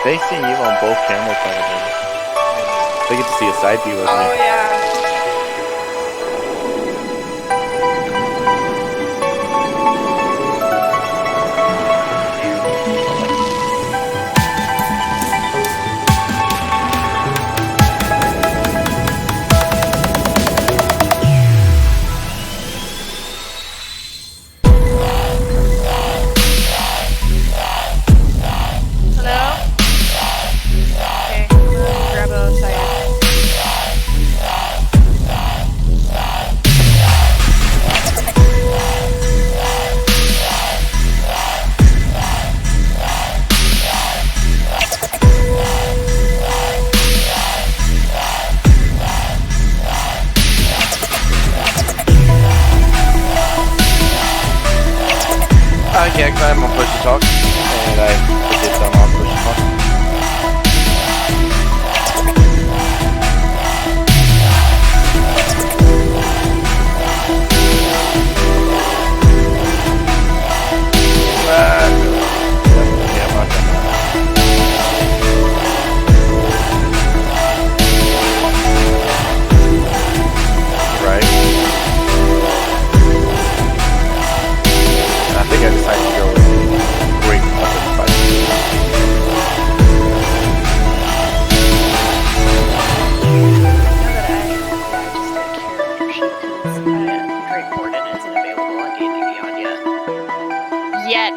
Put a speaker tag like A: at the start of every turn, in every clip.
A: They see you on both cameras, probably. They get to see a side view of
B: Oh
A: you.
B: yeah. Hello? Okay, I'm gonna grab a cider.
A: Yeah, because I'm on push to talk, and I forget that I'm on push to talk. Yeah, I'm not done that. Right. I think I decided to go with great weapon fight.
B: Great Warden isn't available on D&D Beyond yet.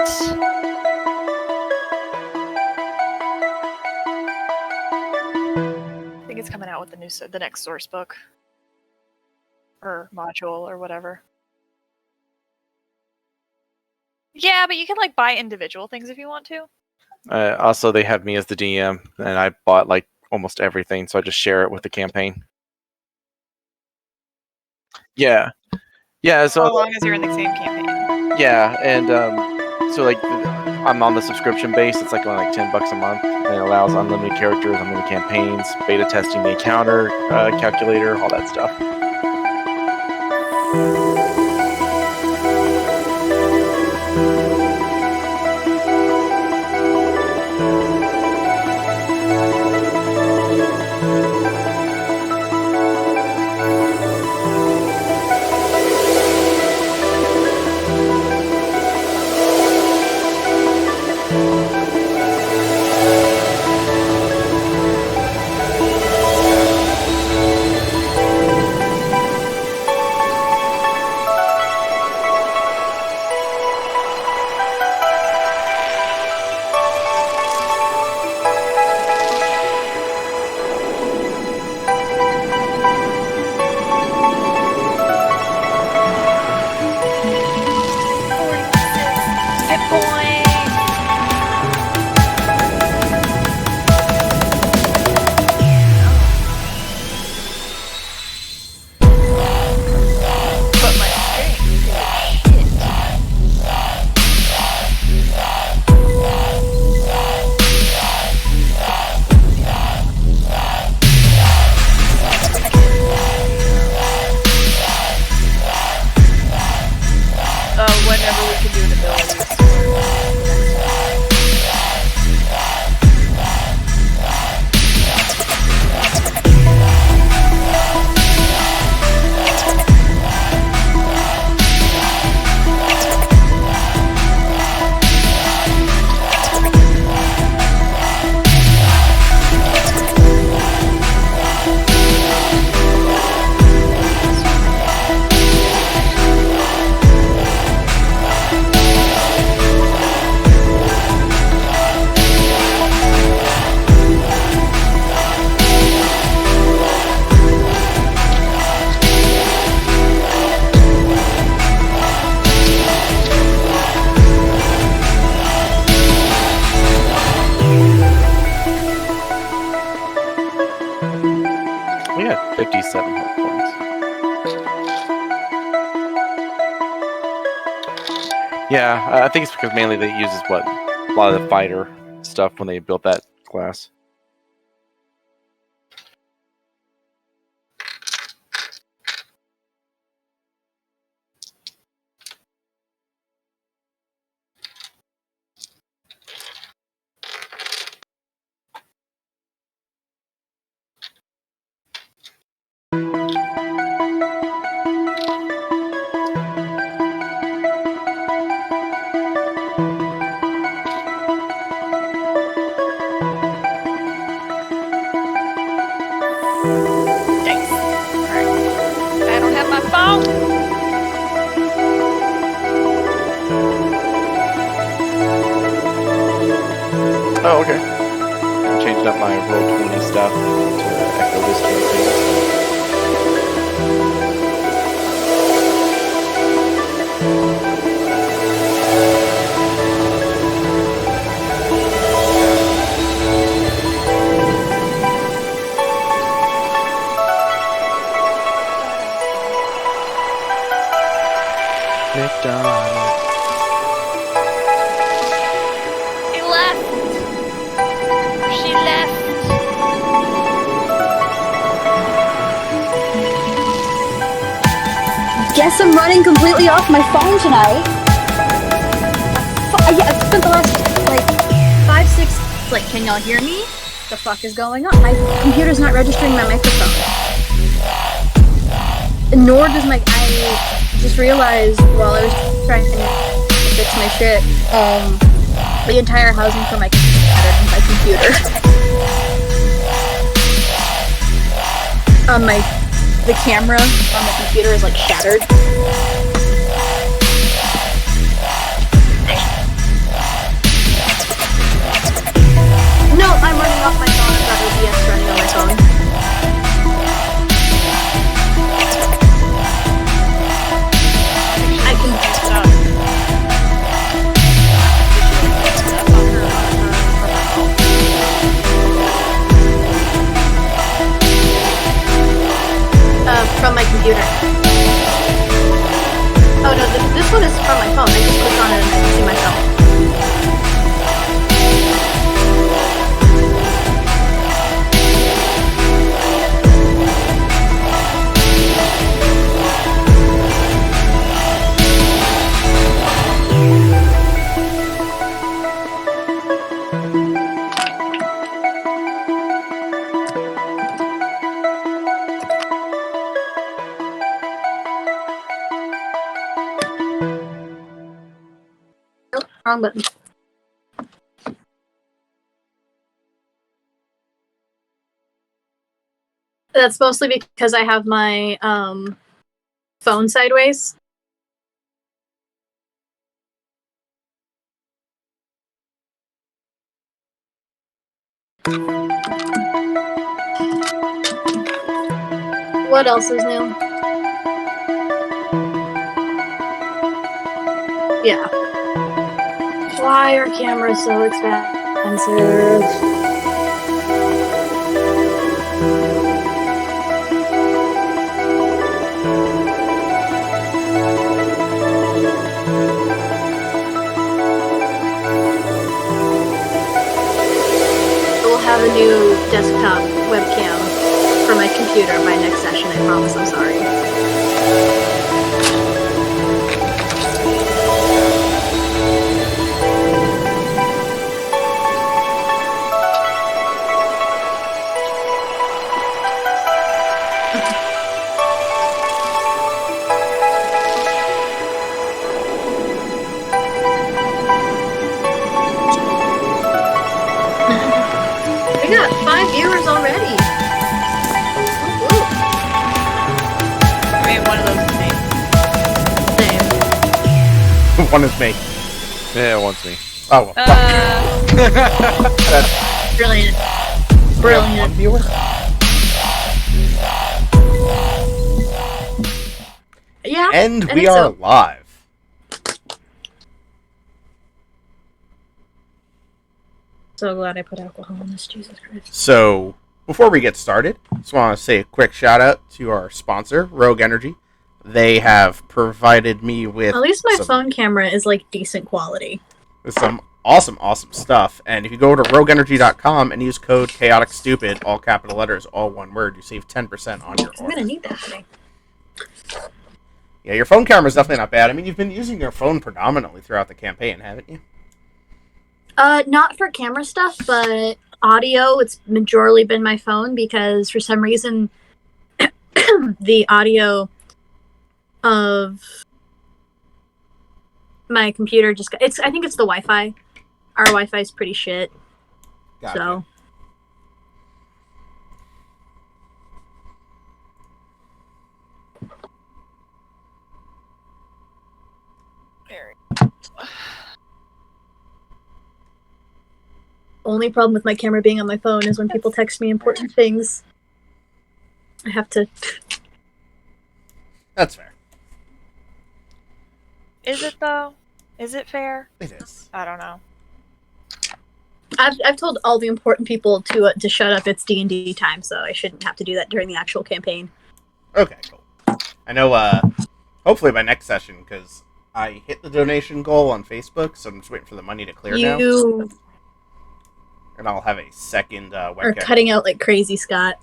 B: I think it's coming out with the next source book or module or whatever. Yeah, but you can like buy individual things if you want to.
A: Also, they have me as the DM, and I bought like almost everything, so I just share it with the campaign. Yeah, yeah. So
B: As long as you're in the same campaign.
A: yeah, and so like I'm on the subscription base. It's like only like $10 a month, and it allows unlimited characters, unlimited campaigns, beta testing the encounter calculator, all that stuff.
B: Hit point. But my strength is shit. Whenever we can do an ability.
A: We had 57 health points. Yeah, I think it's because mainly they uses what a lot of the fighter stuff when they built that class.
B: I don't have my phone.
A: Oh, okay. I'm changing up my Roll20 stuff to echo this campaign. McDonald's.
B: He left. She left.
C: Guess I'm running completely off my phone tonight. Yeah, I've spent the last, 5, 6... can y'all hear me? The fuck is going on? My computer's not registering my microphone. Nor does my... I just realized while I was trying to fix my shit, the entire housing for my computer. The camera on my computer is shattered. No, I'm running off my phone. I've got OBS running on my phone. I can from my computer. Oh no, this one is from my phone. I just click on it and I can see myself. Wrong button. That's mostly because I have my phone sideways. What else is new? Yeah. Why are cameras so expensive? We'll have a new desktop webcam for my computer by next session, I promise. I'm sorry. We got 5 viewers already. Ooh.
B: I mean, one of those is me.
C: Same.
A: One is me. Yeah, one's me. Oh, well, fuck.
C: Brilliant. Brilliant.
A: One viewer?
C: Yeah.
D: And
C: I
D: we
C: think
D: are
C: so.
D: live.
C: So glad I put alcohol in this, Jesus Christ.
D: So, before we get started, just want to say a quick shout out to our sponsor, Rogue Energy. They have provided me with
C: At least my phone camera is decent quality.
D: with some awesome stuff. And if you go to rogueenergy.com and use code ChaoticStupid, all capital letters, all one word, you save 10% on your
C: I'm
D: order.
C: gonna need that today.
D: Yeah, your phone camera is definitely not bad. I mean, you've been using your phone predominantly throughout the campaign, haven't you?
C: Not for camera stuff, but audio, it's majorly been my phone because for some reason the audio of my computer just got, I think it's the Wi-Fi. Our Wi-Fi is pretty shit.
D: Gotcha.
C: So only problem with my camera being on my phone is when people text me important things. I have to.
D: That's fair.
B: Is it though? Is it fair?
D: It is.
B: I don't know.
C: I've told all the important people to shut up. It's D&D time, so I shouldn't have to do that during the actual campaign.
D: Okay, cool. I know. Hopefully by next session, because I hit the donation goal on Facebook, so I'm just waiting for the money to clear now.
C: You
D: And I'll have a second
C: are
D: webcam.
C: cutting out like crazy, Scott.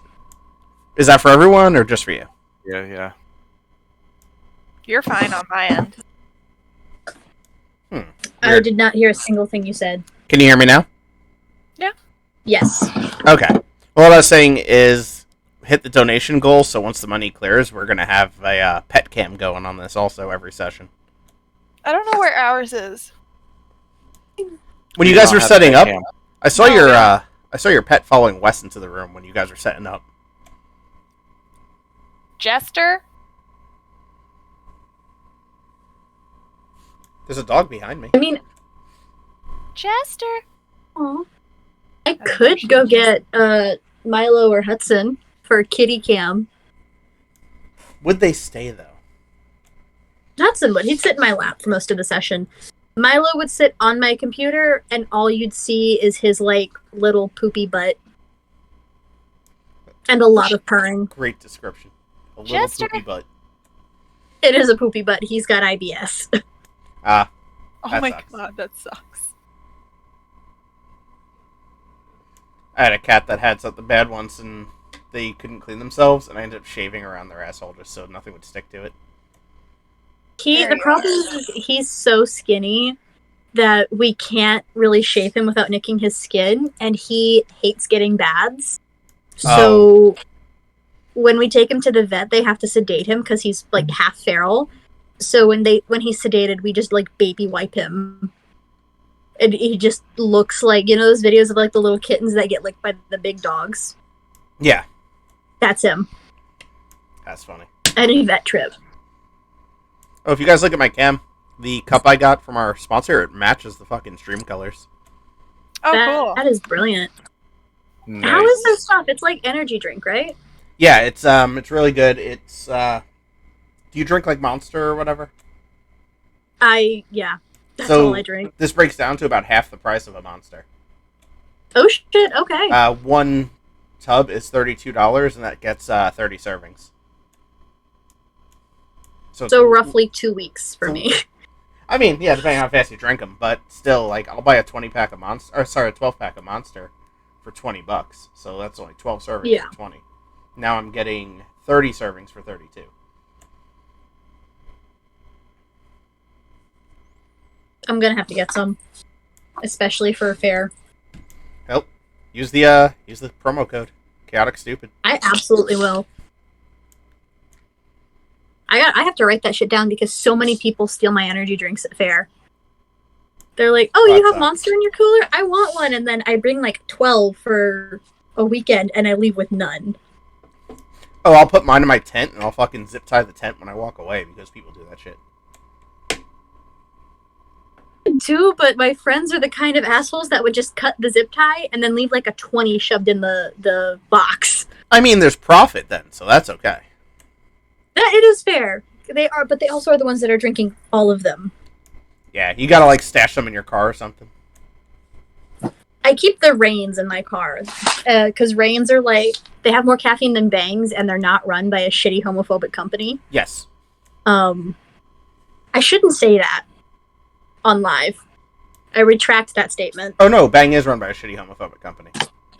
D: Is that for everyone or just for you?
A: Yeah.
B: You're fine on my end.
C: I
D: Weird.
C: did not hear a single thing you said.
D: Can you hear me now?
C: Yes.
D: Okay. Well, what I was saying is hit the donation goal, so once the money clears, we're going to have a pet cam going on this also every session.
B: I don't know where ours is.
D: When you
A: We
D: guys
A: don't
D: were
A: have
D: setting
A: a
D: up,
A: cam.
D: I saw
B: No,
D: your
B: yeah.
D: pet following Wes into the room when you guys were setting up.
B: Jester?
D: There's a dog behind me.
C: I mean,
B: Jester?
C: aw. I could go get Milo or Hudson for kitty cam.
D: Would they stay though?
C: Hudson would. He'd sit in my lap for most of the session. Milo would sit on my computer, and all you'd see is his like little poopy butt and a lot of purring.
D: Great description. A little
B: Chester.
D: poopy butt.
C: It is a poopy butt. He's got IBS.
D: Ah,
B: Oh
D: That
B: my
D: sucks.
B: god, that sucks.
D: I had a cat that had something bad once, and they couldn't clean themselves, and I ended up shaving around their asshole just so nothing would stick to it.
B: There
C: The
B: you
C: problem is he's so skinny that we can't really shave him without nicking his skin, and he hates getting baths. So when we take him to the vet, they have to sedate him because he's like half feral. So when he's sedated, we just like baby wipe him. And he just looks like, those videos of like the little kittens that get licked by the big dogs.
D: Yeah,
C: That's him.
D: that's funny.
C: At a vet trip.
D: Oh, if you guys look at my cam, the cup I got from our sponsor, it matches the fucking stream colors.
B: Oh, cool.
C: That is brilliant.
A: Nice.
C: How is this stuff? It's like energy drink, right?
D: Yeah, it's really good. It's do you drink like Monster or whatever?
C: Yeah. That's
D: So-
C: all I drink.
D: This breaks down to about half the price of a Monster.
C: Oh shit, okay.
D: One tub is $32, and that gets 30 servings. it's-
C: So roughly 2 weeks for
D: so-
C: me.
D: I mean, yeah, depending on how fast you drink them, but still, like, I'll buy a 20-pack of Monster, or sorry, a 12-pack of Monster for $20. So that's only 12 servings
C: Yeah.
D: for 20. Now I'm getting 30 servings for 32.
C: I'm gonna have to get some. Especially for a fair.
D: Use the promo code Chaotic Stupid.
C: I absolutely will. I have to write that shit down because so many people steal my energy drinks at fair. They're like, "Oh, you
D: That
C: have
D: sucks.
C: Monster in your cooler? I want one." And then I bring like 12 for a weekend and I leave with none.
D: Oh, I'll put mine in my tent, and I'll fucking zip tie the tent when I walk away because people do that shit.
C: Too, but my friends are the kind of assholes that would just cut the zip tie and then leave like a 20 shoved in the box.
D: I mean, there's profit then, so that's okay.
C: That it is fair. They are, but they also are the ones that are drinking all of them.
D: Yeah, you gotta, like, stash them in your car or something.
C: I keep the Reigns in my car because Reigns are like they have more caffeine than Bangs, and they're not run by a shitty homophobic company.
D: Yes.
C: I shouldn't say that on live. I retract that statement.
D: Oh, no, Bang is run by a shitty homophobic company.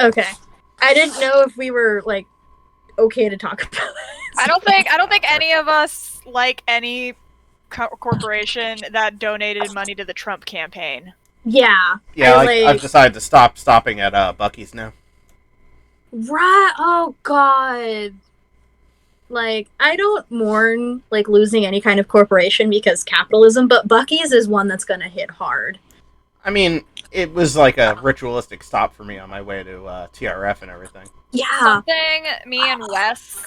C: Okay, I didn't know if we were like okay to talk about it.
B: I don't think any of us like any corporation that donated money to the Trump campaign.
C: Yeah.
D: Yeah,
C: I
D: I've decided to stop stopping at Buc-ee's now.
C: Right. Oh God. Like, I don't mourn like losing any kind of corporation because capitalism, but Bucky's is one that's gonna hit hard.
D: I mean, it was like a ritualistic stop for me on my way to TRF and everything.
C: Yeah.
B: Something me and Wes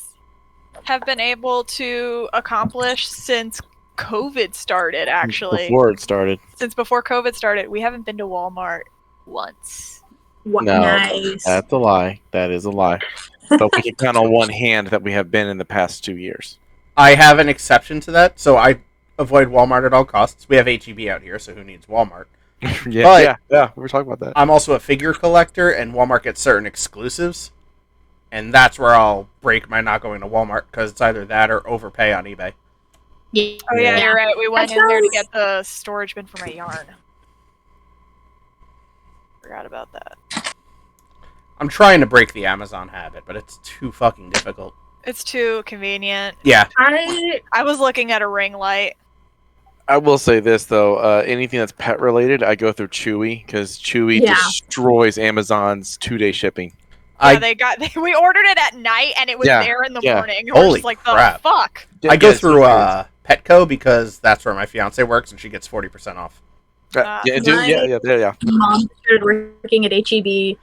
B: have been able to accomplish since COVID started, actually.
A: Before it started.
B: Since before COVID started, we haven't been to Walmart once.
C: What
A: No,
C: nice.
A: that's a lie. That is a lie. But we can count on one hand that we have been in the past 2 years.
D: I have an exception to that, so I avoid Walmart at all costs. We have HEB out here, so who needs Walmart?
A: Yeah, we were talking about that.
D: I'm also a figure collector, and Walmart gets certain exclusives, and that's where I'll break my not going to Walmart, because it's either that or overpay on eBay.
C: Yeah.
B: Oh yeah, you're right. We went
C: That
B: in there to
C: sounds-
B: get the storage bin for my yarn. Forgot about that.
D: I'm trying to break the Amazon habit, but it's too fucking difficult.
B: It's too convenient.
D: Yeah.
B: I was looking at a ring light.
A: I will say this though, anything that's pet related, I go through Chewy because Chewy
C: Yeah.
A: destroys Amazon's 2-day shipping.
B: Yeah, we ordered it at night and it was
A: Yeah,
B: there in the
A: yeah.
B: morning. We're
D: Holy
B: just like,
D: crap.
B: the fuck?
D: I go
A: Yeah,
D: through Petco because that's where my fiance works, and she gets 40% off.
A: Yeah.
C: Mom started working at HEB,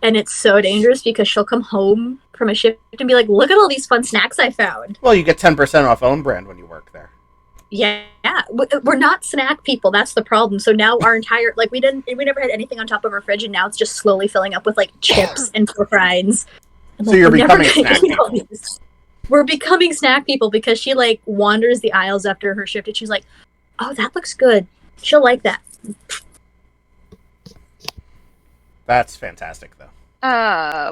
C: and it's so dangerous because she'll come home from a shift and be like, "Look at all these fun snacks I found."
D: Well, you get 10% off own brand when you work there.
C: Yeah, we're not snack people. That's the problem. So now our entire we never had anything on top of our fridge, and now it's just slowly filling up with like chips and pork rinds.
D: So you're becoming snack people.
C: We're becoming snack people because she like wanders the aisles after her shift, and she's like, "Oh, that looks good. She'll like that."
D: That's fantastic, though.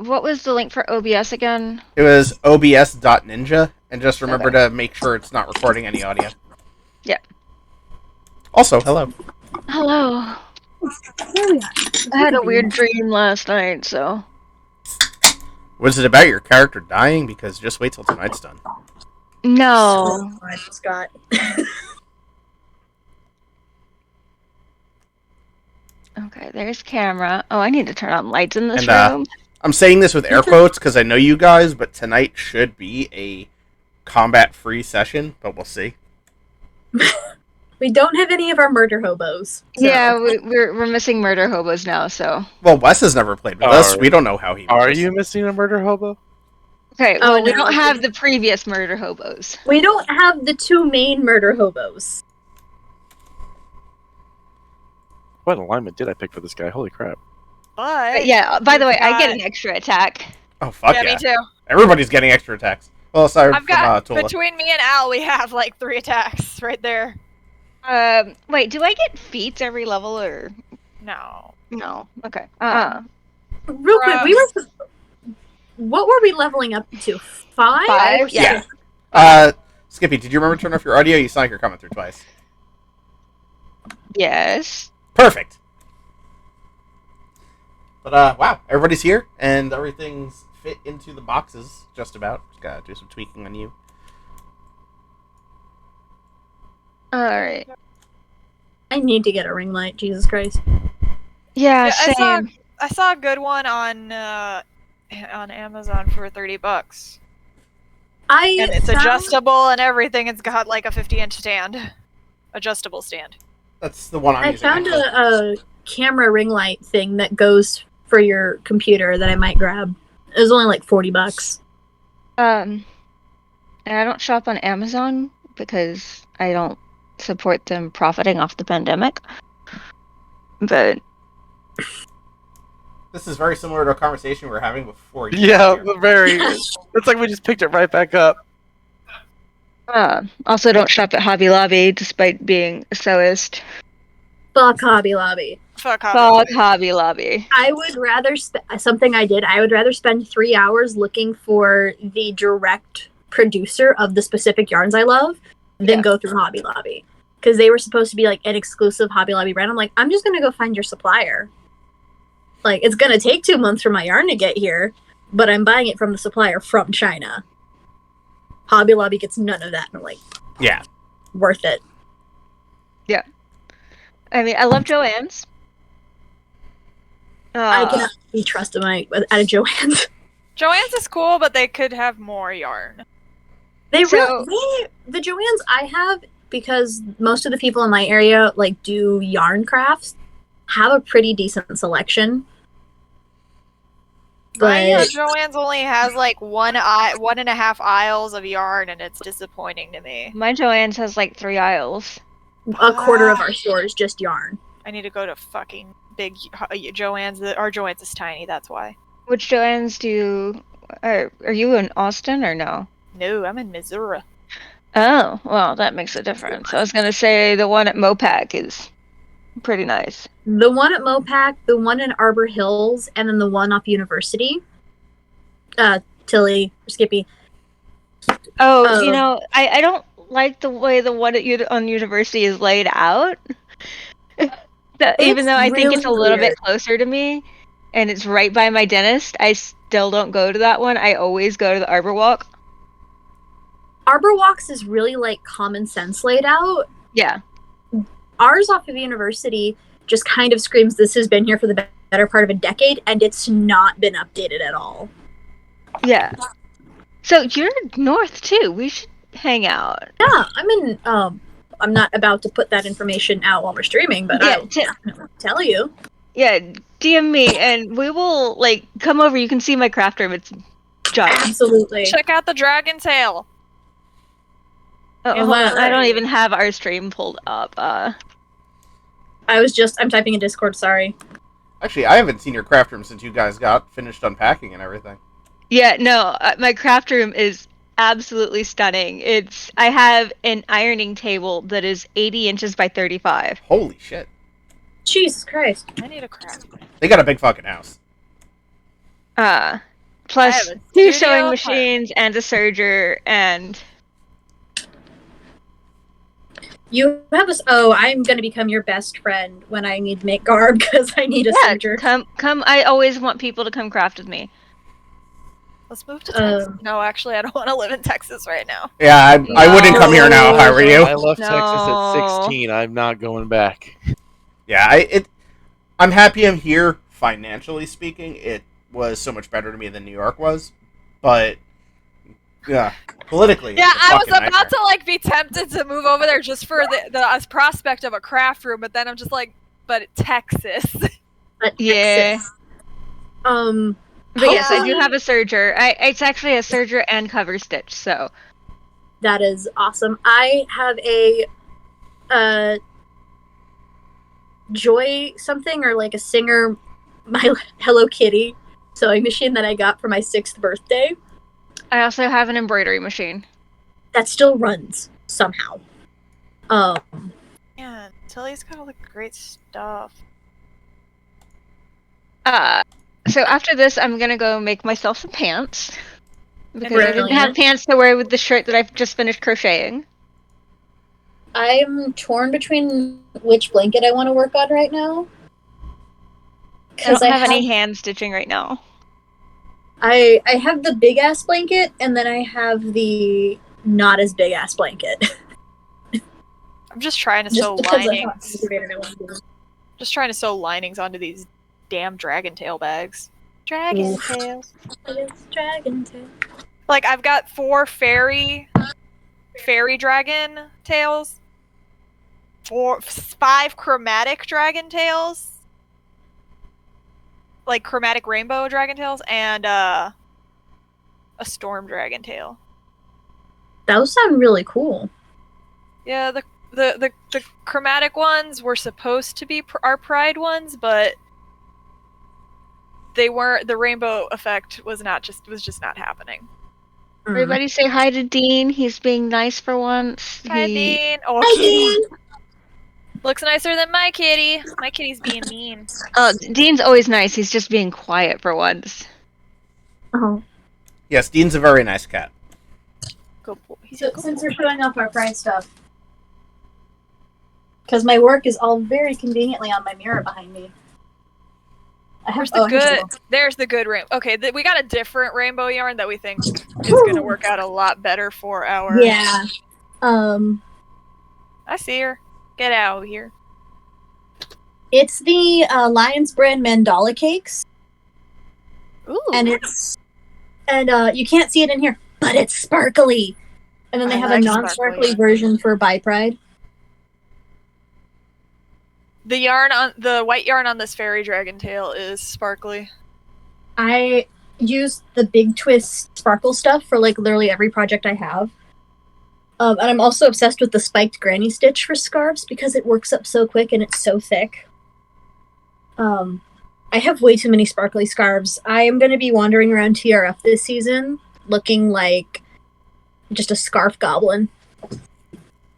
E: What was the link for OBS again?
D: It was obs.ninja, and just remember to make sure it's not recording any audio.
E: Yeah.
D: Also, hello.
E: Hello.
C: There we are.
E: I had a weird dream last night, so.
D: Was it about your character dying? Because just wait till tonight's done.
E: No.
C: Scott.
E: Okay, there's camera. Oh, I need to turn on lights in this
D: And,
E: room.
D: I'm saying this with air quotes because I know you guys, but tonight should be a combat-free session, but we'll see.
C: We don't have any of our murder hobos. So.
E: Yeah, we're missing murder hobos now, so.
D: Well, Wes has never played with us. We don't know how he
A: Are
D: was.
A: you missing a murder hobo?
E: Okay,
C: Oh,
E: well, we
C: no.
E: don't have the previous murder hobos.
C: We don't have the two main murder hobos.
A: What alignment did I pick for this guy? Holy crap.
E: But yeah, by the way, I get
B: got-
E: an extra attack.
D: Oh, fuck
B: Yeah,
D: yeah.
B: me too.
D: Everybody's getting extra attacks. Well, sorry
B: I've
D: from
B: got
D: Tula.
B: between me and Al, we have like 3 attacks right there.
E: Wait, do I get feats every level or
B: No.
E: no? Okay.
C: Real quick, what were we leveling up to? 5?
E: 5?
D: Yeah. Skippy, did you remember to turn off your audio? You sound like you're coming through twice.
E: Yes.
D: Perfect. But, wow, everybody's here, and everything's fit into the boxes, just about. Just gotta do some tweaking on you.
E: Alright.
C: I need to get a ring light, Jesus Christ.
E: Yeah,
B: Yeah,
E: same.
B: I saw a good one on Amazon for $30. And it's adjustable and everything. It's got like a 50-inch stand. Adjustable stand.
D: That's the one I'm
C: I
D: using.
C: found a camera ring light thing that goes for your computer that I might grab. It was only like $40.
E: And I don't shop on Amazon because I don't support them profiting off the pandemic. But
D: This is very similar to a conversation we were having before you
A: Yeah,
D: got here.
A: very. It's like we just picked it right back up.
E: also don't shop at Hobby Lobby despite being a sewist.
C: Fuck Hobby Lobby.
B: Fuck
E: Fuck Hobby Lobby.
C: I would rather something I did. I would rather spend 3 hours looking for the direct producer of the specific yarns I love than
E: Yeah.
C: go through Hobby Lobby, because they were supposed to be like an exclusive Hobby Lobby brand. I'm like, I'm just gonna go find your supplier. Like, it's gonna take 2 months for my yarn to get here, but I'm buying it from the supplier from China. Hobby Lobby gets none of that, and I'm like,
D: Yeah.
C: worth it.
E: I mean, I love Joann's.
C: I cannot be trusted at a Joann's.
B: Joann's is cool, but they could have more yarn.
C: The Joannes I have, because most of the people in my area like do yarn crafts, have a pretty decent selection.
B: But Joanne's only has like 1.5 aisles of yarn, and it's disappointing to me.
E: My Joanne's has like 3 aisles.
C: A quarter of our store is just yarn.
B: I need to go to fucking big Joanne's. Our Joanne's is tiny, that's why.
E: Which Joanne's do you... Are you in Austin or no?
B: No, I'm in Missouri.
E: Oh, well, that makes a difference. I was going to say the one at Mopac is pretty nice.
C: The one at Mopac, the one in Arbor Hills, and then the one off University. Tilly, Skippy.
E: Oh, you know, I don't like the way the one on University is laid out. Even though I think it's a little bit closer to me, and it's right by my dentist, I still don't go to that one. I always go to the Arbor Walk.
C: Arbor Walks is really like common sense laid out.
E: Yeah.
C: Ours off of University just kind of screams this has been here for the better part of a decade, and it's not been updated at all.
E: Yeah. So you're north too. We should hang out.
C: Yeah, I'm not about to put that information out while we're streaming, but I'll tell you.
E: Yeah, DM me and we will like come over. You can see my craft room. It's giant.
C: Absolutely.
B: Check out the dragon tail.
E: Oh, I don't even have our stream pulled up.
C: I'm typing in Discord, sorry.
D: Actually, I haven't seen your craft room since you guys got finished unpacking and everything.
E: Yeah, no, my craft room is absolutely stunning. I have an ironing table that is 80 inches by 35.
D: Holy shit.
C: Jesus Christ.
B: I need a craft.
D: They got a big fucking house.
E: Plus 2 sewing machines and a serger and...
C: I'm gonna become your best friend when I need to make garb because I need a serger.
E: Come! I always want people to come craft with me.
B: Let's move to Texas. No, actually, I don't want to live in Texas right now.
D: Yeah, I wouldn't come here now if I were you.
A: I left Texas at 16. I'm not going back.
D: Yeah, I'm happy I'm here. Financially speaking, it was so much better to me than New York was, but. Yeah, politically.
B: Yeah, I was about to like be tempted to move over there just for the prospect of a craft room, but then I'm just like, but Texas.
E: Yeah.
C: Texas.
E: But yes, I do have a serger. It's actually a serger and cover stitch, so.
C: That is awesome. I have a Joy something or like a Singer My Hello Kitty sewing machine that I got for my 6th birthday.
E: I also have an embroidery machine.
C: That still runs, somehow.
B: Yeah, Tilly's got all the great stuff.
E: So after this, I'm gonna go make myself some pants. Because I didn't have pants to wear with the shirt that I've just finished crocheting.
C: I'm torn between which blanket I want to work on right now.
E: I don't have any hand stitching right now.
C: I have the big ass blanket, and then I have the not as big ass blanket.
B: I'm just trying to sew linings. Just trying to sew linings onto these damn dragon tail bags. Dragon tails.
C: Dragon tail.
B: Like I've got 4 fairy dragon tails, 5 chromatic dragon tails. Like chromatic rainbow dragon tails and a storm dragon tail.
C: Those sound really cool.
B: Yeah, the chromatic ones were supposed to be our pride ones, but they weren't. The rainbow effect was just not happening.
E: Everybody say hi to Dean. He's being nice for once.
B: Hi, Dean. Oh,
C: hi, Dean.
B: Looks nicer than my kitty. My kitty's being mean.
E: Oh, Dean's always nice. He's just being quiet for once.
C: Oh.
D: Yes, Dean's a very nice cat.
B: Good boy.
C: Since we're showing off our pride stuff, because my work is all very conveniently on my mirror behind me.
B: There's the good rainbow. Okay, we got a different rainbow yarn that we think is going to work out a lot better for our...
C: Yeah.
B: I see her. Get out of here.
C: It's the Lion's Brand mandala cakes.
B: Ooh.
C: And you can't see it in here, but it's sparkly. And then they
B: I
C: have
B: like
C: a non-sparkly
B: sparkly.
C: version for Bi Pride.
B: The white yarn on this fairy dragon tail is sparkly.
C: I use the Big Twist sparkle stuff for like literally every project I have. And I'm also obsessed with the spiked granny stitch for scarves because it works up so quick and it's so thick. I have way too many sparkly scarves. I am going to be wandering around TRF this season looking like just a scarf goblin.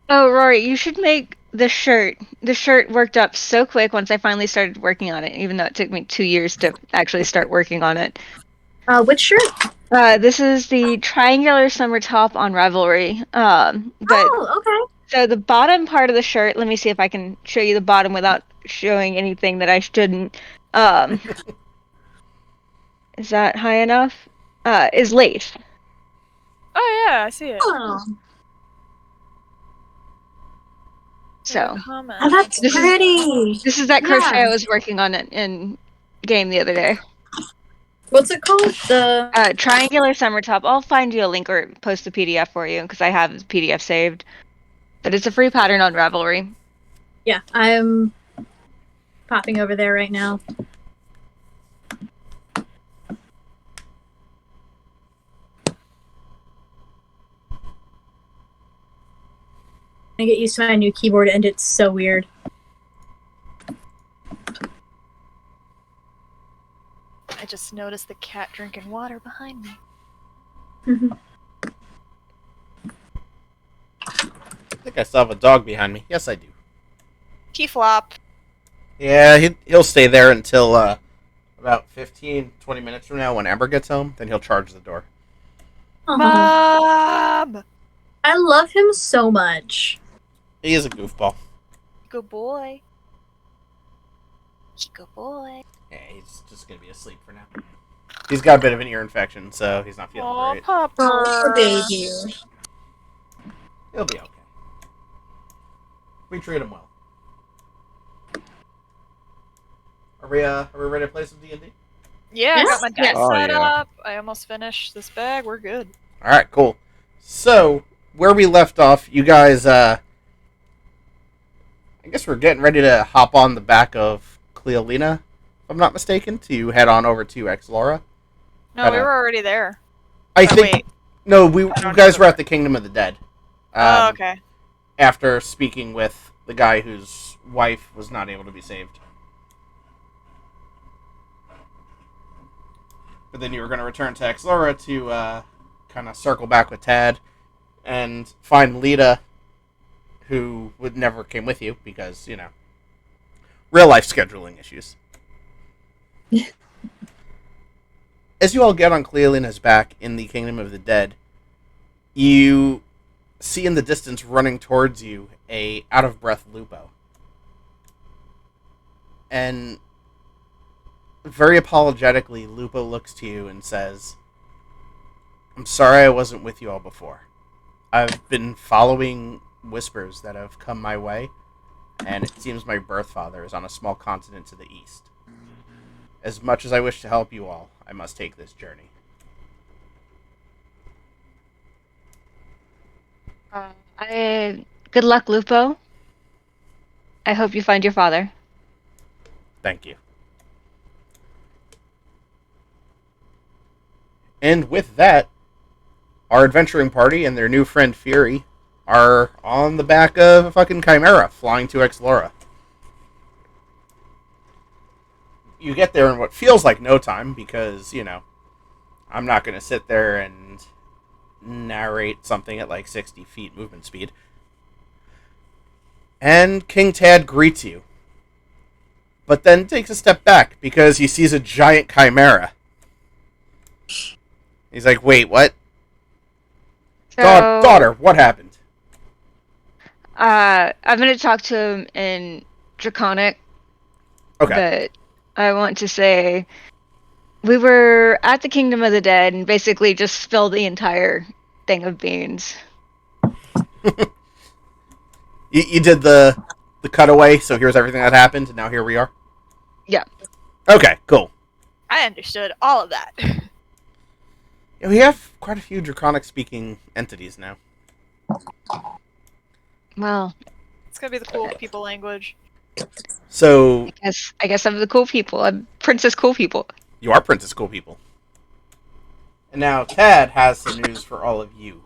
E: Oh, Rory, you should make the shirt. The shirt worked up so quick once I finally started working on it, even though it took me 2 years to actually start working on it.
C: Which shirt?
E: This is the triangular summer top on Ravelry.
C: Okay.
E: So the bottom part of the shirt, let me see if I can show you the bottom without showing anything that I shouldn't. Is that high enough? Is lace.
B: Oh yeah, I see it.
C: Oh,
E: So
C: that's pretty.
E: this is that crochet
C: Yeah.
E: I was working on it in game the other day.
C: What's it called? The
E: Triangular summer top. I'll find you a link or post a PDF for you because I have the PDF saved. But it's a free pattern on Ravelry.
C: Yeah, I'm popping over there right now. I get used to my new keyboard and it's so weird.
B: I just noticed the cat drinking water behind me.
D: I think I still have a dog behind me. Yes, I do.
B: T-flop.
D: Yeah, he'll stay there until about 15, 20 minutes from now when Ember gets home. Then he'll charge the door.
B: Mom!
C: I love him so much.
D: He is a goofball.
B: Good boy. Good boy.
D: Yeah, he's just going to be asleep for now. He's got a bit of an ear infection, so he's not feeling great.
B: Pupper.
C: Oh, baby.
D: He'll be okay. We treat him well. Are we ready to play some D&D?
B: Yeah, I got my dice
A: Oh,
B: set
A: yeah.
B: up. I almost finished this bag. We're good.
D: All right, cool. So, where we left off, you guys, I guess we're getting ready to hop on the back of Cleolina, if I'm not mistaken, to head on over to Exlora.
B: No, we were already there.
D: I think...
B: Wait.
D: No, you guys were at the Kingdom of the Dead.
B: Oh, okay.
D: After speaking with the guy whose wife was not able to be saved. But then you were going to return to Exlora to kind of circle back with Tad and find Lita, who would never came with you because, you know, real life scheduling issues. As you all get on Cleolina's back in the Kingdom of the Dead, you see in the distance running towards you a out-of-breath Lupo. And very apologetically, Lupo looks to you and says, "I'm sorry I wasn't with you all before. I've been following whispers that have come my way, and it seems my birth father is on a small continent to the east. As much as I wish to help you all, I must take this journey."
E: Good luck, Lupo. I hope you find your father.
D: Thank you. And with that, our adventuring party and their new friend Fury are on the back of a fucking Chimera, flying to Exlora. You get there in what feels like no time, because, you know, I'm not going to sit there and narrate something at like 60 feet movement speed. And King Tad greets you, but then takes a step back because he sees a giant Chimera. He's like, "Wait, what?
E: So,
D: Daughter, what happened?"
E: I'm going to talk to him in Draconic.
D: Okay.
E: But I want to say we were at the Kingdom of the Dead and basically just spilled the entire thing of beans.
D: You did the cutaway, so here's everything that happened, and now here we are?
E: Yeah.
D: Okay, cool.
B: I understood all of that.
D: Yeah, we have quite a few Draconic-speaking entities now.
E: Well,
B: It's gonna be the cool people language.
D: So
E: I guess I'm the cool people. I'm Princess Cool People.
D: you are Princess Cool People. And now Tad has some news for all of you.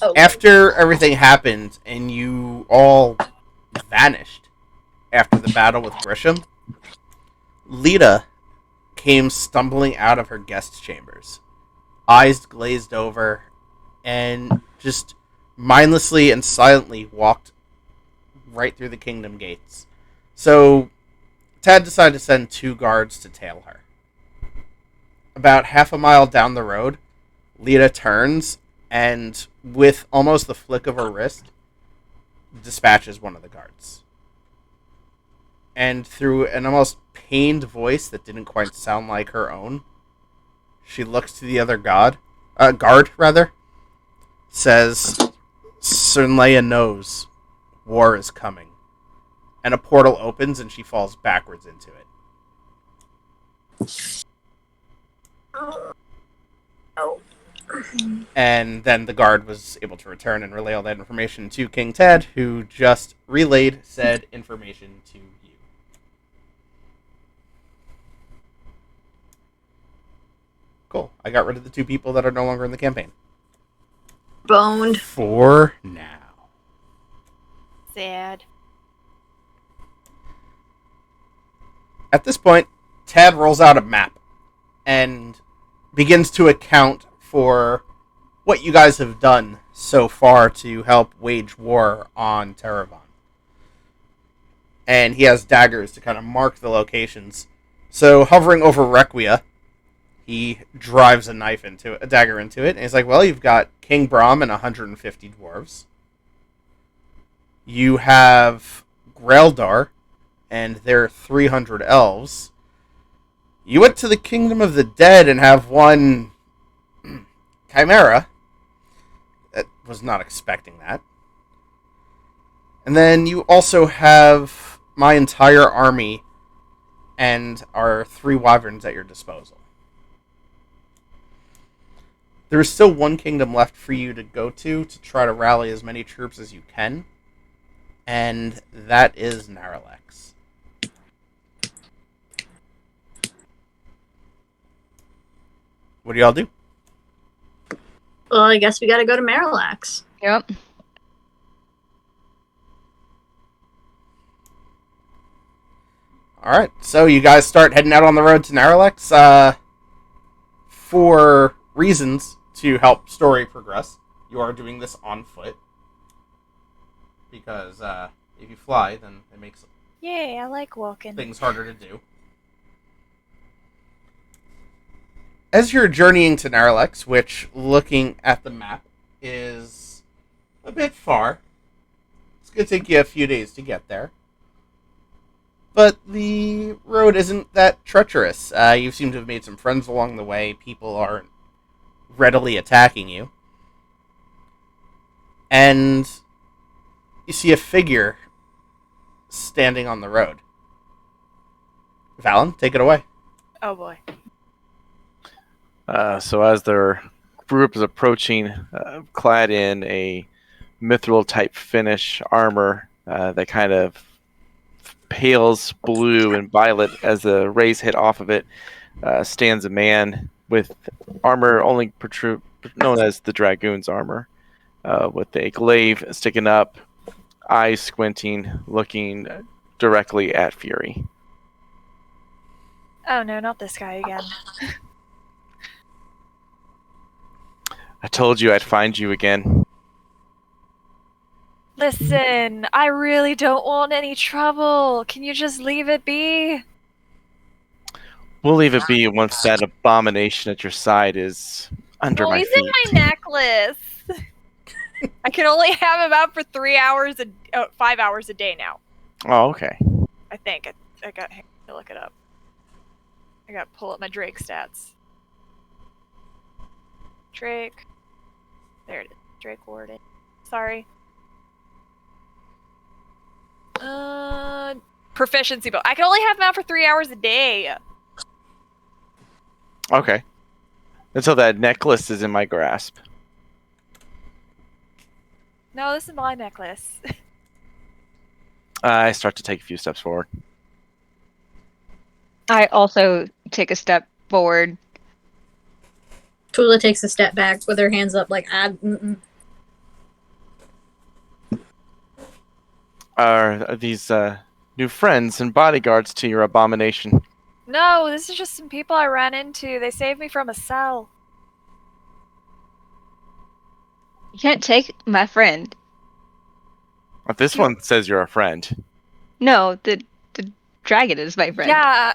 C: Oh.
D: After everything happened and you all vanished after the battle with Grisham, Lita came stumbling out of her guest chambers, eyes glazed over, and just mindlessly and silently walked right through the kingdom gates. So Tad decided to send 2 guards to tail her. About half a mile down the road, Lita turns and, with almost the flick of her wrist, dispatches one of the guards. And through an almost pained voice that didn't quite sound like her own, she looks to the other guard, says, Sir Leia knows war is coming. And a portal opens and she falls backwards into it.
C: Oh.
D: And then the guard was able to return and relay all that information to King Ted, who just relayed said information to you. Cool. I got rid of the 2 people that are no longer in the campaign.
C: Boned.
D: For now.
B: Sad.
D: At this point, Tad rolls out a map and begins to account for what you guys have done so far to help wage war on Terrevon. And he has daggers to kind of mark the locations. So, hovering over Requia, he drives a dagger into it, and he's like, well, you've got King Brahm and 150 dwarves. You have Greldar and their 300 elves. You went to the Kingdom of the Dead and have one Chimera. I was not expecting that. And then you also have my entire army and our 3 wyverns at your disposal. There is still 1 kingdom left for you to go to try to rally as many troops as you can, and that is Naralex. What do y'all do?
C: Well, I guess we gotta go to Marillax.
E: Yep.
D: Alright, so you guys start heading out on the road to Naralex. For reasons to help story progress, you are doing this on foot. Because if you fly, then it makes
B: Yay, I like walking.
D: things harder to do. As you're journeying to Naralex, which, looking at the map, is a bit far, it's going to take you a few days to get there. But the road isn't that treacherous. You seem to have made some friends along the way. People aren't readily attacking you. And you see a figure standing on the road. Valen, take it away.
B: Oh boy.
A: So as their group is approaching, clad in a mithril-type finish armor that kind of pales blue and violet as the rays hit off of it, stands a man with armor only known as the Dragoon's armor, with a glaive sticking up, eyes squinting, looking directly at Fury.
B: Oh no, not this guy again.
A: I told you I'd find you again.
B: Listen, I really don't want any trouble. Can you just leave it be?
A: We'll leave it be once that abomination at your side is under my
B: he's
A: feet.
B: in my necklace. I can only have him out for 5 hours a day now.
A: Oh, okay.
B: I think. I got to look it up. I got to pull up my Drake stats. Drake. There it is. Drake Warden. Sorry. Proficiency bow. I can only have him out for 3 hours a day.
A: Okay. Until that necklace is in my grasp.
B: No, this is my necklace.
A: I start to take a few steps forward.
E: I also take a step forward.
C: Tula takes a step back with her hands up, like, mm-mm.
A: Are these new friends and bodyguards to your abomination?
B: No, this is just some people I ran into. They saved me from a cell.
E: You can't take my friend.
A: Well, this one says you're a friend.
E: No, the dragon is my friend.
B: Yeah,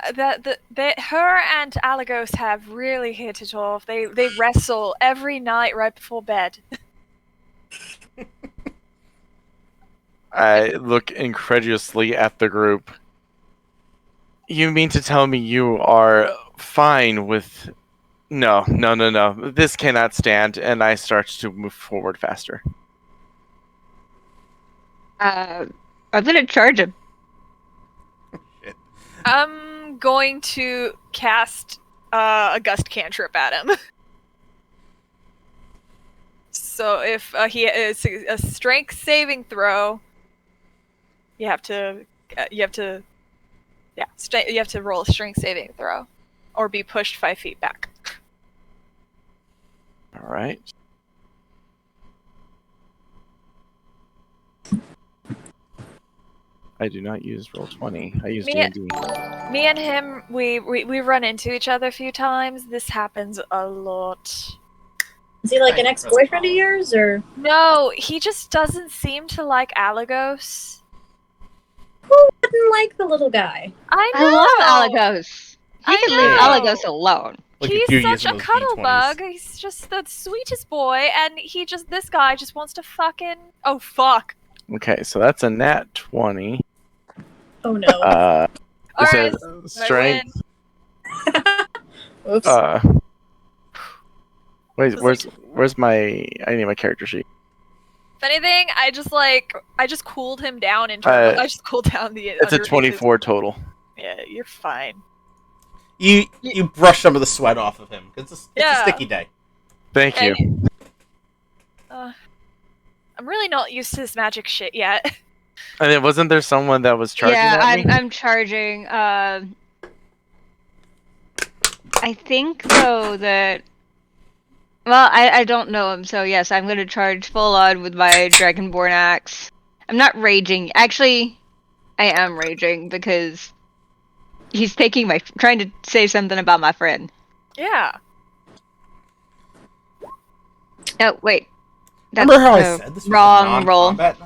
B: her and Alagos have really hit it off. They wrestle every night right before bed.
A: I look incredulously at the group. You mean to tell me you are fine with... No. This cannot stand, and I start to move forward faster.
E: I'm gonna charge him.
B: I'm going to cast a gust cantrip at him. So if he is a strength saving throw, you have to roll a strength saving throw, or be pushed 5 feet back.
A: All right. I do not use Roll20. I use D&D.
B: Me and him, we run into each other a few times. This happens a lot.
C: Is he like an ex-boyfriend of yours, or?
B: No, he just doesn't seem to like Alagos.
C: Who wouldn't like the little guy?
B: I
E: love Alagos. He can leave Alagos alone.
B: He's such a cuddle bug. He's just the sweetest boy, and this guy just wants to fucking... Oh, fuck.
A: Okay, so that's a nat 20.
C: Oh, no.
A: Alright, strength.
C: Oops.
A: Wait, where's my... I need my character sheet.
B: If anything, I just cooled him down internally. I just cooled down the...
A: It's a 24 total.
B: Yeah, you're fine.
D: You brush some of the sweat off of him, because it's a sticky day.
A: Thank you.
B: I'm really not used to this magic shit yet.
A: And then wasn't there someone that was charging at me?
E: I'm charging. I think, though, that... Well, I don't know him, so yes, I'm going to charge full on with my Dragonborn axe. I'm not raging. Actually, I am raging, because he's trying to say something about my friend.
B: Yeah.
E: Oh, wait. That's
D: Remember how I said this was
E: wrong roll.
D: Night?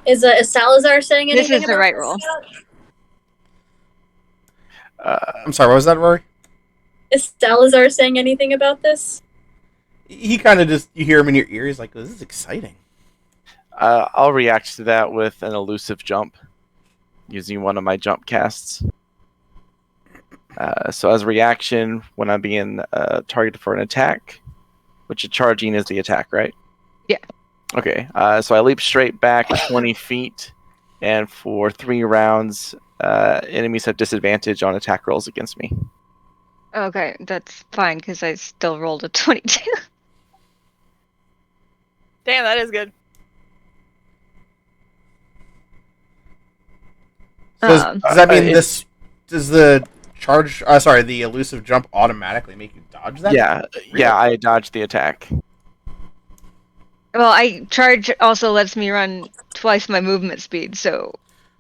D: Jeez.
C: Is Salazar saying anything?
E: This is the right roll.
D: I'm sorry, what was that, Rory?
C: Is Salazar saying anything about this?
D: He kind of just, you hear him in your ear, he's like, this is exciting.
A: I'll react to that with an elusive jump, using one of my jump casts. So as a reaction, when I'm being targeted for an attack, which a charging is the attack, right?
E: Yeah.
A: Okay, so I leap straight back 20 feet, and for 3 rounds, enemies have disadvantage on attack rolls against me.
E: Okay, that's fine, because I still rolled a 22.
B: Damn, that is good.
D: Does that mean does the charge, the elusive jump automatically make you dodge that?
A: Yeah, I dodged the attack.
E: Well, charge also lets me run twice my movement speed, so...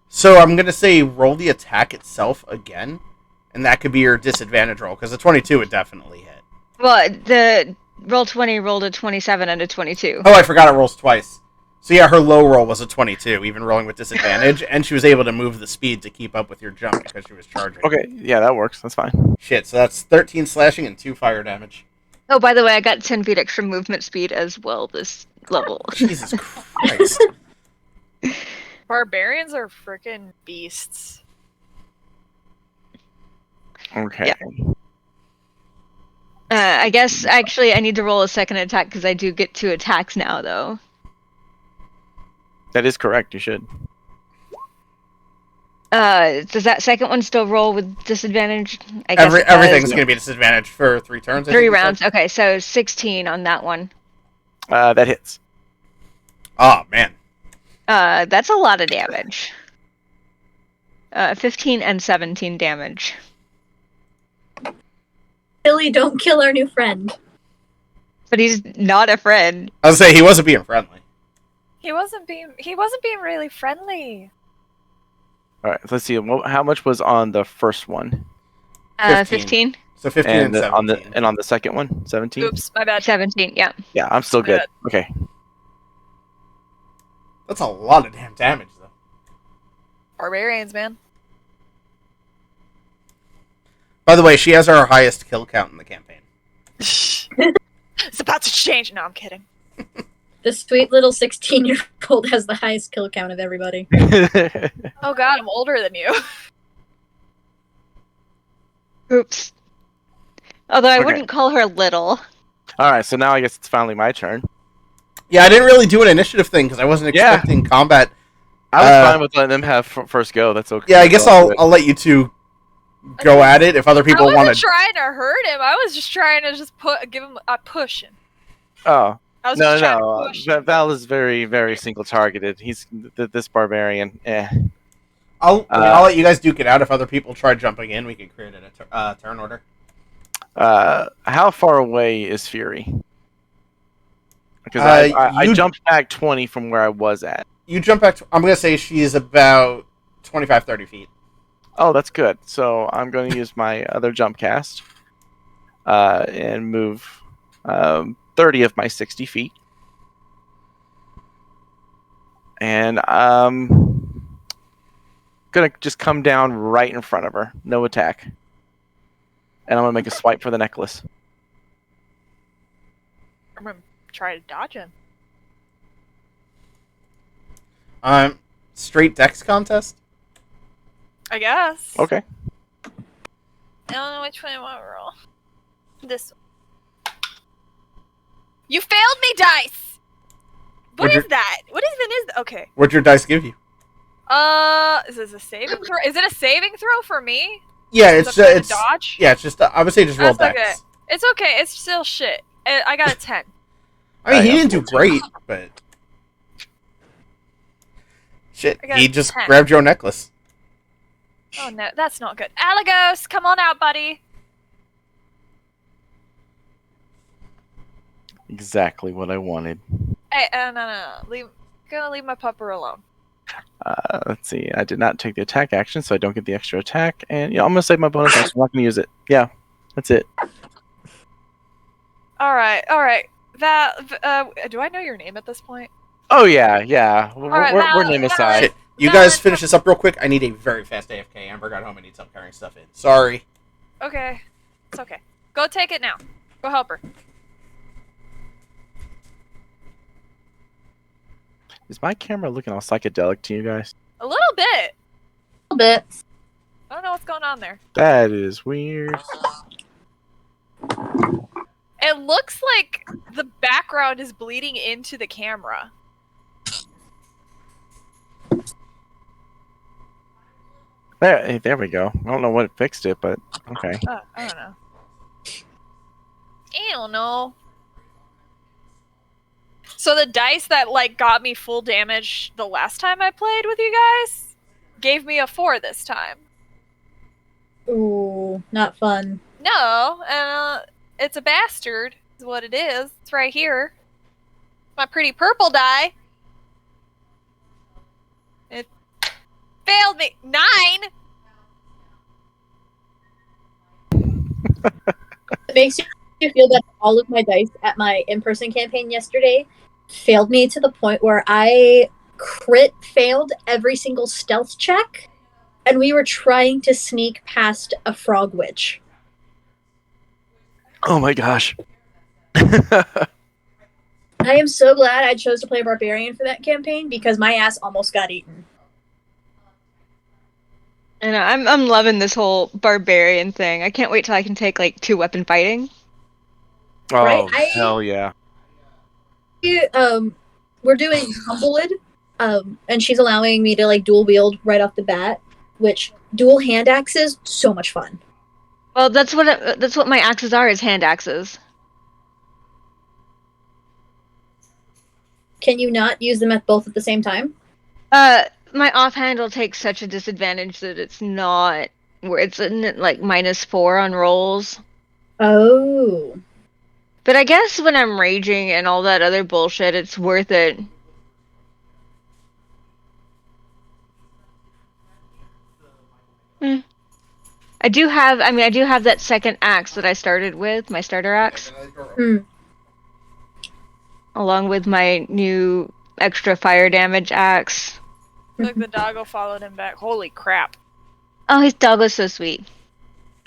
D: So I'm going to say roll the attack itself again, and that could be your disadvantage roll, because the 22 would definitely hit.
E: Well, the roll 20 rolled a 27 and a 22.
D: Oh, I forgot it rolls twice. So yeah, her low roll was a 22, even rolling with disadvantage, and she was able to move the speed to keep up with your jump because she was charging.
A: Okay, yeah, that works. That's fine.
D: Shit, so that's 13 slashing and 2 fire damage.
E: Oh, by the way, I got 10 feet extra movement speed as well this level.
D: Jesus Christ.
B: Barbarians are freaking beasts.
A: Okay.
E: Yeah. I guess, actually, I need to roll a second attack because I do get 2 attacks now, though.
A: That is correct, you should.
E: Does that second one still roll with disadvantage? I guess
D: everything's going to be a disadvantage for 3 turns.
E: 3 rounds. Okay, so 16 on that one.
A: That hits.
D: Oh, man.
E: That's a lot of damage. 15 and 17 damage.
C: Billy, don't kill our new friend.
E: But he's not a friend.
D: I was gonna say, he wasn't being friendly.
B: He wasn't being really friendly.
A: All right, let's see. How much was on the first one?
E: 15.
D: So 15 and 17.
A: On the second one, 17.
B: Oops, my bad.
E: 17, yeah.
A: Yeah, I'm still good. Okay.
D: That's a lot of damn damage, though.
B: Barbarians, man.
D: By the way, she has our highest kill count in the campaign.
B: It's about to change. No, I'm kidding.
C: The sweet little 16-year-old has the highest kill count of everybody.
B: Oh god, I'm older than you.
E: Oops. Although I wouldn't call her little.
A: All right, so now I guess it's finally my turn.
D: Yeah, I didn't really do an initiative thing because I wasn't expecting combat.
A: I was fine with letting them have first go. That's okay.
D: Yeah, I guess I'll let you two go at it if other people want to.
B: I wasn't trying to hurt him. I was just trying to give him a pushing.
A: Oh.
B: I was just trying to push.
A: Val is very, very single targeted. He's this barbarian.
D: I'll let you guys duke it out. If other people try jumping in, we can create a turn order.
A: How far away is Fury? Because I jumped back 20 from where I was at.
D: You jump back. I'm going to say she's about 25, 30 feet.
A: Oh, that's good. So I'm going to use my other jump cast and move 30 of my 60 feet. And I'm going to just come down right in front of her. No attack. And I'm going to make a swipe for the necklace.
B: I'm going to try to dodge him.
D: Straight dex contest?
B: I guess.
A: Okay.
B: I don't know which one I want to roll. This one. You failed me, dice! What is that? What even is that? Okay.
D: What'd your dice give you?
B: Is this a saving throw? Is it a saving throw for me?
D: Yeah, it's
B: dodge?
D: Yeah, it's just I would say just roll dex.
B: Okay. It's okay. It's still shit. I got a 10.
D: I mean, he didn't do great, but shit, he just
B: 10.
D: grabbed your necklace.
B: Oh no, that's not good. Alagos, come on out, buddy.
A: Exactly what I wanted.
B: Hey, no. Gonna leave my pupper alone.
A: Let's see. I did not take the attack action, so I don't get the extra attack. And yeah, I'm gonna save my bonus action. I'm not gonna use it. Yeah, that's it.
B: All right. Val, do I know your name at this point?
A: Oh yeah. We're name aside.
D: You guys finish this up real quick. I need a very fast AFK. Amber got home and needs help carrying stuff in. Sorry.
B: Okay. It's okay. Go take it now. Go help her.
A: Is my camera looking all psychedelic to you guys?
B: A little bit.
C: A little bit.
B: I don't know what's going on there.
A: That is weird.
B: It looks like the background is bleeding into the camera.
A: There we go. I don't know what fixed it, but okay.
B: I don't know. I don't know. So the dice that got me full damage the last time I played with you guys gave me a 4 this time.
C: Ooh, not fun.
B: No, it's a bastard is what it is. It's right here. My pretty purple die. It failed me. 9!
C: It makes you feel that all of my dice at my in-person campaign yesterday failed me to the point where I crit failed every single stealth check, and we were trying to sneak past a frog witch.
A: Oh my gosh.
C: I am so glad I chose to play Barbarian for that campaign because my ass almost got eaten.
E: And I'm loving this whole Barbarian thing. I can't wait till I can take 2-weapon fighting.
A: Oh,
C: right?
A: hell yeah.
C: We're doing Humblewood, and she's allowing me to dual wield right off the bat, which dual hand axes, so much fun.
E: Well, that's what my axes are, is hand axes.
C: Can you not use them at both at the same time?
E: My offhand will take such a disadvantage that it's not where it's in like -4 on rolls.
C: Oh.
E: But I guess when I'm raging and all that other bullshit, it's worth it. I do have that second axe that I started with, my starter axe. Along with my new extra fire damage axe.
B: Look, the doggo followed him back. Holy crap.
E: Oh, his dog was so sweet.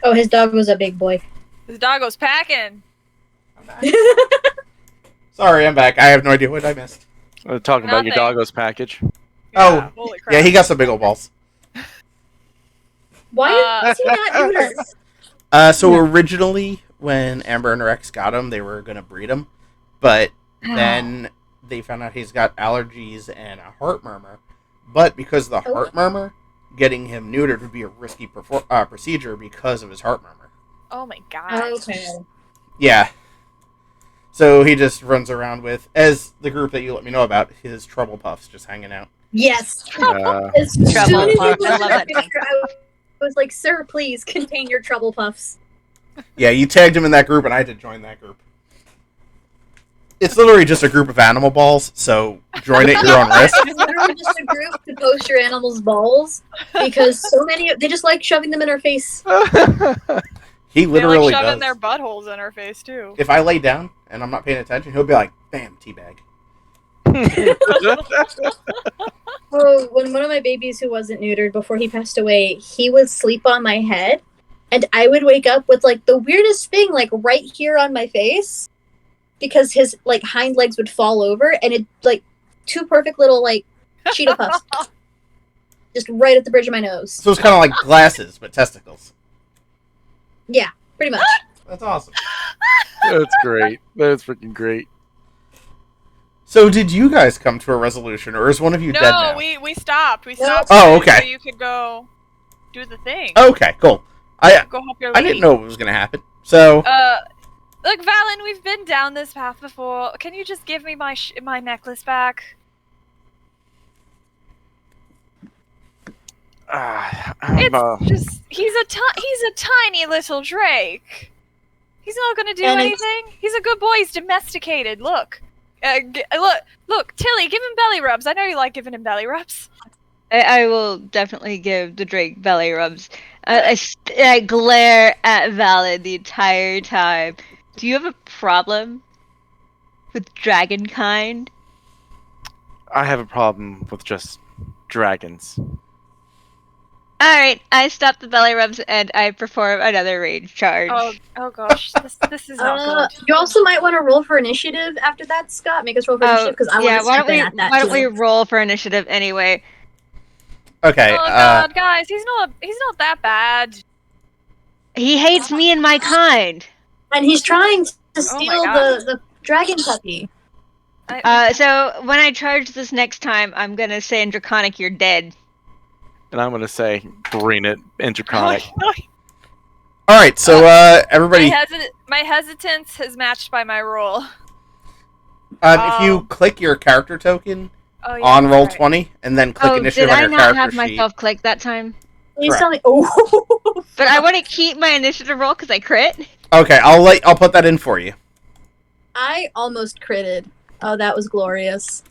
C: Oh, his dog was a big boy.
B: His doggo's packing.
D: Sorry, I'm back. I have no idea what I missed.
A: Talking about your doggo's package.
D: Yeah,
B: holy crap.
D: Yeah, he got some big old balls.
C: Why is he not neutered?
D: So originally, when Amber and Rex got him, they were gonna breed him, but then they found out he's got allergies and a heart murmur. But because of the heart murmur, getting him neutered would be a risky procedure because of his heart murmur.
B: Oh my god.
C: Okay.
D: Yeah. So he just runs around with, as the group that you let me know about, his trouble puffs just hanging out.
C: Yes.
E: Trouble
C: As soon as
E: puffs.
C: you
E: I
C: looked
E: love
C: at
E: it.
C: the picture, I was like, "Sir, please contain your trouble puffs."
D: Yeah, you tagged him in that group, and I had to join that group. It's literally just a group of animal balls, so join at your own risk.
C: It's literally just a group to post your animals' balls because so many they just like shoving them in our face.
D: He literally
B: they like shoving
D: does.
B: their buttholes in her face too.
D: If I lay down and I'm not paying attention, he'll be like, "Bam, teabag."
C: Oh, when one of my babies who wasn't neutered before he passed away, he would sleep on my head, and I would wake up with like the weirdest thing, like right here on my face, because his like hind legs would fall over, and it like two perfect little like cheetah puffs, just right at the bridge of my nose.
D: So it's kind of like glasses, but testicles.
C: Yeah, pretty much.
D: That's awesome.
A: That's great. That's freaking great.
D: So did you guys come to a resolution, or is one of you dead now?
B: No, we stopped. We stopped.
D: Oh, okay.
B: So you could go do the thing.
D: Okay, cool.
B: Go help your lady.
D: I didn't know what was going to happen. So
B: Look, Valen, we've been down this path before. Can you just give me my necklace back? It's just he's a tiny little drake. He's not gonna do anything. He's a good boy. He's domesticated. Look, look, Tilly, give him belly rubs. I know you like giving him belly rubs.
E: I will definitely give the Drake belly rubs. I glare at Valid the entire time. Do you have a problem with dragonkind?
A: I have a problem with just dragons.
E: Alright, I stop the belly rubs and I perform another rage charge.
B: Oh gosh, this is not good.
C: You also might want to roll for initiative after that, Scott. Make us roll for initiative because I want to step in at that.
E: Why don't we roll for initiative anyway?
D: okay.
B: Oh god, guys, he's not that bad.
E: He hates me and my kind.
C: And he's trying to steal the dragon puppy.
E: So when I charge this next time, I'm gonna say in Draconic, you're dead.
A: And I'm going to say, bring it in Draconic.
D: All right, so everybody.
B: My hesitance is matched by my roll.
D: If you click your character token on Roll20 and then click initiative on your character sheet.
E: Did I not have myself click that time?
C: Please tell me. Oh.
E: But I want to keep my initiative roll because I crit.
D: Okay, I'll put that in for you.
C: I almost critted. Oh, that was glorious.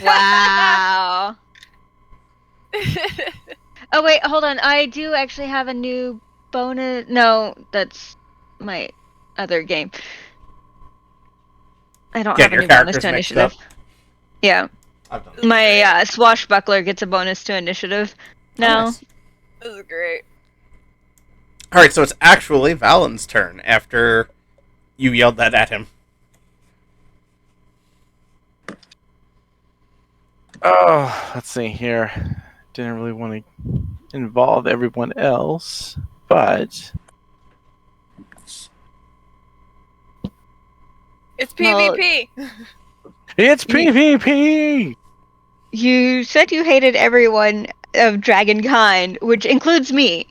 E: Wow. Oh wait, hold on. I do actually have a new bonus. No, that's my other game. I don't have a new bonus to initiative. Yeah. My swashbuckler gets a bonus to initiative now.
D: Nice.
B: This is great.
D: Alright, so it's actually Valen's turn after you yelled that at him.
A: Oh, let's see here. Didn't really want to involve everyone else, but...
B: It's PvP!
A: It's PvP!
E: You said you hated everyone. of dragon kind, which includes me.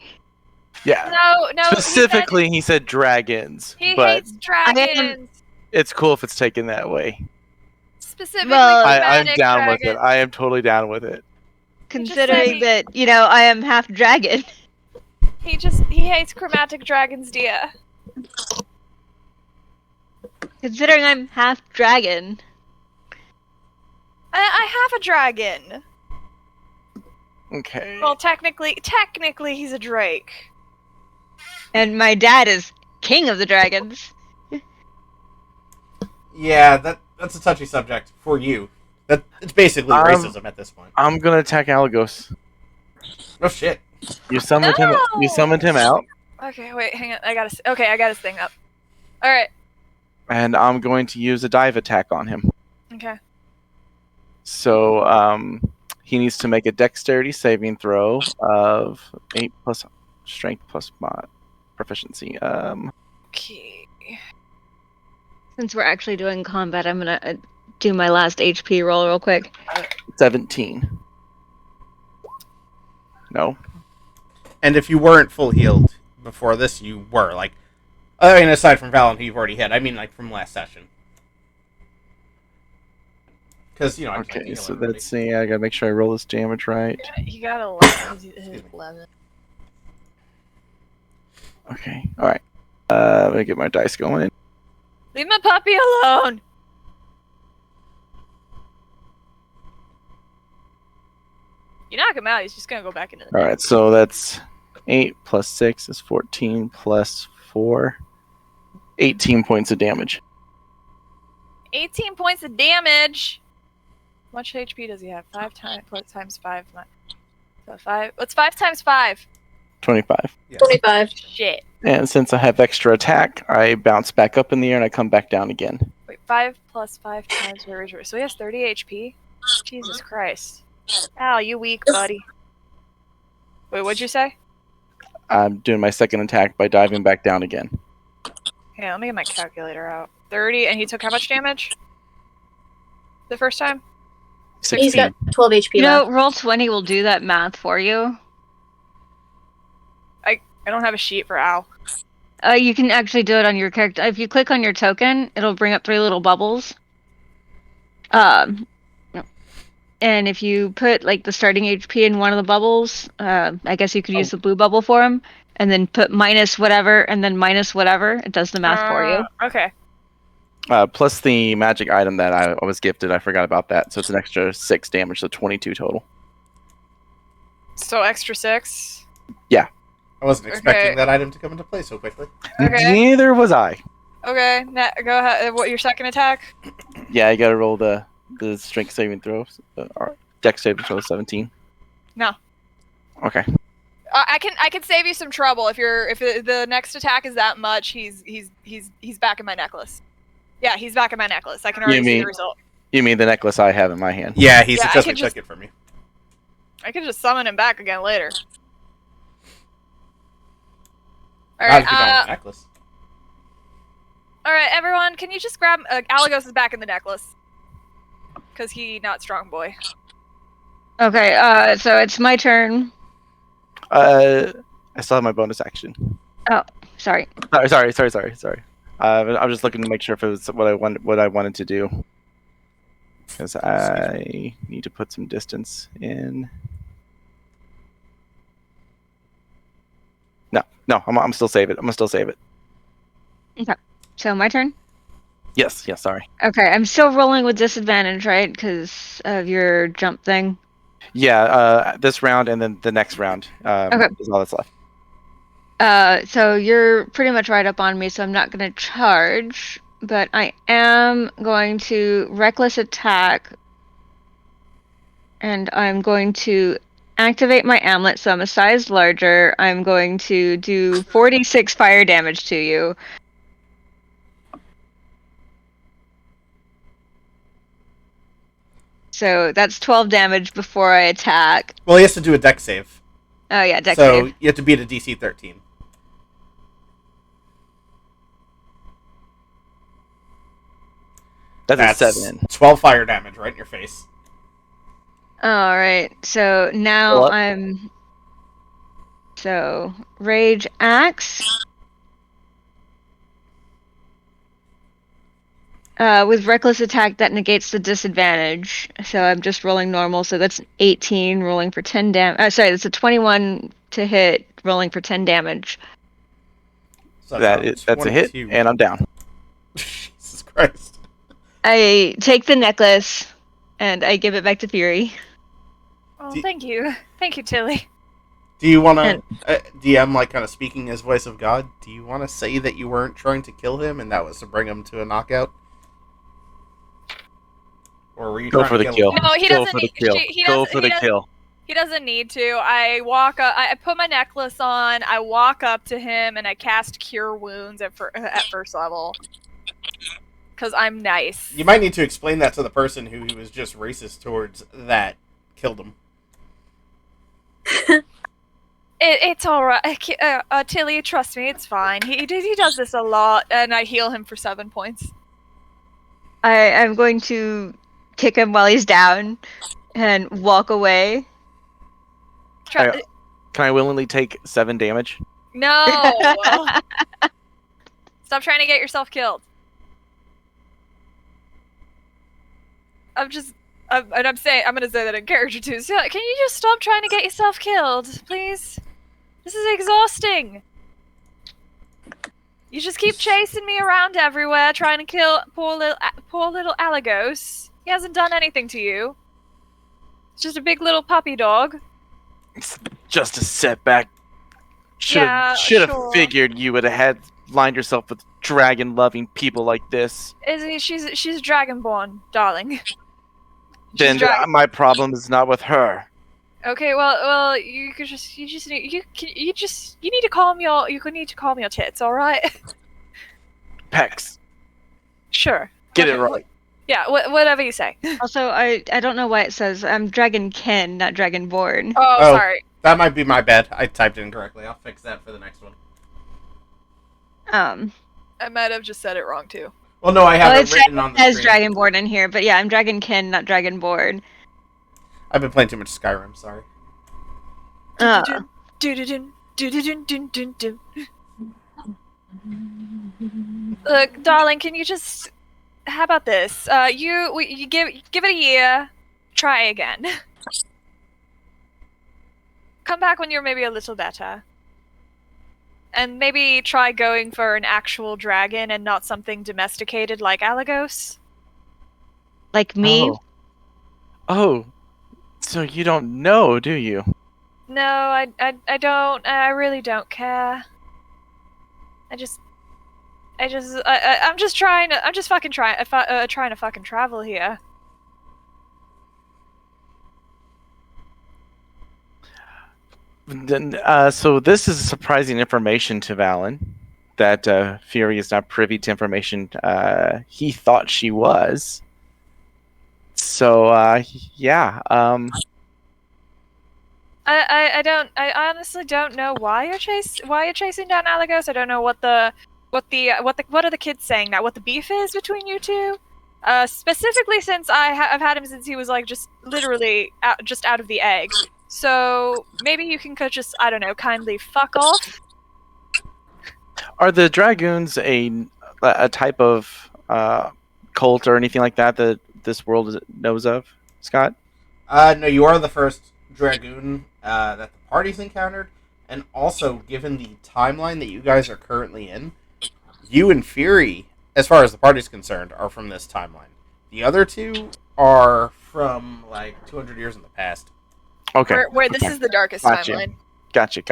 A: Yeah.
B: No.
A: Specifically, he said dragons,
B: He
A: but
B: hates dragons.
A: it's cool if it's taken that way.
B: Specifically,
E: Well,
A: I'm
B: chromatic
A: down with it.
B: dragons.
A: I am totally down with it.
E: considering that, I am half dragon.
B: He hates chromatic dragons, Dia.
E: Considering I'm half dragon.
B: I have a dragon.
A: Okay.
B: Well, technically, he's a drake.
E: And my dad is king of the dragons.
D: Yeah, that's a touchy subject for you. It's basically racism at this point.
A: I'm gonna attack Alagos.
D: Oh shit!
A: You summoned him. You summoned him out,
B: Okay, wait, hang on. I got his thing up. All right.
A: and I'm going to use a dive attack on him.
B: Okay.
A: So he needs to make a dexterity saving throw of 8 plus strength plus mod proficiency.
B: Okay.
E: Since we're actually doing combat, I'm gonna do my last HP roll real quick.
A: 17. No.
D: And if you weren't full healed before this, you were like. I mean, aside from Valen, who you've already hit, I mean, like from last session. Because I can't
A: Okay,
D: heal
A: so
D: everybody.
A: let's see. I gotta make sure I roll this damage right.
B: He got 11. He's 11.
A: Okay. All right. Let me get my dice going.
B: Leave my puppy alone. You knock him out, he's just gonna go back into the
A: All right. So that's 8 plus 6 is 14 plus 4. 18 points of damage.
B: 18 points of damage. How much HP does he have? 5 times 5. So 5. What's 5 times 5?
A: 25.
D: Yes.
C: 25.
B: Shit.
A: And since I have extra attack, I bounce back up in the air and I come back down again.
B: Wait, 5 plus 5 times where is it? So he has 30 HP? Jesus Christ. Al, you weak, buddy. Wait, what'd you say?
A: I'm doing my second attack by diving back down again.
B: Yeah, let me get my calculator out. 30, and he took how much damage? The first time?
C: He's got 12 HP
E: You
C: left.
E: know, Roll20 will do that math for you.
B: I don't have a sheet for Al.
E: You can actually do it on your character. If you click on your token, it'll bring up 3 little bubbles. And if you put like the starting HP in one of the bubbles, I guess you could use the blue bubble for him, and then put minus whatever, and then minus whatever. It does the math for you.
B: Okay.
A: Plus the magic item that I was gifted. I forgot about that. So it's an extra 6 damage, so 22 total.
B: So extra 6.
D: I wasn't expecting
B: Okay.
D: that item to come into play so quickly.
B: Okay.
A: Neither was I.
B: Okay, go ahead. What, your second attack?
A: Yeah, I gotta roll the strength saving throw. Or dex saving throw 17.
B: No.
A: Okay.
B: I can save you some trouble if the next attack is that much. He's back in my necklace. Yeah, he's back in my necklace. I can already see the result.
A: You mean the necklace I have in my hand?
D: Yeah, he
B: Yeah, I
D: successfully
B: could just-
D: took it from you.
B: I could just summon him back again later. All
D: Not
B: right,
D: if you don't have a necklace.
B: all right, everyone, can you just grab Alagos is back in the necklace? Cause he not strong boy.
E: Okay, so it's my turn.
A: I still have my bonus action.
E: Sorry.
A: Sorry. I'm just looking to make sure if it was what I wanted to do. Because I need to put some distance in. No, I'm still save it. I'm gonna still save it.
E: So my turn?
A: Yes, sorry.
E: Okay, I'm still rolling with disadvantage, right? Because of your jump thing.
A: Yeah, this round and then the next round
E: Okay.
A: is all that's left.
E: So you're pretty much right up on me, so I'm not going to charge, but I am going to reckless attack, and I'm going to activate my amulet, so I'm a size larger. I'm going to do 46 fire damage to you. So that's 12 damage before I attack.
D: Well, he has to do a dex save.
E: Oh yeah, dex
D: So
E: save.
D: you have to beat a DC 13.
A: That's a
D: That's
A: 7.
D: 12 fire damage right in your face.
E: All right. So now
A: Well,
E: I'm. So rage axe. With reckless attack, that negates the disadvantage. So I'm just rolling normal. So that's 18, rolling for 10 damage. Sorry, that's a 21 to hit, rolling for 10 damage.
D: So that's
A: that's a hit,
D: 22.
A: and I'm down.
D: Jesus Christ.
E: I take the necklace and I give it back to Fury.
B: Oh,
D: Do-
B: thank you. Thank you, Tilly.
D: Do you want
E: And-
D: to, DM, like, kind of speaking as voice of God, do you want to say that you weren't trying to kill him and that was to bring him to a knockout? Or were you
A: Go
D: trying
A: for
D: to
A: the
D: kill
A: kill.
D: him?
B: No, he
A: Go
B: doesn't
A: for the
B: need.
A: kill.
B: He
A: Go
B: doesn't.
A: for the kill.
B: He doesn't need to. I walk up. I put my necklace on. I walk up to him and I cast Cure Wounds at first level. Because I'm nice.
D: You might need to explain that to the person who he was just racist towards that killed him.
B: It's all right. Tilly, trust me, it's fine. He does this a lot, and I heal him for 7 points.
E: I'm going to kick him while he's down and walk away.
A: Can I willingly take 7 damage?
B: No! Stop trying to get yourself killed. I'm gonna say that in character too. So, can you just stop trying to get yourself killed, please? This is exhausting. You just keep chasing me around everywhere, trying to kill poor little Alagos. He hasn't done anything to you. It's just a big little puppy dog.
A: It's just a setback. Should have
B: sure.
A: figured you would have had lined yourself with dragon-loving people like this.
B: She's dragonborn, darling.
A: Then my problem is not with her.
B: Okay, well, you need to calm your tits, all right?
A: Pecs.
B: Sure.
A: Get it right.
B: Yeah, whatever you say.
E: Also, I don't know why it says I'm Dragonkin, not Dragonborn.
B: Oh, sorry.
D: That might be my bad. I typed it incorrectly. I'll fix that for the next one.
B: I might have just said it wrong too.
D: Well, no, I have it written on the
E: screen. It says
D: screen.
E: Dragonborn in here, but yeah, I'm Dragonkin, not Dragonborn.
D: I've been playing too much Skyrim, sorry.
B: Look, darling, can you just... How about this? You give it a year. Try again. Come back when you're maybe a little better. And maybe try going for an actual dragon and not something domesticated like Alagos.
E: Like me?
A: Oh, so you don't know, do you?
B: No, I don't. I really don't care. I'm just trying to fucking travel here.
A: Then, so this is surprising information to Valen, that Fury is not privy to information he thought she was. So, yeah.
B: I honestly don't know why you're chasing down Alagos. I don't know what are the kids saying now? What the beef is between you two? Specifically, since I've had him since he was like just literally out of the egg. So maybe you can just, I don't know, kindly fuck off.
A: Are the Dragoons a type of cult or anything like that this world knows of, Scott?
D: No, you are the first Dragoon that the party's encountered, and also, given the timeline that you guys are currently in, you and Fury, as far as the party's concerned, are from this timeline. The other two are from, like, 200 years in the past.
A: Okay.
B: Where this is the darkest timeline.
A: Gotcha.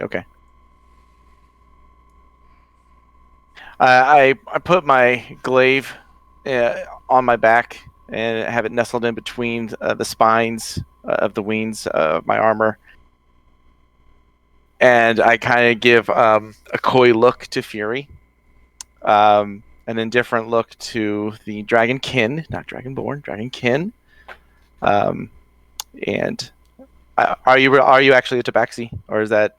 A: Okay. I put my glaive on my back and have it nestled in between the spines of the wings of my armor. And I kind of give a coy look to Fury. An indifferent look to the Dragonkin, not Dragonborn, Dragonkin. And are you actually a Tabaxi, or is that?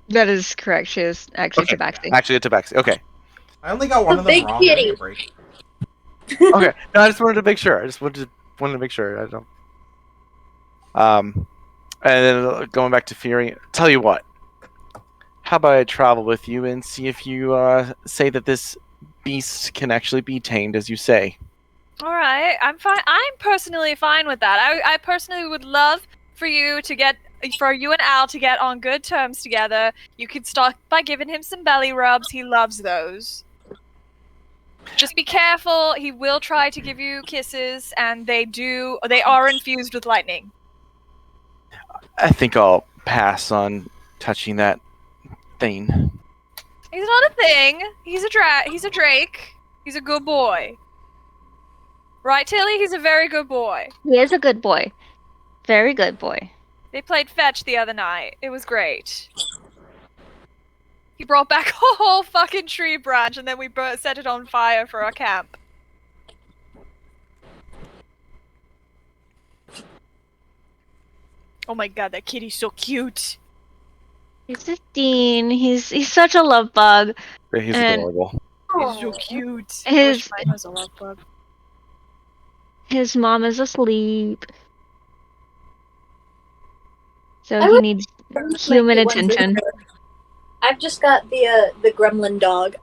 E: That is correct. She is actually Tabaxi.
A: Actually a Tabaxi. Okay.
D: I only got one of them
C: big
D: wrong.
C: kitty.
D: Give me a break.
A: Okay. No, I just wanted to make sure. I wanted to make sure. I don't. And then going back to Fury, tell you what. How about I travel with you and see if you say that this beast can actually be tamed, as you say.
B: All right, I'm fine. I'm personally fine with that. I personally would love for you and Al to get on good terms together. You could start by giving him some belly rubs. He loves those. Just be careful. He will try to give you kisses, and they are infused with lightning.
A: I think I'll pass on touching that thing.
B: He's not a thing. He's a drake. He's a good boy. Right, Tilly? He's a very good boy.
E: He is a good boy. Very good boy.
B: They played fetch the other night. It was great. He brought back a whole fucking tree branch, and then we set it on fire for our camp. Oh my god, that kitty's so cute.
E: He's 15. He's such a love bug.
A: He's
E: And-
A: adorable.
B: He's so cute.
E: His-
B: I wish mine was a love bug.
E: His mom is asleep. So
C: I
E: he
C: would-
E: needs
C: Might
E: human
C: be one
E: attention.
C: visitor. I've just got the gremlin dog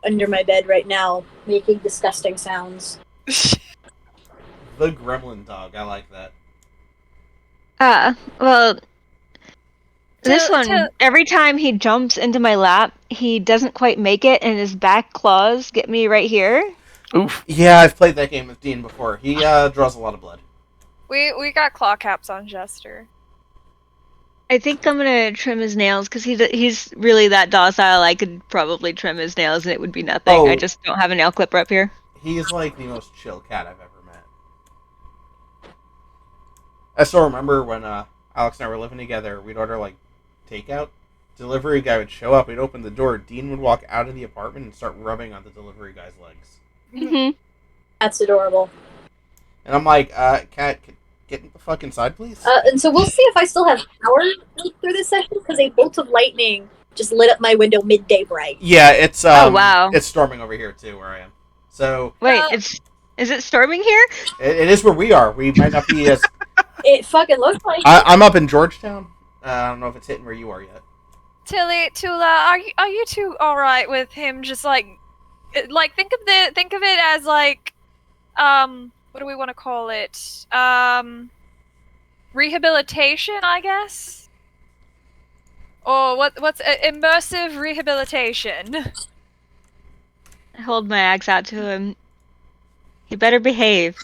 C: under my bed right now, making disgusting sounds.
D: The gremlin dog. I like that.
E: Well, this
B: Tell-
E: one,
B: tell-
E: every time he jumps into my lap, he doesn't quite make it, and his back claws get me right here.
A: Oof.
D: Yeah, I've played that game with Dean before. He draws a lot of blood.
B: We got claw caps on Jester.
E: I think I'm gonna trim his nails because he's really that docile. I could probably trim his nails and it would be nothing.
D: Oh.
E: I just don't have a nail clipper up here.
D: He's like the most chill cat I've ever met. I still remember when Alex and I were living together, we'd order like takeout. Delivery guy would show up, we'd open the door, Dean would walk out of the apartment and start rubbing on the delivery guy's legs.
E: Hmm.
C: That's adorable.
D: And I'm like, cat, get the fuck inside, please.
C: And so we'll see if I still have power through this session, because a bolt of lightning just lit up my window midday bright.
D: Yeah, it's
E: Oh, wow.
D: it's storming over here too, where I am. So
E: Wait,
B: Well-
E: is it storming here?
D: it is where we are. We might not be as.
C: It fucking looks like
D: I'm up in Georgetown. I don't know if it's hitting where you are yet.
B: Tilly, Tula, are you two all right with him? Just like think of it as like, what do we want to call it? Rehabilitation, I guess. Or what's immersive rehabilitation?
E: I hold my axe out to him. He better behave.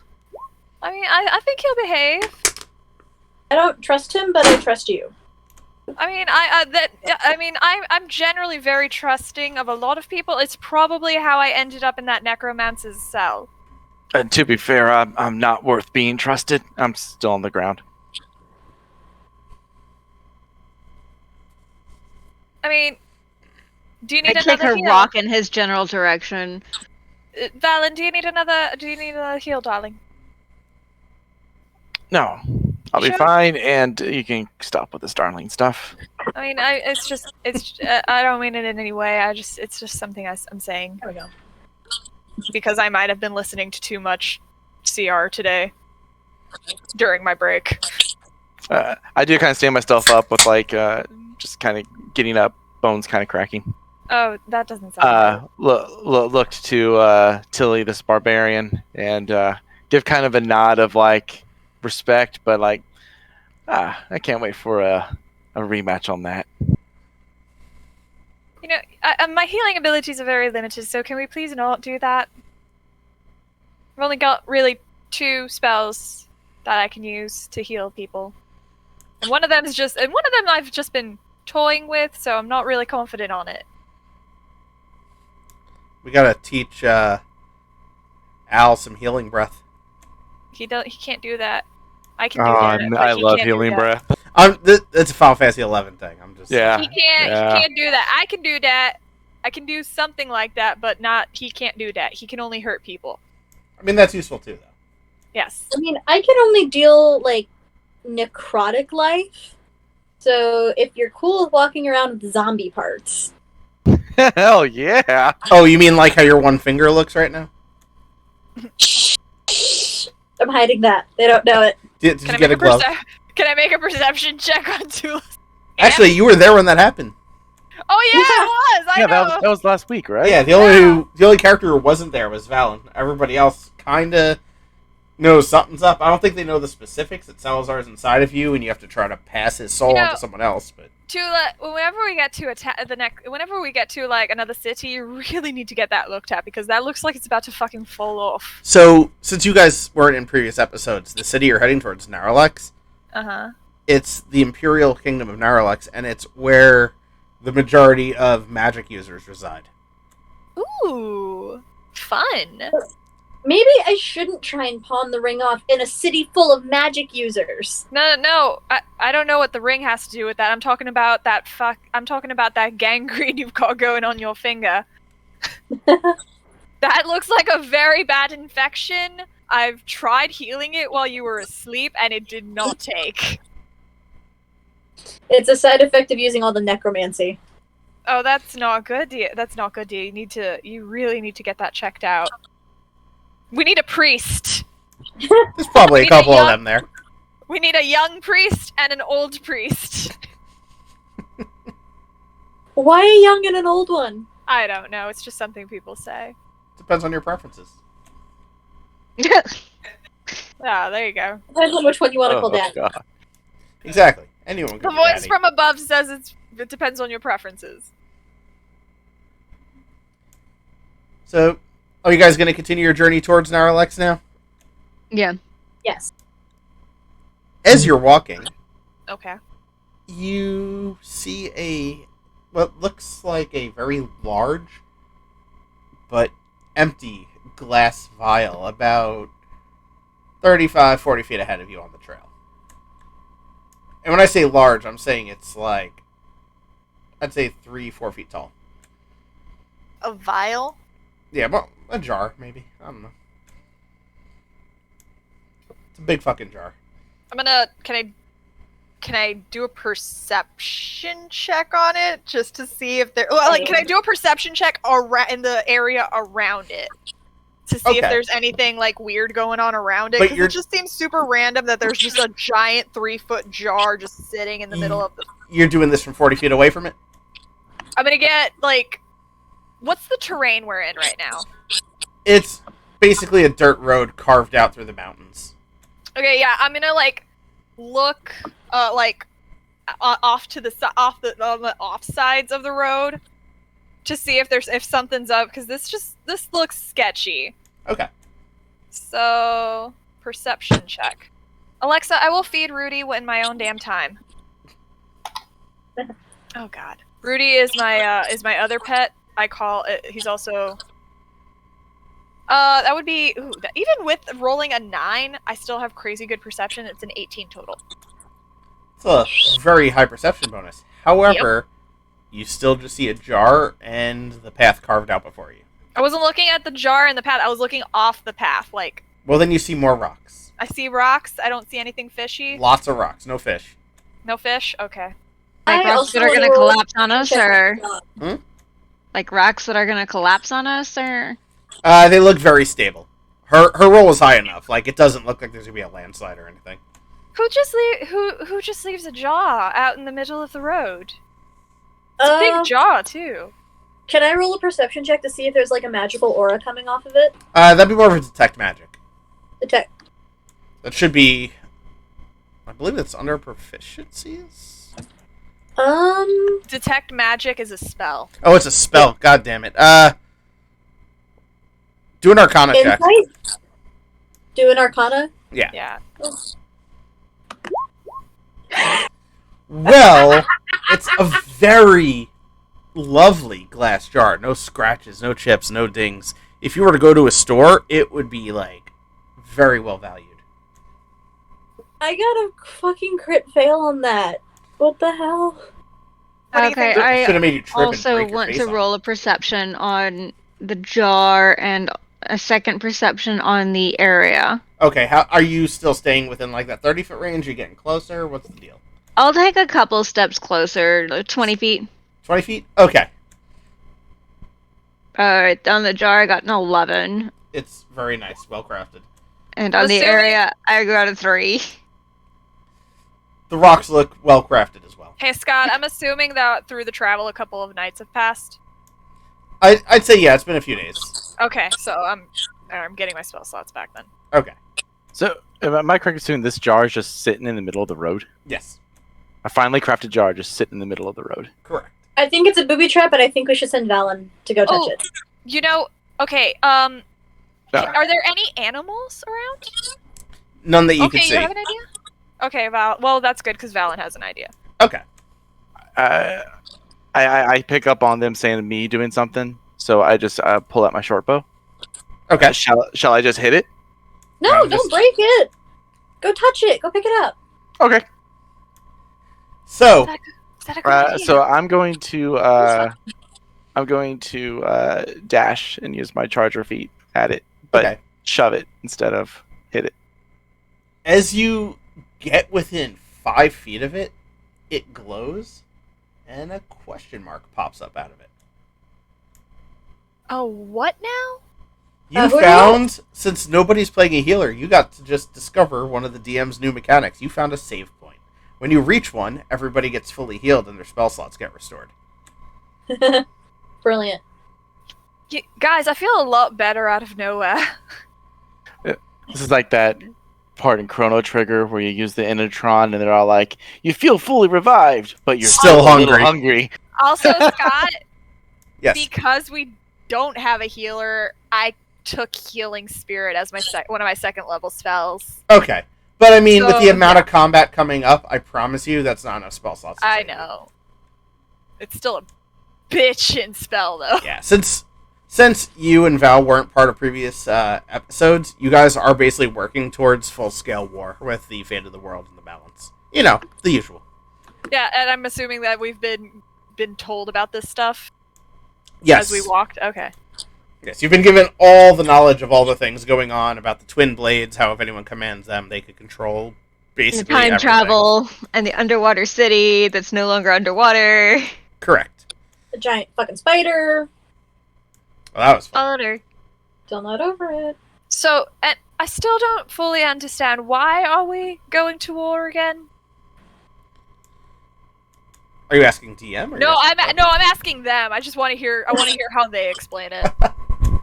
B: I mean, I think he'll behave.
C: I don't trust him, but I trust you.
B: I mean, I'm generally very trusting of a lot of people. It's probably how I ended up in that necromancer's cell.
A: And to be fair, I'm not worth being trusted. I'm still on the ground.
B: I mean, do you
E: I
B: need
E: kick
B: another
E: a
B: heal?
E: rock in his general direction.
B: Valen, do you need a heal, darling?
A: No, I'll be
B: Sure.
A: fine, and you can stop with this darling stuff.
B: I mean, I don't mean it in any way. It's just something I'm saying
C: There we go.
B: because I might have been listening to too much CR today during my break.
A: I do kind of stand myself up with like just kind of getting up, bones kind of cracking.
B: Oh, that doesn't sound right.
A: Looked to Tilly, this barbarian, and give kind of a nod of like respect, but like, I can't wait for a rematch on that.
B: You know, my healing abilities are very limited, so can we please not do that? I've only got really 2 spells that I can use to heal people, and one of them I've just been toying with, so I'm not really confident on it.
D: We gotta teach Al some healing breath.
B: He can't do that. I can do that. but
A: I
B: he
A: love
B: can't do
A: healing
B: that.
A: breath.
D: It's a Final Fantasy 11 thing. I'm just
A: Yeah.
B: He can't.
A: Yeah.
B: He can't do that. I can do that. I can do something like that, but not. He can't do that. He can only hurt people.
D: I mean, that's useful too, though.
B: Yes.
C: I mean, I can only deal, like, necrotic life. So if you're cool with walking around with zombie parts.
A: Hell yeah!
D: Oh, you mean like how your one finger looks right now?
C: I'm hiding that. They don't know it.
D: Did
B: Can
D: you
B: I
D: get
B: make
D: a glove?
B: Can I make a perception check on Tula's?
D: Actually, you were there when that happened.
B: Oh yeah, it was. I
A: Yeah,
B: know.
A: that was last week, right?
D: Yeah, the only character who wasn't there was Valen. Everybody else kind of knows something's up. I don't think they know the specifics that Salazar's inside of you, and you have to try to pass his soul on to someone else. But
B: Tula, whenever we get to whenever we get to like another city, you really need to get that looked at because that looks like it's about to fucking fall off.
D: so, since you guys weren't in previous episodes, the city you're heading towards, Naralex, it's the Imperial Kingdom of Naralex, and it's where the majority of magic users reside.
B: Ooh, fun.
C: Maybe I shouldn't try and pawn the ring off in a city full of magic users.
B: No. I don't know what the ring has to do with that. I'm talking about that I'm talking about that gangrene you've got going on your finger. That looks like a very bad infection. I've tried healing it while you were asleep, and it did not take.
C: It's a side effect of using all the necromancy.
B: Oh, that's not good. That's not good. You really need to get that checked out. We need a priest.
D: There's probably a couple of them there.
B: We need a young priest and an old priest.
C: Why a young and an old one?
B: I don't know. It's just something people say.
D: Depends on your preferences.
B: Ah, there you go.
C: Depends on which one you want to call daddy.
A: God.
D: Exactly. Anyone can
B: The
D: be
B: voice
D: daddy.
B: from above says it depends on your preferences.
D: So, are you guys going to continue your journey towards Naralex now?
E: Yeah.
C: Yes.
D: As you're walking,
B: Okay.
D: you see what looks like a very large but empty glass vial about 35, 40 feet ahead of you on the trail. And when I say large, I'm saying it's like, I'd say 3-4 feet tall.
B: A vial?
D: Yeah, well, a jar, maybe. I don't know. It's a big fucking jar.
B: Can I do a perception check on it just to see if there? Well, like, can I do a perception check in the area around it to see if
D: Okay.
B: there's anything like weird going on around it?
D: But
B: Because it just seems super random that there's just a giant 3-foot jar just sitting in the middle of the.
D: You're doing this from 40 feet away from it?
B: I'm gonna get like, what's the terrain we're in right now?
D: It's basically a dirt road carved out through the mountains.
B: Okay, yeah, I'm gonna like look off to the on the off sides of the road to see if something's up because this looks sketchy.
D: Okay.
B: So perception check. Alexa, I will feed Rudy in my own damn time. Oh God, Rudy is my other pet. I call it. He's also. That would be even with rolling a 9, I still have crazy good perception. It's an 18 total.
D: It's a very high perception bonus. However, you still just see a jar and the path carved out before you.
B: I wasn't looking at the jar and the path. I was looking off the path. Like,
D: Well, then you see more rocks.
B: I see rocks. I don't see anything fishy.
D: Lots of rocks. No fish.
B: No fish. Okay.
E: Like
C: I
E: rocks
C: also
E: that are gonna
C: wanna roll
E: collapse on us, or
C: check.
E: like rocks that are gonna collapse on us, or
D: They look very stable. Her roll was high enough. Like, it doesn't look like there's gonna be a landslide or anything.
B: Who just leaves a jar out in the middle of the road? It's a big jar too.
C: Can I roll a perception check to see if there's like a magical aura coming off of it?
D: That'd be more of a detect magic.
C: Detect.
D: That should be... I believe it's under proficiencies?
B: Detect magic is a spell.
D: Oh, it's a spell. God damn it. Do an Arcana check.
C: Insight? Do an Arcana?
B: Yeah.
D: Well, it's a very lovely glass jar. No scratches, no chips, no dings. If you were to go to a store, it would be, like, very well valued.
C: I got a fucking crit fail on that. What the hell?
B: What do you
E: okay.
B: think?
D: Should
E: I
D: have made you trip and
E: also
D: break your
E: want
D: face
E: to
D: on
E: roll
D: it.
E: a perception on the jar and a second perception on the area.
D: Okay, how are you still staying within, like, that 30-foot range? Are you getting closer? What's the deal?
E: I'll take a couple steps closer, like 20 feet.
D: 20 feet? Okay.
E: Alright, on the jar I got an 11.
D: It's very nice. Well crafted.
E: And on the
B: Assuming-
E: area I got a 3.
D: The rocks look well crafted as well.
B: Hey, Scott, I'm assuming that through the travel a couple of nights have passed.
D: I'd say yeah, it's been a few days.
B: Okay, so I'm getting my spell slots back then.
D: Okay.
A: So, am I correct in assuming this jar is just sitting in the middle of the road?
D: Yes.
A: A finely crafted jar just sitting in the middle of the road.
D: Correct.
C: I think it's a booby trap, but I think we should send Valen to go touch it.
B: You know, okay, are there any animals around?
D: None that you can
B: Okay,
D: see.
B: you have an idea? Okay, well, that's good, because Valen has an idea.
D: Okay.
A: I pick up on them saying me doing something, so I just pull out my short bow.
D: Okay.
A: Shall I just hit it?
C: No,
D: I'm
C: don't
D: just-
C: break it. Go touch it. Go pick it up.
A: Okay.
D: So,
B: Is that a good idea?
A: So I'm going to dash and use my charger feet at it, but
D: okay.
A: shove it instead of hit it.
D: As you get within 5 feet of it, it glows, and a question mark pops up out of it.
B: Oh, what now?
D: You
C: who are
D: found, since nobody's playing a healer, you got to just discover one of the DM's new mechanics. You found a save point. When you reach one, everybody gets fully healed and their spell slots get restored.
C: Brilliant.
B: Guys, I feel a lot better out of nowhere.
A: This is like that part in Chrono Trigger where you use the Initron and they're all like, "You feel fully revived, but you're
D: Still
A: still a little
D: hungry."
A: hungry."
B: Also, Scott,
D: Yes.
B: because we don't have a healer, I took Healing Spirit as my one of my second level spells.
D: Okay. But I mean, with
B: So,
D: the amount of combat coming up, I promise you that's not enough spell slots. to
B: I
D: save you.
B: know. It's still a bitchin' spell, though.
D: Yeah, since you and Val weren't part of previous episodes, you guys are basically working towards full-scale war with the fate of the world and the balance. You know, the usual.
B: Yeah, and I'm assuming that we've been told about this stuff
D: Yes.
B: as we walked. Okay.
D: Yes, you've been given all the knowledge of all the things going on about the twin blades, how if anyone commands them, they could control
E: The
D: basically
E: time
D: everything.
E: travel and the underwater city that's no longer underwater.
D: Correct.
C: The giant fucking spider.
D: Well, that was fun.
E: Water.
C: Still not over it.
B: So, and I still don't fully understand, why are we going to war again?
D: Are you asking DM? Or
B: No,
D: you
B: I'm
D: asking
B: asking them. I just want to hear. I want to hear how they explain it.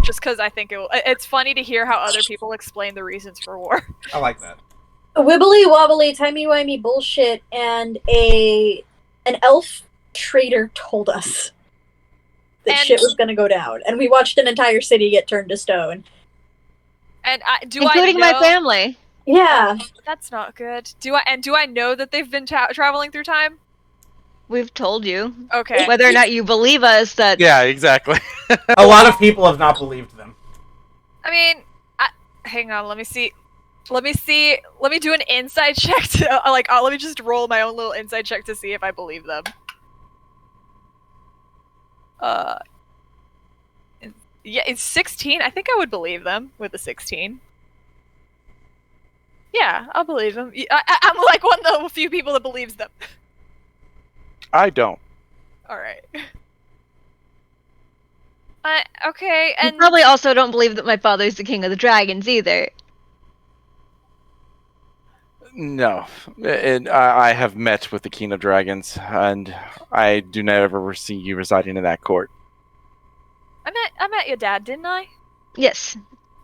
B: Just because I think it's funny to hear how other people explain the reasons for war.
D: I like that.
C: A wibbly wobbly timey-wimey bullshit, and an elf trader told us that
B: And-
C: shit was gonna go down, and we watched an entire city get turned to stone.
B: And
E: Including
B: I know,
E: my family.
C: Yeah,
B: That's not good. Do I know that they've been traveling through time?
E: We've told you.
B: Okay.
E: Whether or not you believe us, that
A: Yeah, exactly.
D: A lot of people have not believed them.
B: I mean, hang on. Let me see. Let me do an insight check to let me just roll my own little insight check to see if I believe them. Yeah, it's 16. I think I would believe them with a 16. Yeah, I'll believe them. I'm like one of the few people that believes them.
A: I don't.
B: All right. Okay,
E: you
B: and
E: probably also don't believe that my father's the king of the dragons either.
A: No, and I have met with the King of Dragons, and I do not ever see you residing in that court.
B: I met your dad, didn't I?
E: Yes.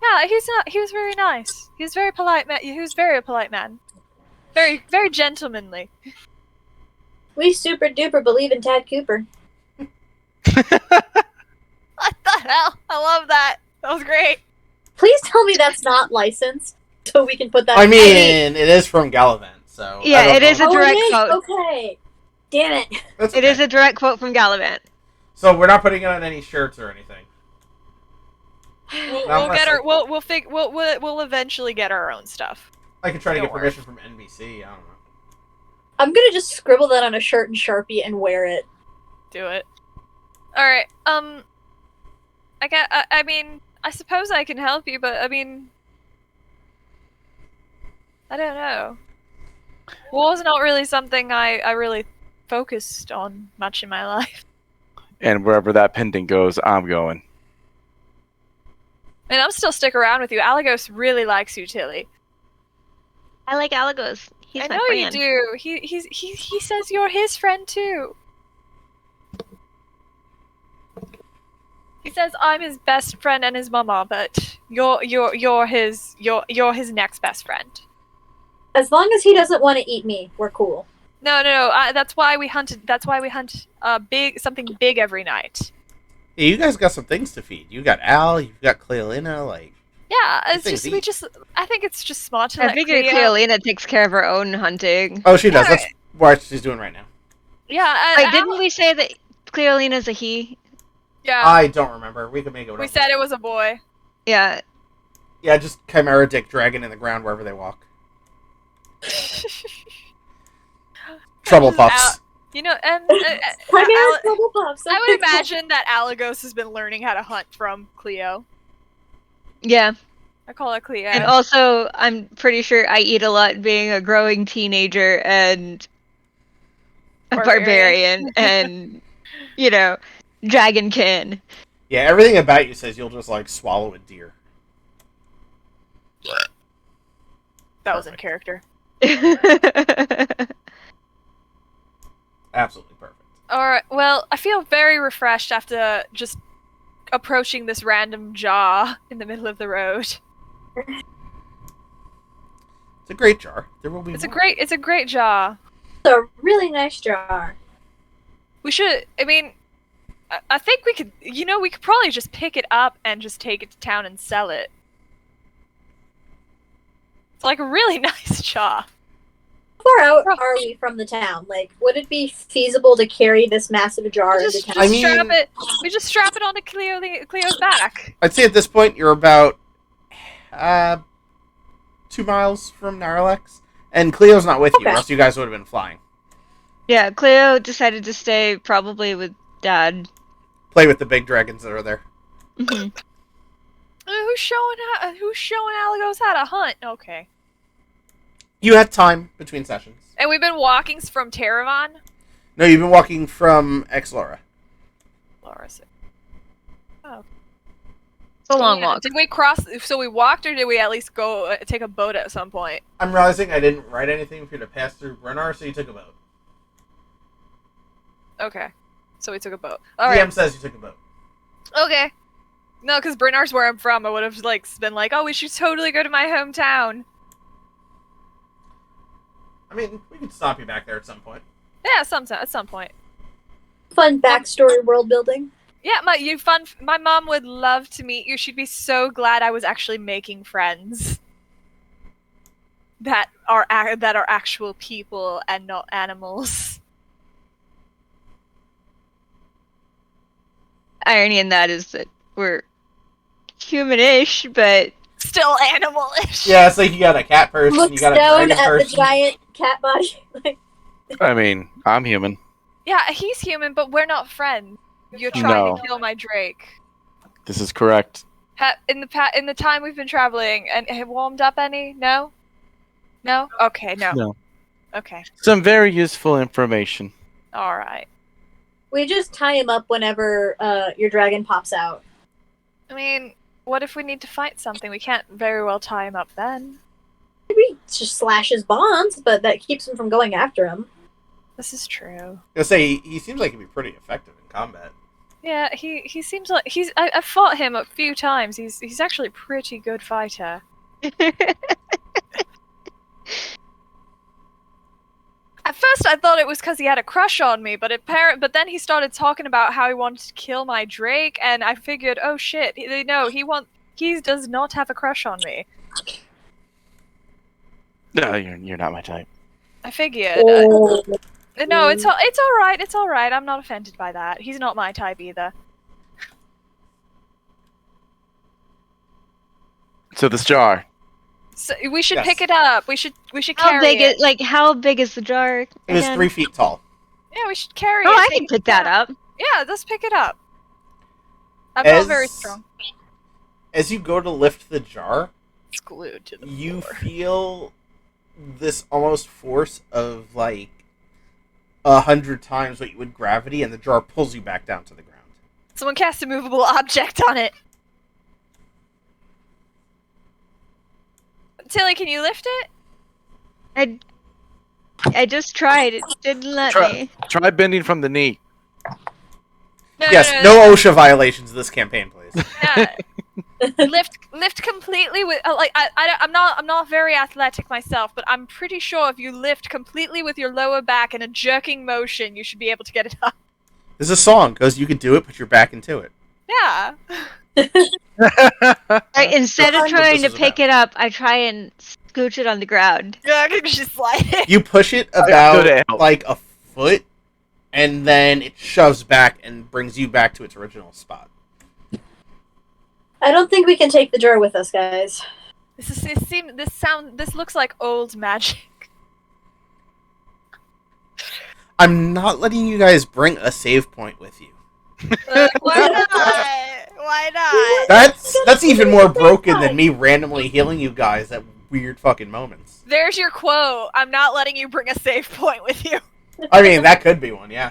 B: Yeah, he was very nice. He was very polite man. He was very polite man. Very, very gentlemanly.
C: we super duper believe in Tad Cooper.
B: What the hell? I love that. That was great.
C: Please tell me that's not licensed, so we can put that.
D: I mean, it is from Gallivant, so...
E: Yeah,
D: I don't
E: it is
D: know.
E: a direct
C: it is?
E: quote.
C: Okay. Damn it.
D: That's
E: It
D: okay.
E: is a direct quote from Gallivant.
D: So we're not putting it on any shirts or anything.
B: We'll
D: Unless
B: get our.
D: I-
B: We'll eventually get our own stuff.
D: I could try to
B: Don't
D: get
B: worry.
D: permission from NBC, I don't know.
C: I'm gonna just scribble that on a shirt and Sharpie and wear it.
B: Do it. All right. I mean, I suppose I can help you, but I mean, I don't know. War's not really something I really focused on much in my life.
A: And wherever that pendant goes, I'm going.
B: And I'm still stick around with you. Alagos really likes you, Tilly.
E: I like Alagos. He's
B: I
E: my
B: know
E: friend.
B: you do. He says you're his friend too. He says I'm his best friend and his mama, but you're his next best friend.
C: As long as he doesn't want to eat me, we're cool.
B: No. That's why we hunted. That's why we hunt something big every night.
D: Yeah, you guys got some things to feed. You got Al, you've got Cleolina, like...
B: Yeah, it's
D: things
B: just
D: to eat.
B: I think it's just smart to
E: I
B: let
E: figure
B: Cleo.
E: Cleolina takes care of her own hunting.
D: Oh, she does.
B: Yeah.
D: That's what she's doing right now.
B: Yeah,
E: Wait, didn't we say that Cleolina's a he?
B: yeah.
D: I don't remember. We could make it whatever.
B: We said it was a boy.
E: Yeah.
D: Yeah, just Chimera Dick dragging in the ground wherever they walk. Trouble
B: Just
D: pups.
B: You know, and
C: Chimera Trouble Pups.
B: I would imagine that Alagos has been learning how to hunt from Cleo.
E: Yeah.
B: I call it Cleo.
E: And also, I'm pretty sure I eat a lot being a growing teenager and a barbarian and, you know, dragonkin.
D: Yeah, everything about you says you'll just, like, swallow a deer.
B: That was in character.
D: Absolutely perfect.
B: Alright, well, I feel very refreshed after just approaching this random jaw in the middle of the road.
D: It's a great jar. There will be
B: It's
D: more.
B: a great jaw.
C: It's a really nice jar.
B: We should, I mean, I think we could, we could probably just pick it up and just take it to town and sell it. It's like a really nice jaw.
C: How far out are we from the town? Like, would it be feasible to carry this massive jar into town?
B: We just strap it onto Cleo's back.
D: I'd say at this point you're about 2 miles from Narlex. And Cleo's not with you, or else you guys would have been flying.
E: Yeah, Cleo decided to stay probably with Dad.
D: Play with the big dragons that are there.
E: Mm-hmm.
B: Who's showing Alagos how to hunt? Okay.
D: You had time between sessions.
B: And we've been walking from Terrevon?
D: No, you've been walking from Exlora.
B: Oh.
E: It's a long walk.
B: Did we cross? So we walked, or did we at least go take a boat at some point?
D: I'm realizing I didn't write anything for you to pass through Brennar, so you took a boat.
B: Okay. So we took a boat. Alright.
D: DM says you took a boat.
B: Okay. No, because Brennar's where I'm from. I would have been like, oh, we should totally go to my hometown.
D: I mean, we could stop you back there at some point.
B: Yeah, at some point.
C: Fun backstory world building.
B: Yeah, my mom would love to meet you. She'd be so glad I was actually making friends that are actual people and not animals.
E: Irony in that is that we're human-ish, but
B: still animal-ish.
D: Yeah, it's like you got a cat person,
C: Looks
D: you got a
C: down
D: dragon
C: at
D: person.
C: the giant cat body.
A: I mean, I'm human.
B: Yeah, he's human, but we're not friends. You're trying to kill my Drake.
A: This is correct.
B: In the time we've been traveling, and have warmed up any? No? No? Okay, no.
A: No.
B: Okay.
A: Some very useful information.
B: Alright.
C: We just tie him up whenever your dragon pops out.
B: I mean, what if we need to fight something? We can't very well tie him up then.
C: Maybe just slash his bonds, but that keeps him from going after him.
B: This is true.
D: I say he seems like he'd be pretty effective in combat.
B: Yeah, he seems like I've fought him a few times. He's actually a pretty good fighter. At first, I thought it was because he had a crush on me, but then he started talking about how he wanted to kill my Drake, and I figured, oh shit, he does not have a crush on me.
A: No, you're not my type.
B: I figured.
C: Oh.
B: No, it's all right. It's all right. I'm not offended by that. He's not my type either.
A: So this jar.
B: So we should
D: Yes.
B: pick it up. We should
E: how
B: carry
E: big
B: it.
E: how big is the jar?
D: It was
E: again?
D: 3 feet tall.
B: Yeah, we should carry
E: Oh,
B: it.
E: I can pick that up.
B: Yeah, let's pick it up. I'm not very strong.
D: As you go to lift the jar,
B: It's glued to the
D: you
B: floor.
D: feel this almost force of like 100 times what you would gravity, and the jar pulls you back down to the ground.
B: Someone cast a movable object on it. Tilly, can you lift it?
E: I just tried. It didn't let me.
A: Try bending from the knee.
D: Yes, no OSHA violations this campaign, please.
B: Yeah. lift completely with I'm not very athletic myself, but I'm pretty sure if you lift completely with your lower back in a jerking motion, you should be able to get it up.
D: There's a song goes, you can do it, put your back into it.
B: Yeah.
E: Instead of trying to pick it up, I try and scooch it on the ground.
B: Yeah, just slide it.
D: You push it about like a foot, and then it shoves back and brings you back to its original spot.
C: I don't think we can take the jar with us, guys.
B: This looks like old magic.
D: I'm not letting you guys bring a save point with you.
B: Why not? Why not?
D: That's even more broken than me randomly healing you guys at weird fucking moments.
B: There's your quote. I'm not letting you bring a save point with you.
D: I mean, that could be one, yeah.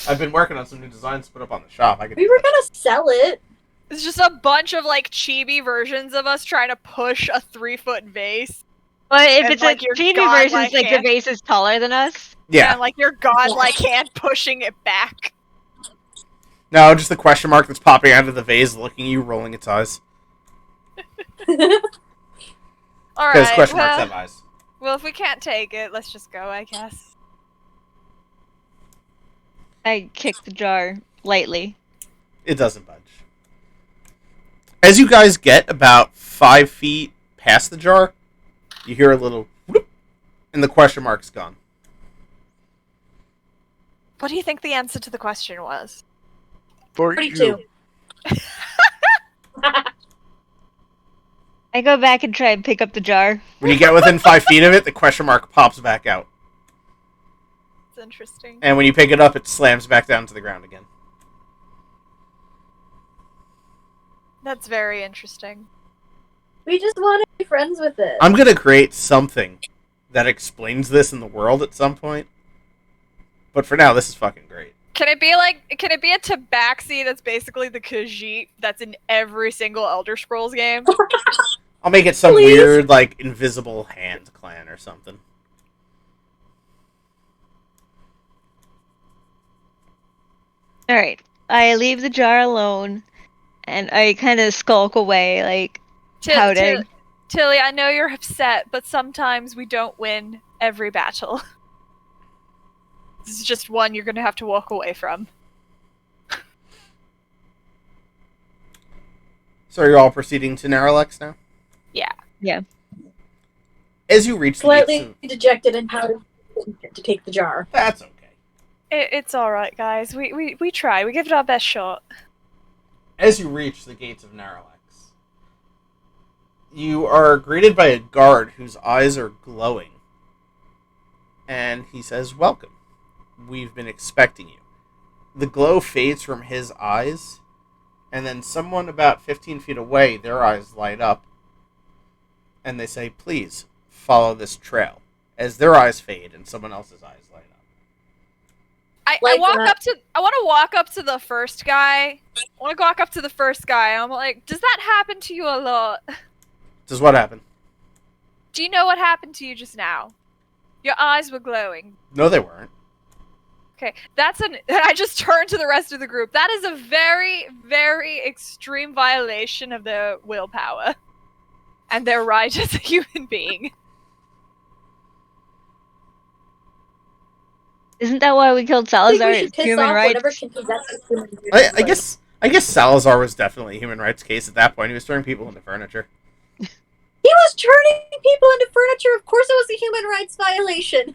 D: I've been working on some new designs to put up on the shop.
C: We were gonna sell it.
B: It's just a bunch of like chibi versions of us trying to push a 3-foot vase.
E: But if
B: And,
E: it's
B: like,
E: a
B: your
E: teeny
B: godlike
E: version, it's like the
B: hand.
E: base is taller than us.
D: Yeah.
B: And like your godlike hand pushing it back.
D: No, just the question mark that's popping out of the vase, looking at you, rolling its eyes.
B: All
D: Because
B: right.
D: question marks have eyes.
B: Well, if we can't take it, let's just go, I guess.
E: I kick the jar lightly.
D: It doesn't budge. As you guys get about 5 feet past the jar, you hear a little whoop, and the question mark's gone.
B: What do you think the answer to the question was?
C: 42.
E: I go back and try and pick up the jar.
D: When you get within 5 feet of it, the question mark pops back out.
B: It's interesting.
D: And when you pick it up, it slams back down to the ground again.
B: That's very interesting.
C: We just want to be friends with it.
D: I'm going to create something that explains this in the world at some point. But for now, this is fucking great.
B: Can it be a tabaxi that's basically the Khajiit that's in every single Elder Scrolls game?
D: I'll make it some
C: Please.
D: weird, like, invisible hand clan or something.
E: Alright. I leave the jar alone, and I kind of skulk away, like, pouting.
B: Tilly, I know you're upset, but sometimes we don't win every battle. This is just one you're gonna have to walk away from.
D: So are you all proceeding to Naralex now?
B: Yeah.
E: Yeah.
D: As you reach the gates
C: Slightly dejected and pouted to take the jar.
D: That's okay.
B: It's alright, guys. We try. We give it our best shot.
D: As you reach the gates of Naralex, you are greeted by a guard whose eyes are glowing. And he says, "Welcome. We've been expecting you." The glow fades from his eyes, and then someone about 15 feet away, their eyes light up, and they say, "Please, follow this trail." As their eyes fade and someone else's eyes light up.
B: I
C: Like
B: want
C: that.
B: to walk up to the first guy. I'm like, does that happen to you a lot?
D: Does what happen?
B: Do you know what happened to you just now? Your eyes were glowing.
D: No, they weren't.
B: Okay, I just turned to the rest of the group. That is a very, very extreme violation of their willpower. And their right as a human being.
E: Isn't that why we killed
C: I think
E: Salazar?
C: we should
E: It's
C: piss
E: human
C: off
E: rights.
C: whatever can possess us human beings.
D: I guess Salazar was definitely a human rights case at that point. He was turning people into furniture.
C: He was turning people into furniture. Of course, it was a human rights violation.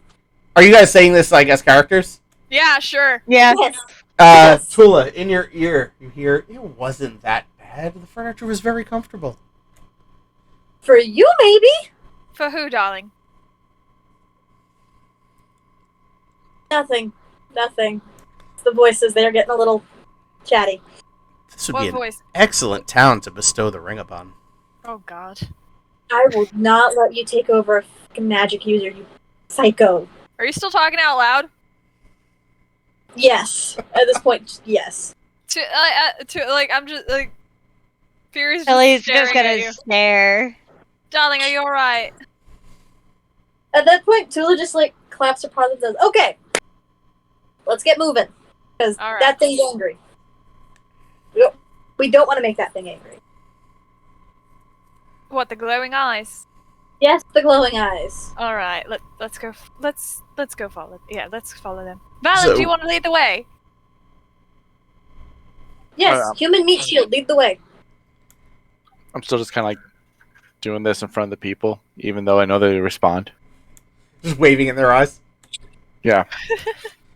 D: Are you guys saying this like as characters?
B: Yeah, sure.
E: Yeah.
C: Yes.
D: Yes. Tula, in your ear, you hear, "It wasn't that bad. The furniture was very comfortable."
C: For you, maybe.
B: For who, darling?
C: Nothing. The voices, they're getting a little chatty.
D: This would
B: What
D: be an
B: voice?
D: excellent town to bestow the ring upon.
B: Oh, God.
C: I will not let you take over a fucking magic user, you psycho.
B: Are you still talking out loud?
C: Yes. At this point, yes.
B: I'm just, like... Fury's
E: Ellie's
B: just
E: just
B: staring at
E: gonna
B: you.
E: stare.
B: Darling, are you alright?
C: At that point, Tula just like claps her paws and says, "Okay, let's get moving, because that thing's angry. We don't want to make that thing angry."
B: What, the glowing eyes?
C: Yes, the glowing eyes.
B: All right, let's go. Let's go follow. Yeah, let's follow them. Valen, do you want to lead the way?
C: Yes, human meat shield, lead the way.
A: I'm still just kind of like doing this in front of the people, even though I know they respond.
D: Just waving in their eyes.
A: Yeah.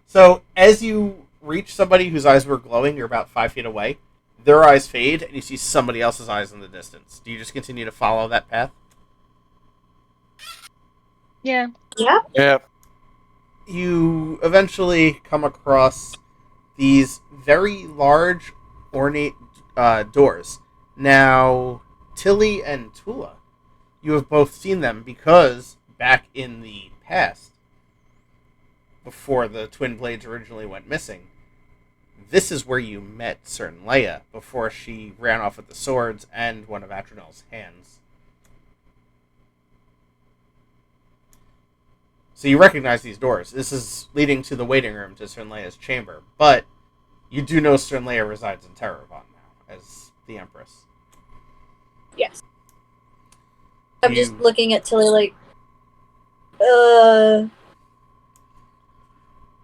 D: So as you reach somebody whose eyes were glowing, you're about 5 feet away. Their eyes fade, and you see somebody else's eyes in the distance. Do you just continue to follow that path?
E: Yeah.
C: Yeah.
A: Yeah.
D: You eventually come across these very large, ornate doors. Now, Tilly and Tula, you have both seen them because back in the past, before the twin blades originally went missing, this is where you met Leia before she ran off with the swords and one of Atronel's hands. So you recognize these doors. This is leading to the waiting room to Leia's chamber, but you do know Leia resides in Terrevon now as the Empress.
C: Yes. I'm just looking at Tilly like,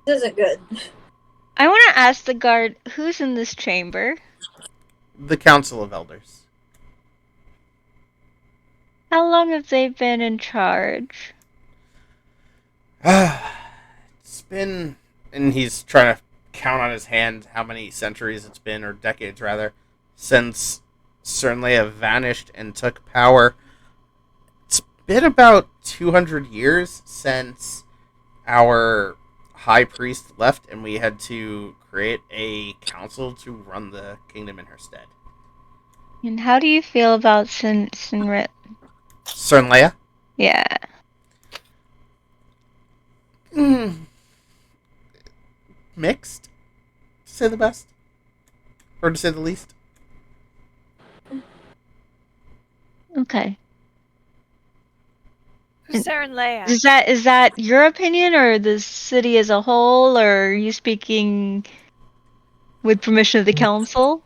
C: this isn't good.
E: I want to ask the guard, who's in this chamber?
D: The Council of Elders.
E: How long have they been in charge?
D: It's been... And he's trying to count on his hand how many centuries it's been, or decades rather, since Leia vanished and took power. It's been about 200 years since our high priest left, and we had to create a council to run the kingdom in her stead.
E: And how do you feel about
D: Leia?
E: Yeah.
D: Mixed, to say the best, or to say the least.
E: Okay.
B: Leia.
E: Is that your opinion, or the city as a whole, or are you speaking with permission of the council?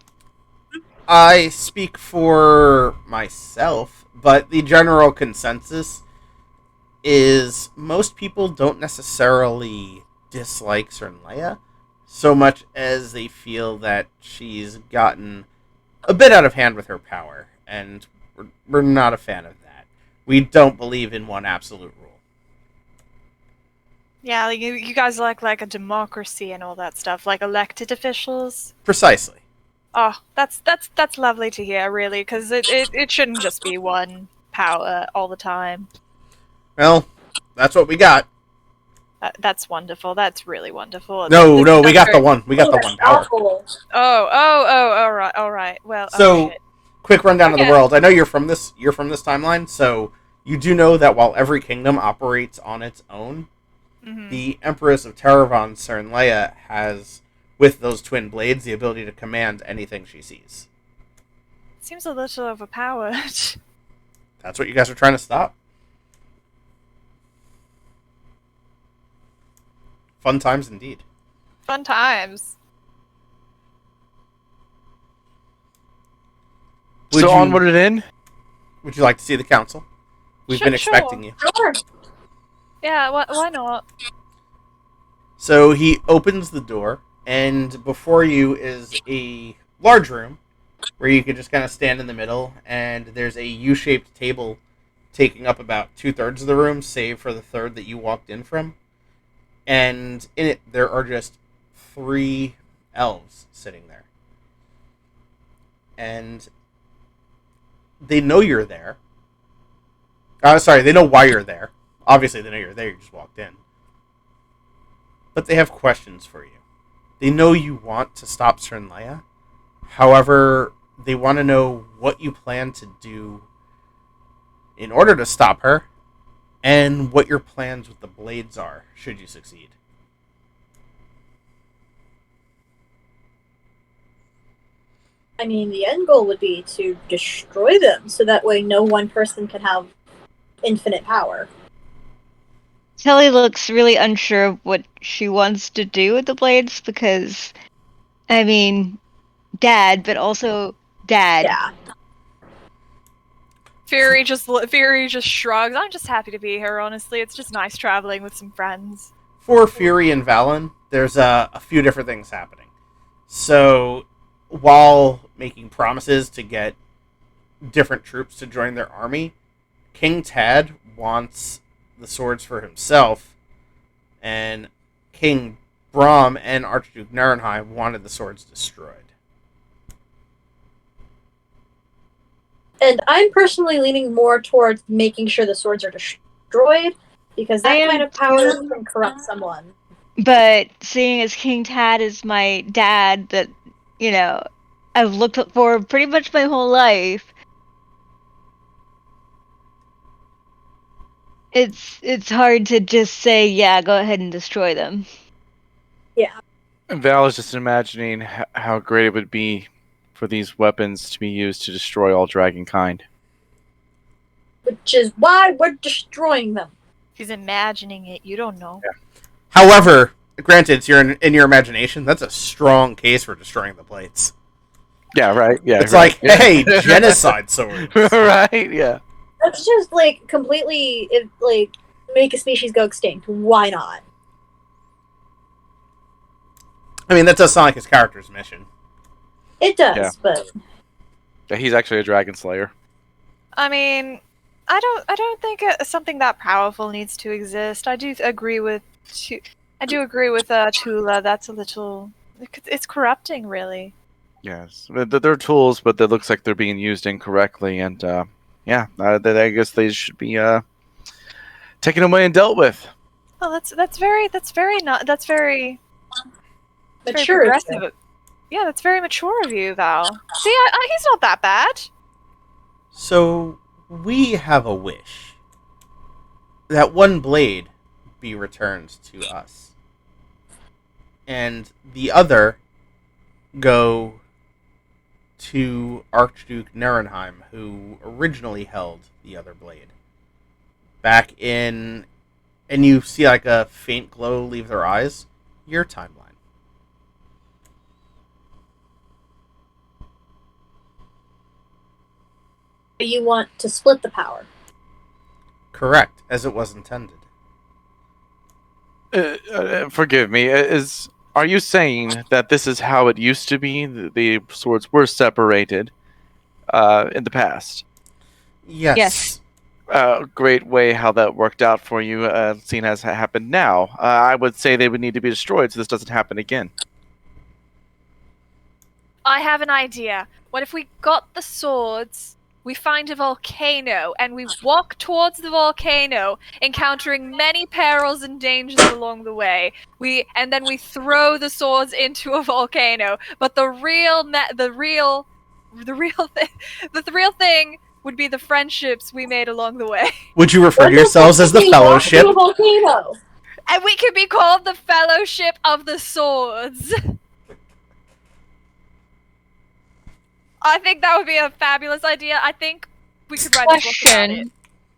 D: I speak for myself, but the general consensus is most people don't necessarily dislike Leia so much as they feel that she's gotten a bit out of hand with her power, and we're not a fan of that. We don't believe in one absolute rule.
B: Yeah, like you guys like a democracy and all that stuff, like elected officials.
D: Precisely.
B: Oh, that's lovely to hear, really, because it shouldn't just be one power all the time.
D: Well, that's what we got.
B: That's wonderful. That's really wonderful.
D: No, we got the one. We got the one power.
B: Oh, all right. Well,
D: so quick rundown of the world. I know you're from this timeline, so you do know that while every kingdom operates on its own, the Empress of Terrevon, Leia, has, with those twin blades, the ability to command anything she sees.
B: Seems a little overpowered.
D: That's what you guys are trying to stop. Fun times indeed.
B: Fun times.
A: So onward and in?
D: Would you like to see the council? We've been expecting you.
B: Sure. Yeah, why not?
D: So he opens the door, and before you is a large room where you can just kind of stand in the middle, and there's a U-shaped table taking up about 2/3 of the room, save for the third that you walked in from. And in it, there are just 3 elves sitting there. And they know you're there. They know why you're there. Obviously, they know you're there, you just walked in. But they have questions for you. They know you want to stop Leia. However, they want to know what you plan to do in order to stop her, and what your plans with the blades are, should you succeed.
C: I mean, the end goal would be to destroy them, so that way no one person can have infinite power.
E: Tilly looks really unsure of what she wants to do with the blades because, I mean, dad, but also dad.
C: Yeah.
B: Fury just shrugs. I'm just happy to be here. Honestly, it's just nice traveling with some friends.
D: For Fury and Valen, there's a few different things happening. So, while making promises to get different troops to join their army, King Tad wants the swords for himself, and King Brahm and Archduke Narenheim wanted the swords destroyed.
C: And I'm personally leaning more towards making sure the swords are destroyed, because that kind of power can corrupt someone.
E: But seeing as King Tad is my dad that, I've looked for pretty much my whole life, it's hard to just say, yeah, go ahead and destroy them.
C: Yeah.
A: And Val is just imagining how great it would be for these weapons to be used to destroy all dragonkind.
C: Which is why we're destroying them.
B: He's imagining it. You don't know.
A: Yeah.
D: However, granted, it's in your imagination. That's a strong case for destroying the plates.
A: Yeah, right. Yeah,
D: it's
A: right.
D: like, hey, genocide swords.
A: Right? Yeah.
C: Let's just completely make a species go extinct. Why not?
D: I mean, that does sound like his character's mission.
C: It does,
A: Yeah.
C: but
A: Yeah, he's actually a dragon slayer.
B: I mean, I don't think something that powerful needs to exist. I do agree with Tula. That's a little. It's corrupting, really.
A: Yes, they're tools, but it looks like they're being used incorrectly, and I guess they should be taken away and dealt with.
B: Well, that's very
C: mature.
B: progressive. Yeah, that's very mature of you, Val. See, he's not that bad.
D: So, we have a wish that one blade be returned to us, and the other go to Archduke Narenheim, who originally held the other blade. Back in, and you see like a faint glow leave their eyes, your timeline.
C: You want to split the power.
D: Correct, as it was intended.
A: Forgive me. Are you saying that this is how it used to be? The swords were separated in the past.
D: Yes.
A: Great way how that worked out for you, seeing as it happened now. I would say they would need to be destroyed so this doesn't happen again.
B: I have an idea. What if we got the swords, we find a volcano, and we walk towards the volcano, encountering many perils and dangers along the way. And then we throw the swords into a volcano. But the real thing would be the friendships we made along the way.
D: Would you refer to yourselves as the Fellowship?
C: Volcano.
B: And we could be called the Fellowship of the Swords. I think that would be a fabulous idea. I think we could write a book about it.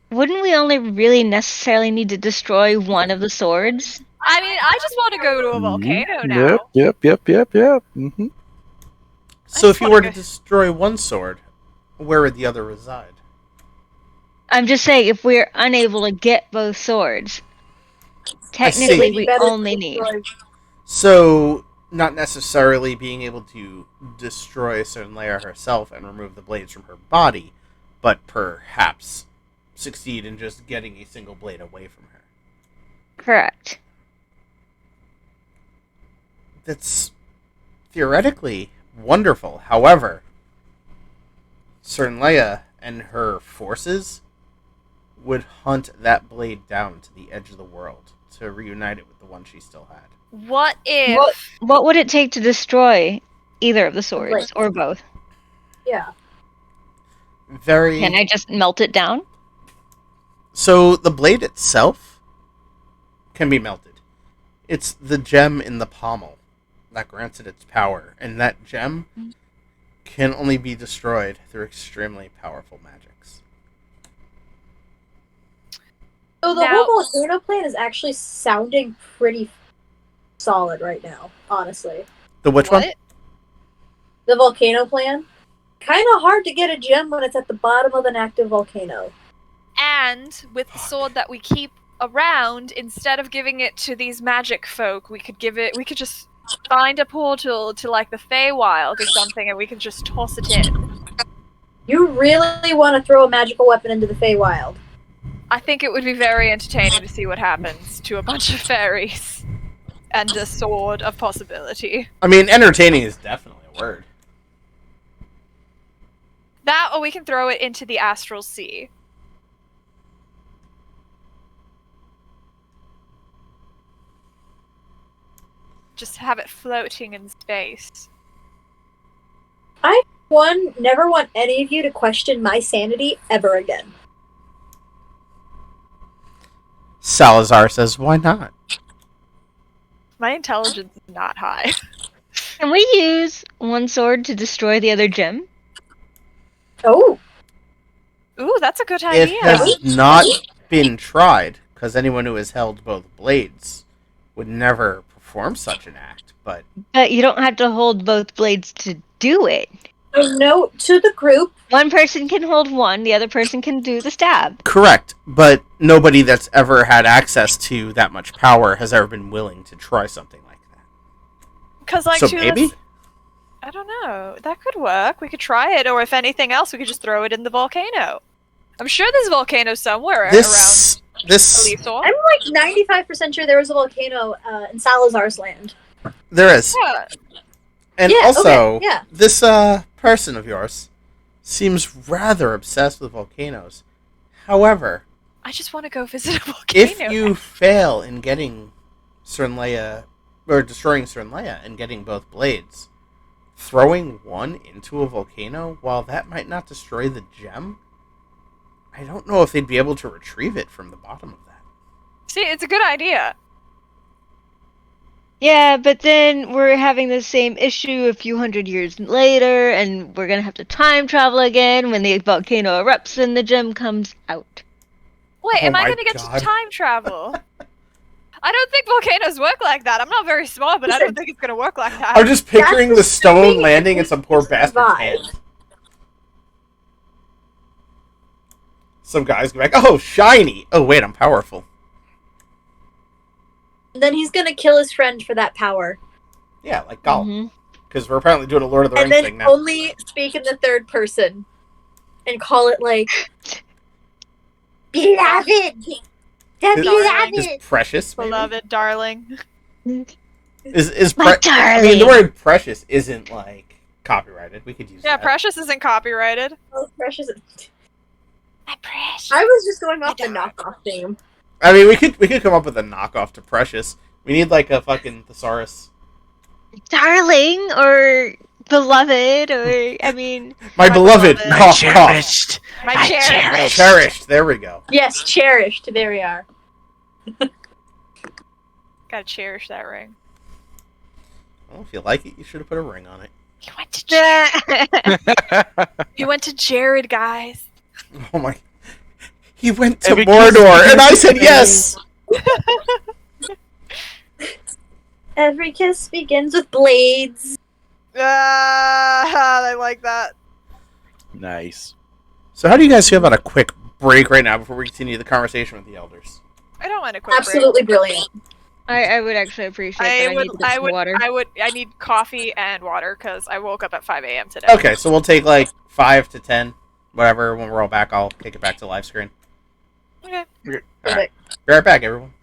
E: Wouldn't we only really necessarily need to destroy one of the swords?
B: I mean, I just want to go to a volcano now.
A: Yep. Mm-hmm.
D: So if you were to destroy one sword, where would the other reside?
E: I'm just saying, if we're unable to get both swords, technically we only need.
D: So, not necessarily being able to destroy Leia herself and remove the blades from her body, but perhaps succeed in just getting a single blade away from her.
E: Correct.
D: That's theoretically wonderful. However, Leia and her forces would hunt that blade down to the edge of the world to reunite it with the one she still had.
B: What if...
E: What would it take to destroy either of the swords, or both?
C: Yeah.
E: Can I just melt it down?
D: So the blade itself can be melted. It's the gem in the pommel that grants it its power, and that gem can only be destroyed through extremely powerful magics.
C: So the whole volcano plan is actually sounding pretty solid right now, honestly.
D: The which one?
C: The volcano plan. Kind of hard to get a gem when it's at the bottom of an active volcano.
B: And with the sword that we keep around, instead of giving it to these magic folk, we could just find a portal to like the Feywild or something, and we can just toss it in.
C: You really want to throw a magical weapon into the Feywild?
B: I think it would be very entertaining to see what happens to a bunch of fairies and a sword of possibility.
D: I mean, entertaining is definitely a word.
B: That, or we can throw it into the astral sea. Just have it floating in space.
C: Never want any of you to question my sanity ever again.
D: Salazar says, why not?
B: My intelligence is not high.
E: Can we use one sword to destroy the other gem?
C: Oh.
B: Ooh, that's a good idea.
D: It has not been tried, because anyone who has held both blades would never perform such an act, but...
E: But you don't have to hold both blades to do it.
C: So note to the group.
E: One person can hold one, the other person can do the stab.
D: Correct, but nobody that's ever had access to that much power has ever been willing to try something like that.
B: Because, like,
D: so maybe?
B: I don't know. That could work. We could try it, or if anything else, we could just throw it in the volcano. I'm sure there's a volcano somewhere around Alisor.
C: I'm like 95% sure there was a volcano in Salazar's land.
D: There is.
B: Yeah.
D: And
C: Yeah,
D: also,
C: okay, yeah.
D: this person of yours seems rather obsessed with volcanoes. However,
B: I just want to go visit a volcano.
D: if you fail in getting Cernleia, or destroying Cernleia and getting both blades, throwing one into a volcano, while that might not destroy the gem, I don't know if they'd be able to retrieve it from the bottom of that.
B: See, it's a good idea.
E: Yeah, but then we're having the same issue a few hundred years later, and we're gonna have to time travel again when the volcano erupts and the gem comes out.
B: Wait,
D: Oh
B: am I
D: my
B: going to get
D: God.
B: to time travel? I don't think volcanoes work like that. I'm not very smart, but I don't think it's going to work like that.
D: I'm just picturing the
C: That's
D: stone
C: assuming
D: landing in
C: we
D: some poor
C: survive.
D: bastard's hand. Some guys go back, oh, shiny! Oh, wait, I'm powerful.
C: And then he's gonna kill his friend for that power.
D: Yeah, like Gollum. Because we're apparently doing a Lord of the
C: And
D: Rings
C: then
D: thing now.
C: only speak in the third person. And call it like... Beloved! The
B: Darling.
D: Is
C: beloved!
D: precious, maybe?
B: Beloved, darling.
D: Is
E: My
D: I mean, the
E: darling.
D: word precious isn't, like, copyrighted. We could use
B: Yeah,
D: that.
B: Precious isn't copyrighted.
C: Oh, precious.
B: My precious.
C: I was just going off the
B: darling.
C: knockoff theme.
D: I mean, we could come up with a knockoff to precious. We need, like, a fucking thesaurus.
E: Darling, or beloved, or, I mean...
D: My beloved,
B: beloved.
D: cough, cough.
B: My cherished.
D: Cherished, there we go.
C: Yes, cherished. There we are.
B: Gotta cherish that ring.
D: Well, if you like it, you should have put a ring on it.
B: You went to Jared. You went to Jared, guys.
D: Oh my... He went to
A: Every
D: Mordor,
A: kiss
D: and I said
A: begins
D: yes!
C: Every kiss begins with blades.
B: I like that.
A: Nice.
D: So how do you guys feel about a quick break right now before we continue the conversation with the elders?
B: I don't want a quick
C: Absolutely brilliant.
E: I would actually appreciate that. I need to get some water.
B: I need coffee and water because I woke up at 5 a.m. today.
D: Okay, so we'll take like 5 to 10, whatever. When we're all back, I'll kick it back to live screen.
B: Okay.
D: All right. Be right back, everyone.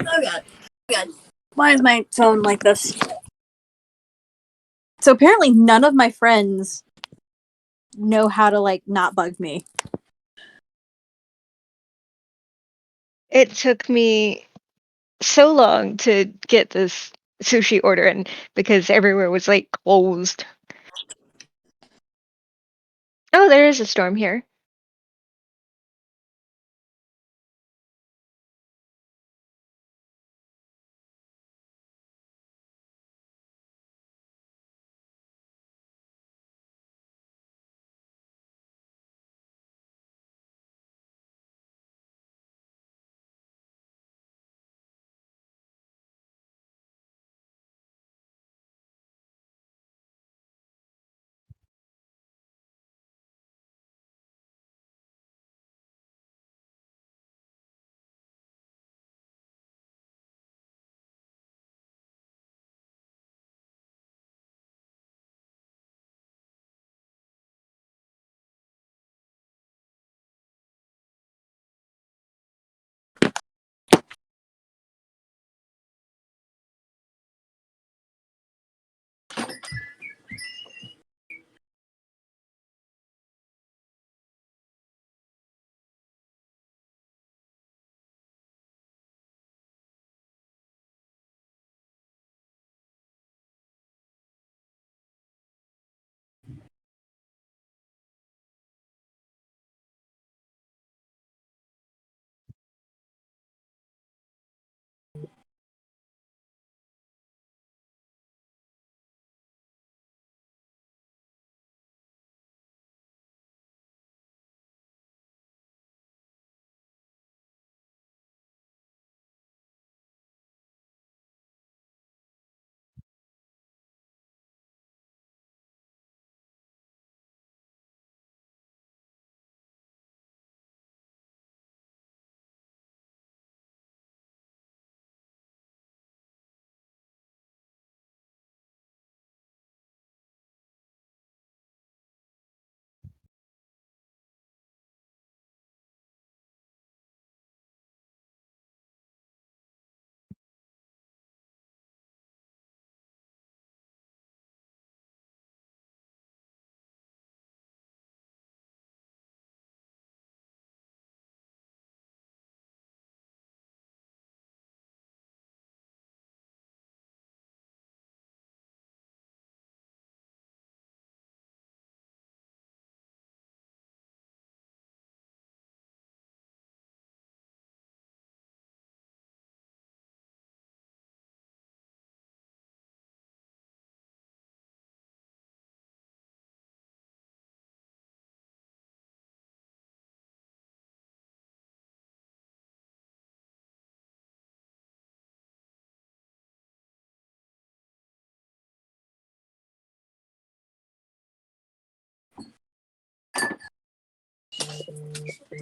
C: Oh god. God. Why is my tone like this? So apparently none of my friends know how to like not bug me.
E: It took me so long to get this sushi order in because everywhere was like closed. Oh, there is a storm here.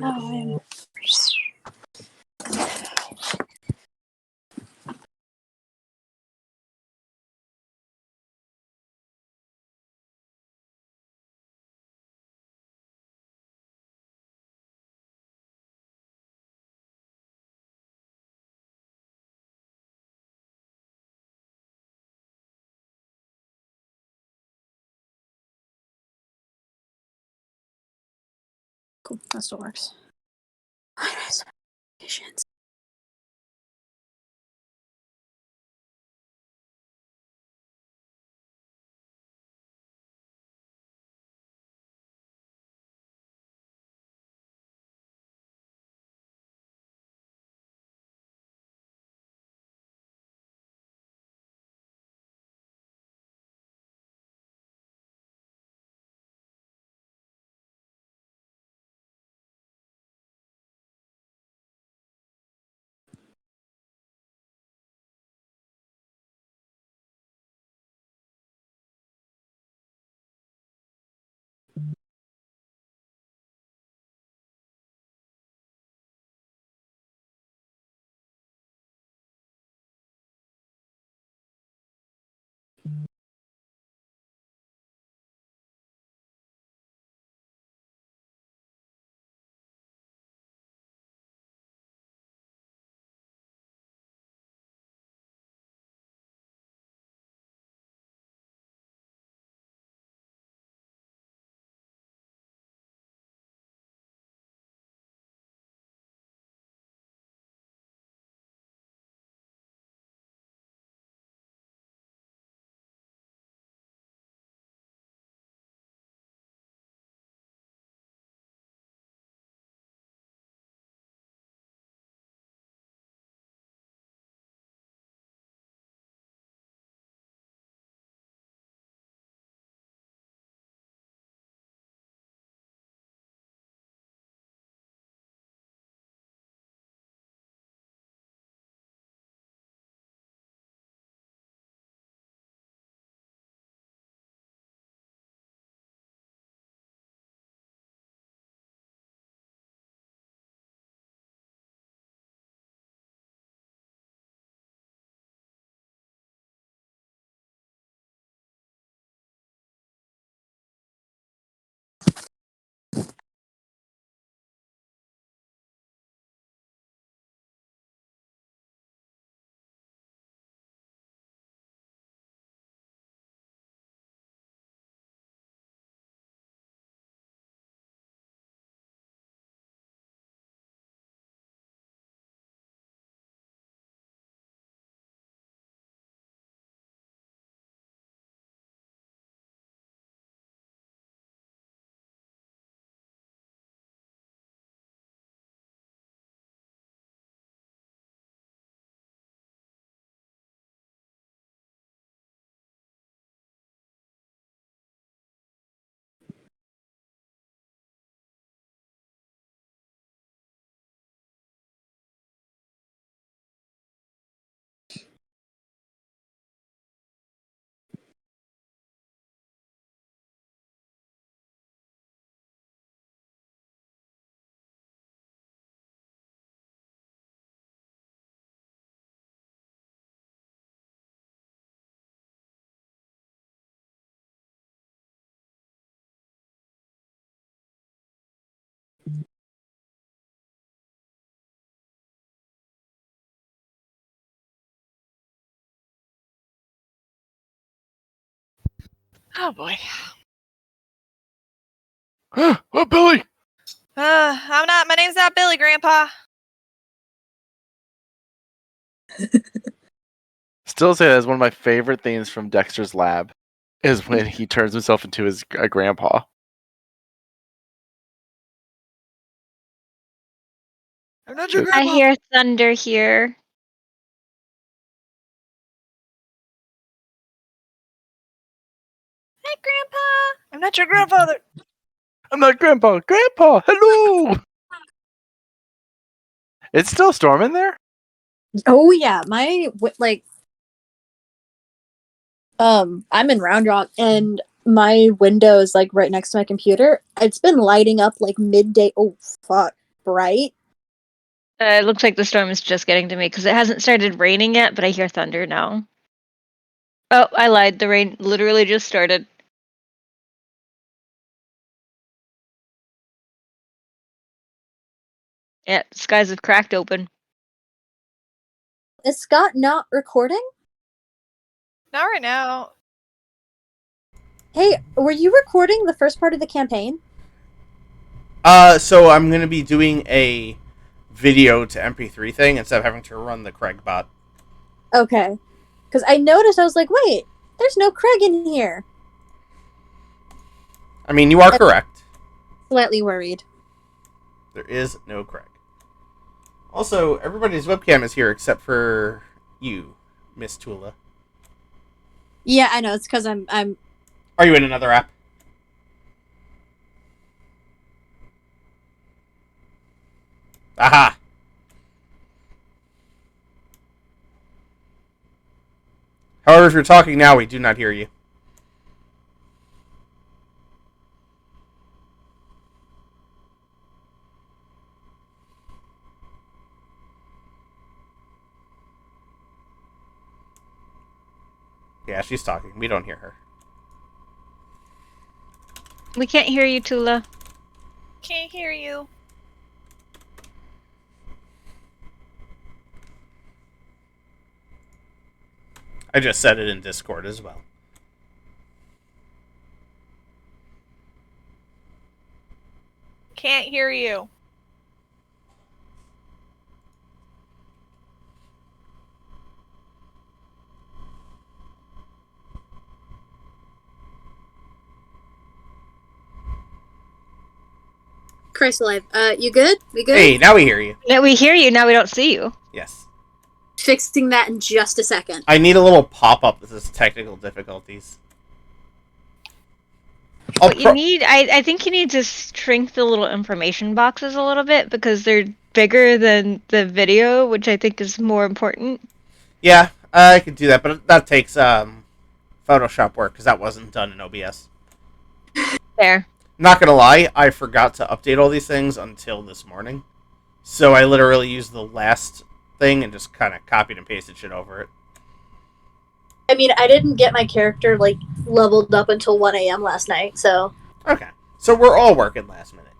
C: Oh, I am. Cool, that still works.
B: Oh boy.
A: Oh, Billy!
B: I'm not. My name's not Billy, Grandpa.
A: Still say that's one of my favorite things from Dexter's Lab is when he turns himself into his grandpa.
B: I'm not your
E: I
B: grandpa.
E: hear thunder here.
B: Hey, Grandpa. I'm not your grandfather.
A: I'm not Grandpa. Grandpa, hello! It's still storming there?
C: Oh yeah, I'm in Round Rock, and my window is like right next to my computer. It's been lighting up like midday. Oh fuck, bright.
E: It looks like the storm is just getting to me because it hasn't started raining yet, but I hear thunder now. Oh, I lied. The rain literally just started. Yeah, skies have cracked open.
C: Is Scott not recording?
B: Not right now.
C: Hey, were you recording the first part of the campaign?
D: So I'm gonna be doing a video to MP3 thing instead of having to run the Craig bot.
C: Okay. Because I noticed, I was like, wait, there's no Craig in here.
D: I mean, you are correct.
C: Slightly worried.
D: There is no Craig. Also, everybody's webcam is here except for you, Miss Tula.
C: Yeah, I know. It's because I'm.
D: Are you in another app? Aha! However, if you're talking now, we do not hear you. Yeah, she's talking. We don't hear her.
E: We can't hear you, Tula.
B: Can't hear you.
D: I just said it in Discord as well.
B: Can't hear you.
C: Christ alive. You good? We good?
D: Hey, now we hear you.
E: No, we hear you, now we don't see you.
D: Yes.
C: Fixing that in just a second.
D: I need a little pop-up that says technical difficulties.
E: What you need, I think you need to shrink the little information boxes a little bit because they're bigger than the video, which I think is more important.
D: Yeah, I could do that, but that takes Photoshop work because that wasn't done in OBS.
E: There.
D: Not gonna lie, I forgot to update all these things until this morning. So I literally used the last thing and just kind of copied and pasted shit over it.
C: I mean, I didn't get my character, like, leveled up until 1 a.m. last night, so...
D: Okay. So we're all working last minute.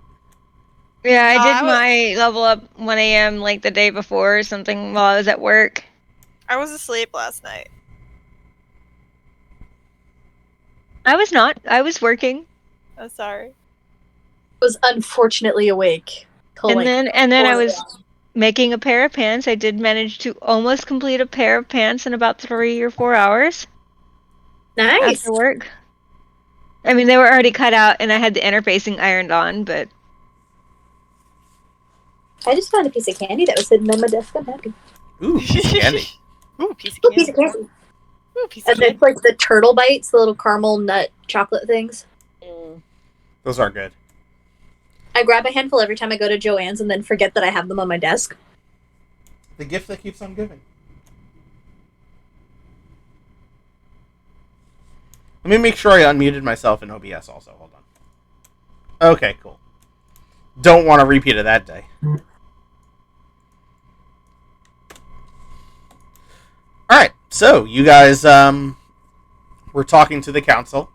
E: Yeah, I did my level up 1 a.m. like the day before or something while I was at work.
B: I was asleep last night.
E: I was not. I was working.
B: I'm sorry.
C: Was unfortunately awake.
E: And then I was making a pair of pants. I did manage to almost complete a pair of pants in about 3 or 4 hours.
C: Nice.
E: After work. I mean, they were already cut out, and I had the interfacing ironed on, but...
C: I just found a piece of candy that was hidden on my desk. I'm happy.
D: Ooh, piece of candy.
B: Ooh, piece of
C: Ooh,
B: candy.
C: piece of candy.
B: Ooh, piece of
C: And
B: candy.
C: it's like the turtle bites, the little caramel nut chocolate things.
D: Those are good.
C: I grab a handful every time I go to Joann's and then forget that I have them on my desk.
D: The gift that keeps on giving. Let me make sure I unmuted myself in OBS also. Hold on. Okay, cool. Don't want a repeat of that day. Alright, so you guys were talking to the council.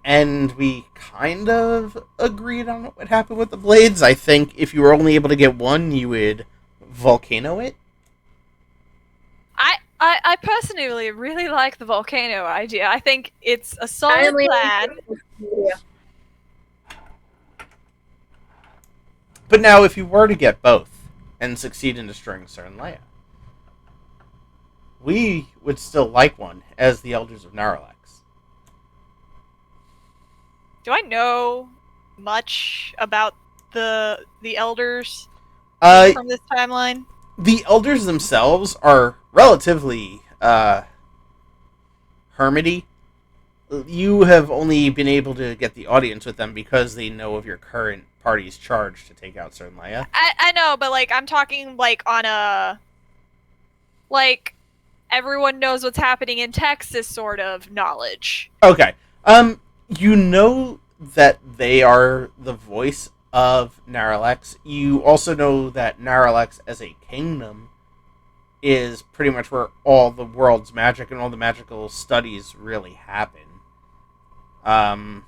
D: And we kind of agreed on what would happen with the blades. I think if you were only able to get one, you would volcano it.
B: I personally really like the volcano idea. I think it's a solid plan.
D: But now, if you were to get both and succeed in destroying Cern Leia, we would still like one as the Elders of Narlax.
B: Do I know much about the elders from this timeline?
D: The Elders themselves are relatively hermity. You have only been able to get the audience with them because they know of your current party's charge to take out Cern Leia.
B: I know, but like I'm talking like on a like everyone knows what's happening in Texas sort of knowledge.
D: Okay. You know that they are the voice of Naralex. You also know that Naralex as a kingdom is pretty much where all the world's magic and all the magical studies really happen. Um,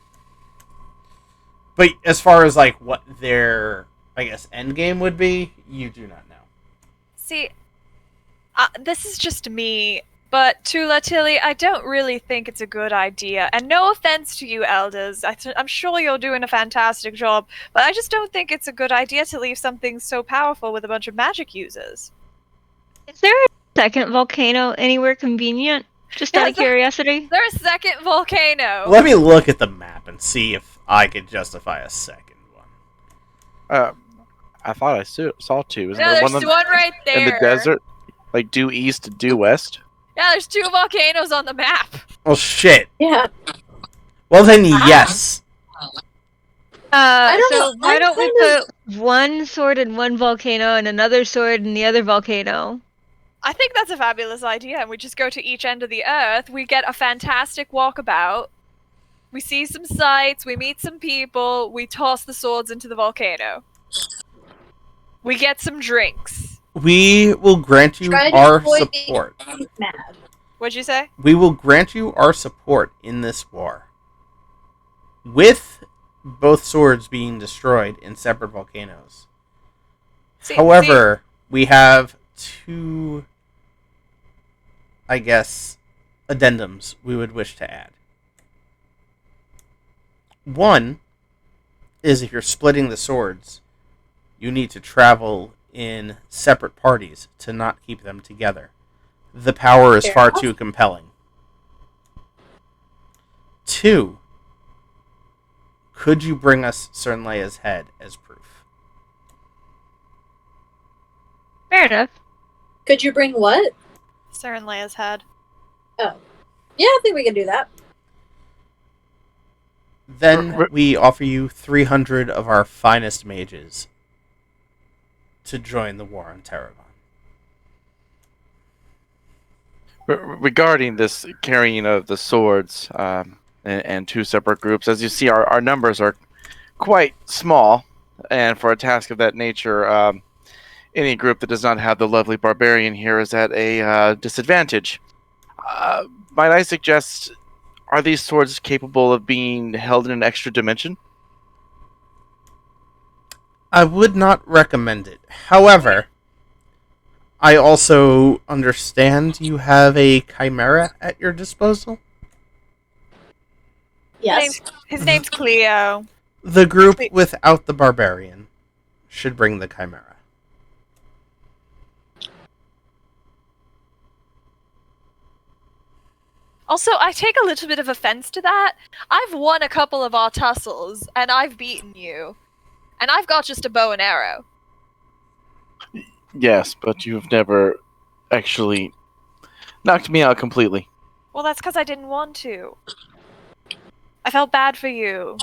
D: but as far as like what their, I guess, end game would be, you do not know.
B: See, this is just me, but Tula Tilly, I don't really think it's a good idea. And no offense to you, elders. I'm sure you're doing a fantastic job, but I just don't think it's a good idea to leave something so powerful with a bunch of magic users.
E: Is there a second volcano anywhere convenient? Just out of curiosity.
B: There's a second volcano.
D: Let me look at the map and see if I could justify a second one.
A: I thought I saw two. Isn't
B: Yeah,
A: there
B: there's
A: one
B: one right there.
A: in the desert? Like due east, due west?
B: Yeah, there's 2 volcanoes on the map.
D: Well, shit.
C: Yeah.
D: Well, then, yes.
E: So why don't we put one sword in one volcano and another sword in the other volcano?
B: I think that's a fabulous idea, and we just go to each end of the earth. We get a fantastic walkabout. We see some sights, we meet some people, we toss the swords into the volcano. We get some drinks.
D: We will grant you our support.
B: What'd you say?
D: We will grant you our support in this war. With both swords being destroyed in separate volcanoes. However, we have 2, I guess, addendums we would wish to add. One is if you're splitting the swords, you need to travel in separate parties to not keep them together. The power is far too compelling. 2, could you bring us Cernleia's head as proof?
E: Fair enough.
C: Could you bring what?
B: Cernleia's head.
C: Oh. Yeah, I think we can do that.
D: Then we offer you 300 of our finest mages to join the war on Terrevon.
A: Regarding this carrying of the swords and 2 separate groups, as you see, our numbers are quite small, and for a task of that nature, any group that does not have the lovely barbarian here is at a disadvantage. Might I suggest, are these swords capable of being held in an extra dimension?
D: I would not recommend it. However, I also understand you have a chimera at your disposal.
C: Yes.
B: His name's Cleo.
D: The group without the barbarian should bring the chimera.
B: Also, I take a little bit of offense to that. I've won a couple of our tussles, and I've beaten you. And I've got just a bow and arrow.
A: Yes, but you've never actually knocked me out completely.
B: Well, that's because I didn't want to. I felt bad for you.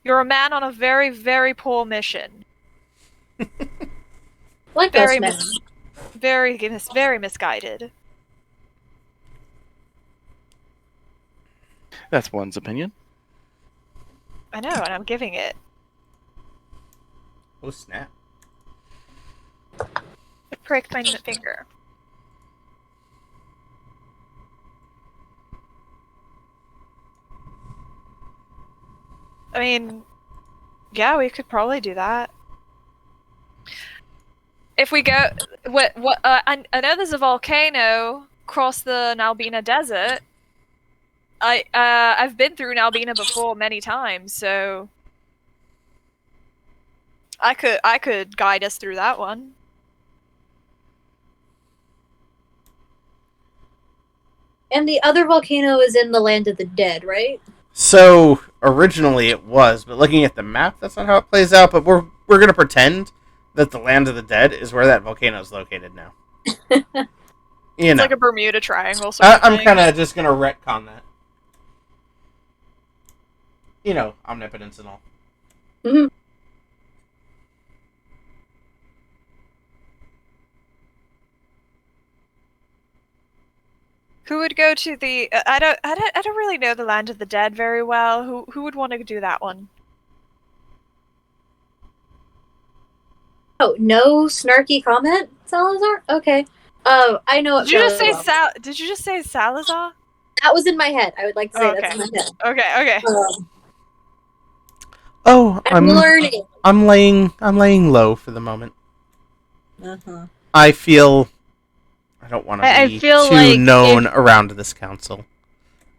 B: You're a man on a very, very poor mission.
C: Like
B: Very,
C: those men.
B: very misguided.
A: That's one's opinion.
B: I know, and I'm giving it.
D: Oh, snap.
B: I pricked my finger. I mean, yeah, we could probably do that. If we go, I know there's a volcano across the Nalbina Desert. I've been through Nalbina before many times, so I could guide us through that one.
C: And the other volcano is in the Land of the Dead, right?
D: So originally it was, but looking at the map, that's not how it plays out. But we're gonna pretend that the Land of the Dead is where that volcano is located now.
B: It's like a Bermuda Triangle. Sort of
D: I'm
B: thing.
D: kind of just gonna retcon that. You know, omnipotence and all.
C: Mm-hmm.
B: Who would go to the? I don't really know the Land of the Dead very well. Who would want to do that one?
C: Oh, no snarky comment, Salazar? Okay. I know it
B: Did you just
C: fairly
B: say
C: well.
B: Did you just say Salazar?
C: That was in my head. I would like to say
B: Okay.
C: that's in my head.
B: Okay.
D: Oh,
C: I'm learning.
D: I'm laying low for the moment.
C: Uh-huh.
D: I feel I don't want to
E: I
D: be
E: feel
D: too
E: like
D: known around this council.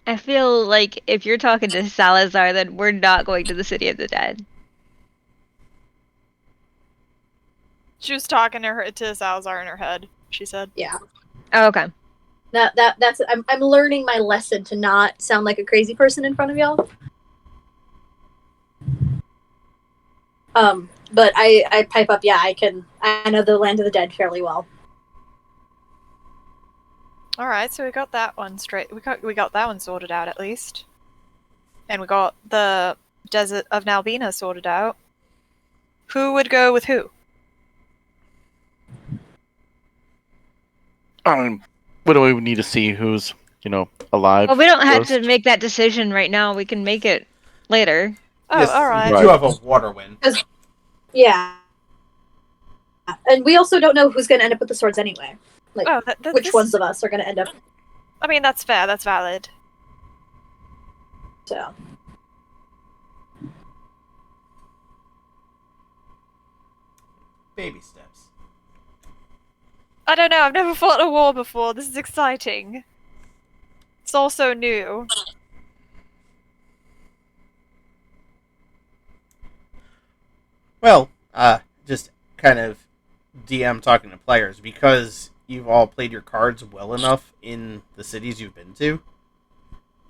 E: I feel like if you're talking to Salazar, then we're not going to the City of the Dead.
B: She was talking to Salazar in her head. She said.
C: Yeah.
E: Oh, okay.
C: That's I'm learning my lesson to not sound like a crazy person in front of y'all. But I pipe up, yeah, I know the Land of the Dead fairly well.
B: All right, so we got that one straight. We got that one sorted out at least, and we got the Desert of Nalbina sorted out. Who would go with who?
A: What do we need to see? Who's alive?
E: Well, we don't have
A: first?
E: to make that decision right now. We can make it later.
B: Oh,
D: Yes,
B: all right.
D: you do have a water wind.
C: Yeah. And we also don't know who's going to end up with the swords anyway. Like, which ones of us are going to end up.
B: I mean, that's fair. That's valid.
C: So.
D: Baby steps.
B: I don't know. I've never fought a war before. This is exciting. It's all so new.
D: Well, just kind of DM talking to players, because you've all played your cards well enough in the cities you've been to.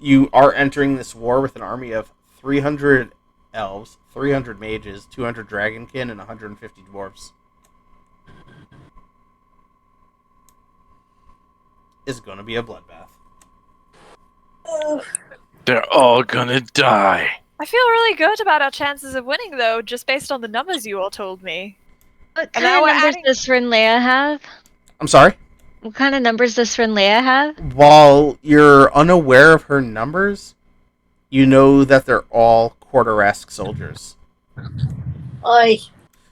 D: You are entering this war with an army of 300 elves, 300 mages, 200 dragonkin, and 150 dwarves. It's going to be a bloodbath.
A: They're all gonna die.
B: I feel really good about our chances of winning, though, just based on the numbers you all told me.
E: What
B: And
E: kind
B: now
E: of
B: we're
E: numbers
B: adding-
E: does Frinlea have?
D: I'm sorry?
E: What kind of numbers does Frinlea have?
D: While you're unaware of her numbers, you know that they're all Quarteresque soldiers.
C: Oi.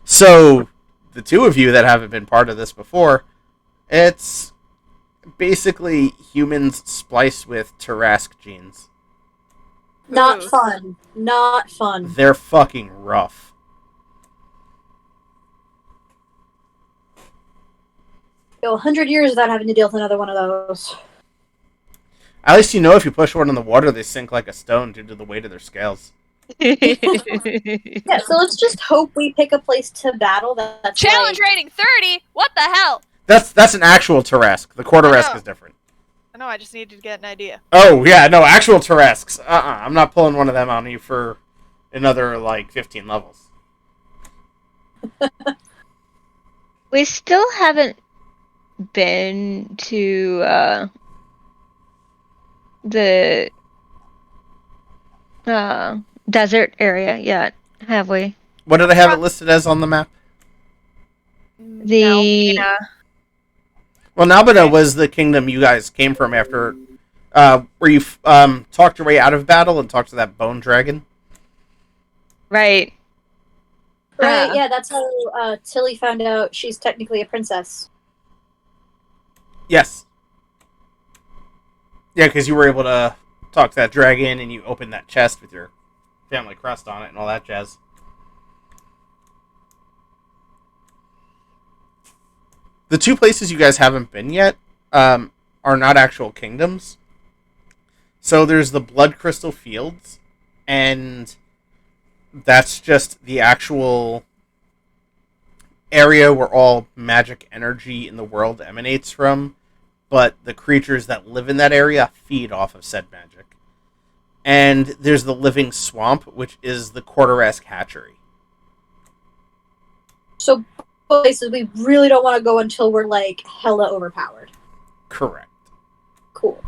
D: So, the two of you that haven't been part of this before, it's basically humans spliced with Terrasque genes.
C: Not
B: Ooh.
C: fun. Not fun.
D: They're fucking rough.
C: Go 100 years without having to deal with another one of those.
D: At least you know if you push one in the water, they sink like a stone due to the weight of their scales.
C: Yeah, so let's just hope we pick a place to battle that's
B: Challenge rating 30? What the hell?
D: That's an actual Terrasque. The Quarteresque
B: I know.
D: is different.
B: I know, I just needed to get an idea.
D: Oh, yeah, no, actual Terrasques. I'm not pulling one of them on you for another, 15 levels.
E: We still haven't been to the desert area yet, have we?
D: What did I have it listed as on the map?
E: The
B: Nalbina.
D: Well, Nalbina was the kingdom you guys came from after, where you talked your way out of battle and talked to that bone dragon.
E: right.
C: Right, yeah, that's how Tilly found out she's technically a princess.
D: Yes. Yeah, because you were able to talk to that dragon and you opened that chest with your family crest on it and all that jazz. The two places you guys haven't been yet are not actual kingdoms. So there's the Blood Crystal Fields, and that's just the actual area where all magic energy in the world emanates from, but the creatures that live in that area feed off of said magic. And there's the Living Swamp, which is the Quarteresque hatchery.
C: So places we really don't want to go until we're hella overpowered.
D: Correct.
C: Cool.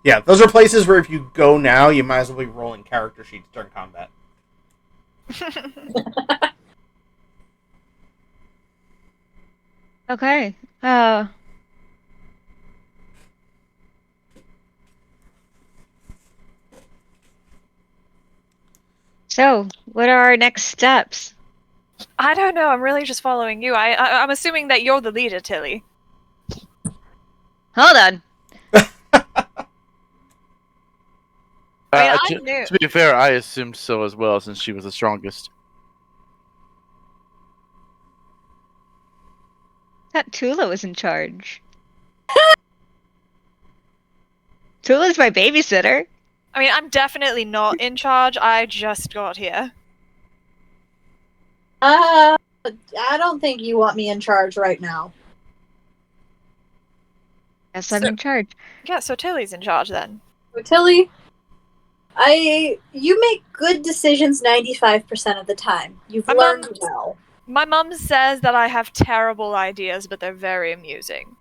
D: Yeah, those are places where if you go now, you might as well be rolling character sheets during combat.
E: Okay. So, what are our next steps?
B: I don't know. I'm really just following you. I'm assuming that you're the leader, Tilly.
E: Hold on.
B: I knew.
A: To be fair, I assumed so as well, since she was the strongest.
E: I thought Tula was in charge. Tula's my babysitter.
B: I mean, I'm definitely not in charge. I just got here.
C: I don't think you want me in charge right now.
E: Yes, I'm in charge.
B: Yeah, so Tilly's in charge then.
C: So, Tilly, you make good decisions 95% of the time. You've
B: My
C: learned
B: mom-
C: well.
B: My mum says that I have terrible ideas, but they're very amusing.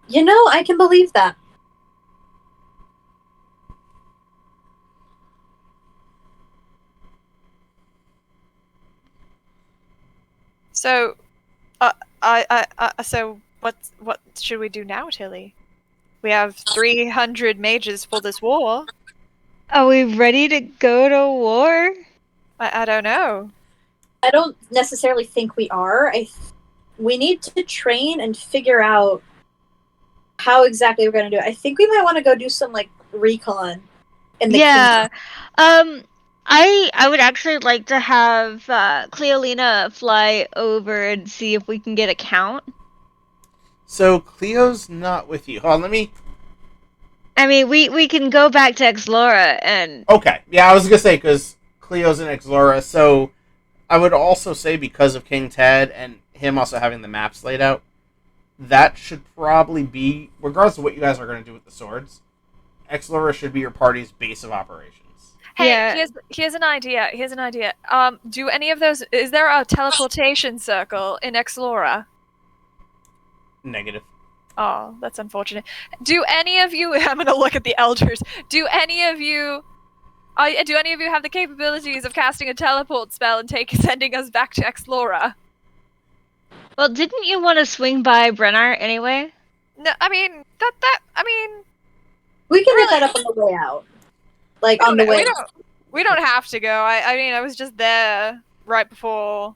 C: You know, I can believe that.
B: So, so what should we do now, Tilly? We have 300 mages for this war.
E: Are we ready to go to war?
B: I don't know.
C: I don't necessarily think we are. We need to train and figure out how exactly we're going to do it. I think we might want to go do some like recon in the
E: Yeah.
C: kingdom.
E: I would actually like to have Cleolina fly over and see if we can get a count.
D: So Cleo's not with you. Hold on, let me.
E: I mean, we can go back to Exlora and
D: Okay, yeah, I was gonna say because Cleo's in Exlora, so I would also say because of King Ted and him also having the maps laid out, that should probably be, regardless of what you guys are going to do with the swords, Exlora should be your party's base of operations.
B: Hey,
E: Yeah.
B: here's an idea. Here's an idea. Do any of those? Is there a teleportation circle in Exlora?
D: Negative.
B: Oh, that's unfortunate. Do any of you? I'm gonna look at the elders. Do any of you? Do any of you have the capabilities of casting a teleport spell and sending us back to Exlora?
E: well, didn't you want to swing by Brennar anyway?
B: No, I mean I mean,
C: We can
B: Really?
C: hit that up on the way out. Like
B: we
C: on the
B: don't-
C: way.
B: we don't have to go. I mean, I was just there right before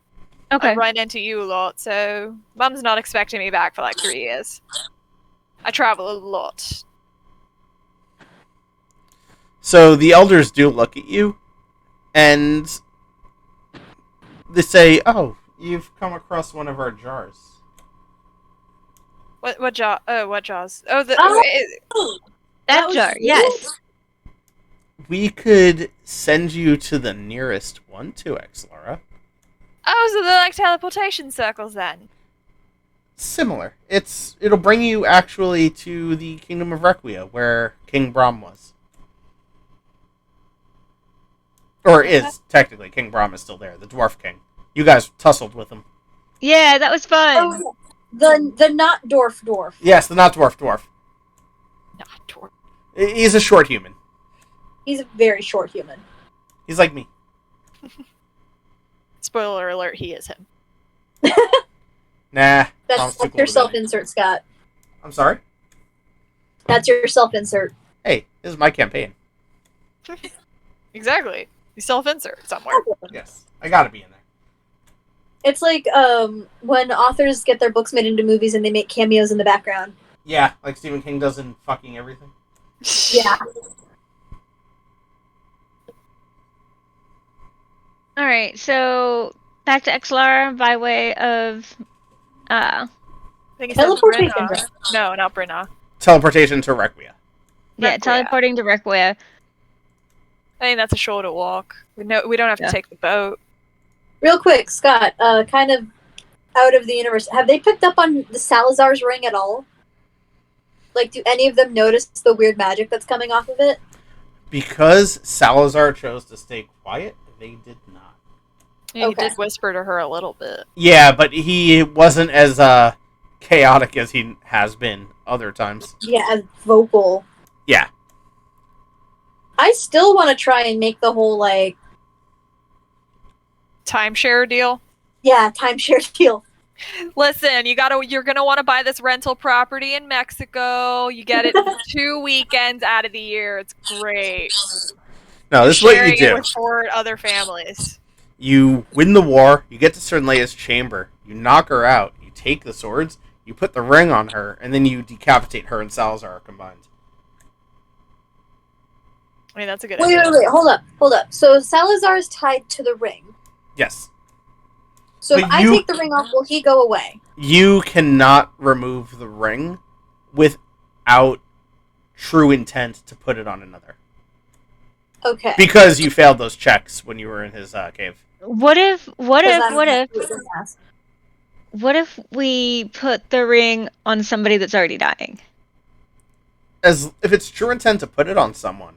E: Okay.
B: I ran into you a lot, so Mum's not expecting me back for like 3 years. I travel a lot.
D: So the elders do look at you, and they say, "Oh, you've come across one of our jars."
B: What jaw? Oh, what jaws? Oh,
E: That
C: was
E: jar,
C: you?
E: yes.
D: We could send you to the nearest one to Exlora.
B: oh, so they're like teleportation circles then.
D: Similar. It'll bring you actually to the Kingdom of Requia, where King Brahm was. Or is, technically. King Brahm is still there, the Dwarf King. You guys tussled with him.
E: Yeah, that was fun.
C: Oh, the not dwarf.
D: Yes, the not dwarf.
B: Not dwarf.
D: He's a short human.
C: He's a very short human.
D: He's like me.
B: Spoiler alert: he is him.
D: Nah. Brahm's
C: That's
D: too cool
C: your
D: to be.
C: self-insert, Scott.
D: I'm sorry?
C: That's your self-insert.
D: Hey, this is my campaign.
B: Exactly. You self-insert somewhere.
D: Yes. I gotta be in there.
C: It's like when authors get their books made into movies and they make cameos in the background.
D: Yeah, like Stephen King does in fucking everything.
C: Yeah.
E: Alright, so back to Exlara by way of
B: I think he said
C: Teleportation.
B: Brynna. No, not Brynna.
D: Teleportation to Requia.
E: yeah,
B: Requia.
E: teleporting to Requia.
B: I think that's a shorter walk. We don't have to
E: Yeah.
B: take the boat.
C: Real quick, Scott, kind of out of the universe, have they picked up on the Salazar's ring at all? Like, do any of them notice the weird magic that's coming off of it?
D: Because Salazar chose to stay quiet, they did not.
B: Yeah,
C: Okay.
B: He did whisper to her a little bit.
D: Yeah, but he wasn't as chaotic as he has been other times.
C: Yeah, as vocal.
D: Yeah.
C: I still want to try and make the whole, like,
B: Timeshare deal.
C: timeshare deal.
B: Listen, you're gonna want to buy this rental property in Mexico. You get it 2 weekends out of the year. It's great.
D: No, this is what you
B: sharing it
D: do.
B: with 4 other families.
D: You win the war, you get to Cernleia's chamber, you knock her out, you take the swords, you put the ring on her, and then you decapitate her and Salazar combined.
B: I mean, that's a good
C: Wait,
B: idea.
C: wait, wait. Hold up. So Salazar is tied to the ring.
D: Yes.
C: So if
D: But
C: I
D: you-
C: take the ring off, will he go away?
D: You cannot remove the ring without true intent to put it on another.
C: Okay.
D: Because you failed those checks when you were in his cave.
E: What if
C: Yes.
E: what if we put the ring on somebody that's already dying?
D: If it's true intent to put it on someone,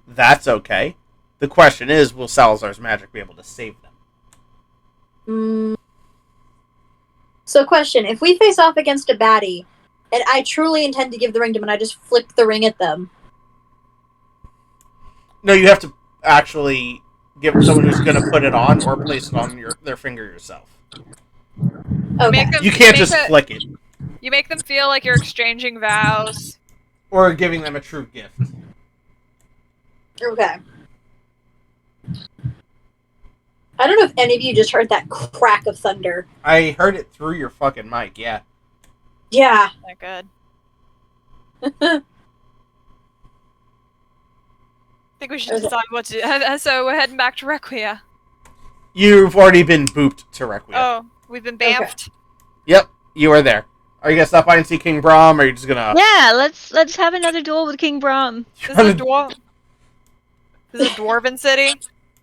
D: that's okay. The question is, will Salazar's magic be able to save them?
C: So, question: if we face off against a baddie, and I truly intend to give the ring to them, and I just flick the ring at them,
D: No, you have to actually give someone who's going to put it on or place it on their finger yourself.
C: okay.
B: Make them,
D: You can't
B: make
D: just
B: it-
D: flick it.
B: You make them feel like you're exchanging vows.
D: Or giving them a true gift.
C: Okay. I don't know if any of you just heard that crack of thunder.
D: I heard it through your fucking mic, yeah.
C: Yeah.
B: Not good. I think we should
C: Okay.
B: decide what to. So we're heading back to Requia.
D: You've already been booped to Requiem.
B: Oh, we've been bamfed.
D: Yep, you are there. Are you gonna stop by and see King Brahm, or are you just gonna...
E: Yeah, let's have another duel with King Brahm.
B: This is a dwarf. This is a dwarven city.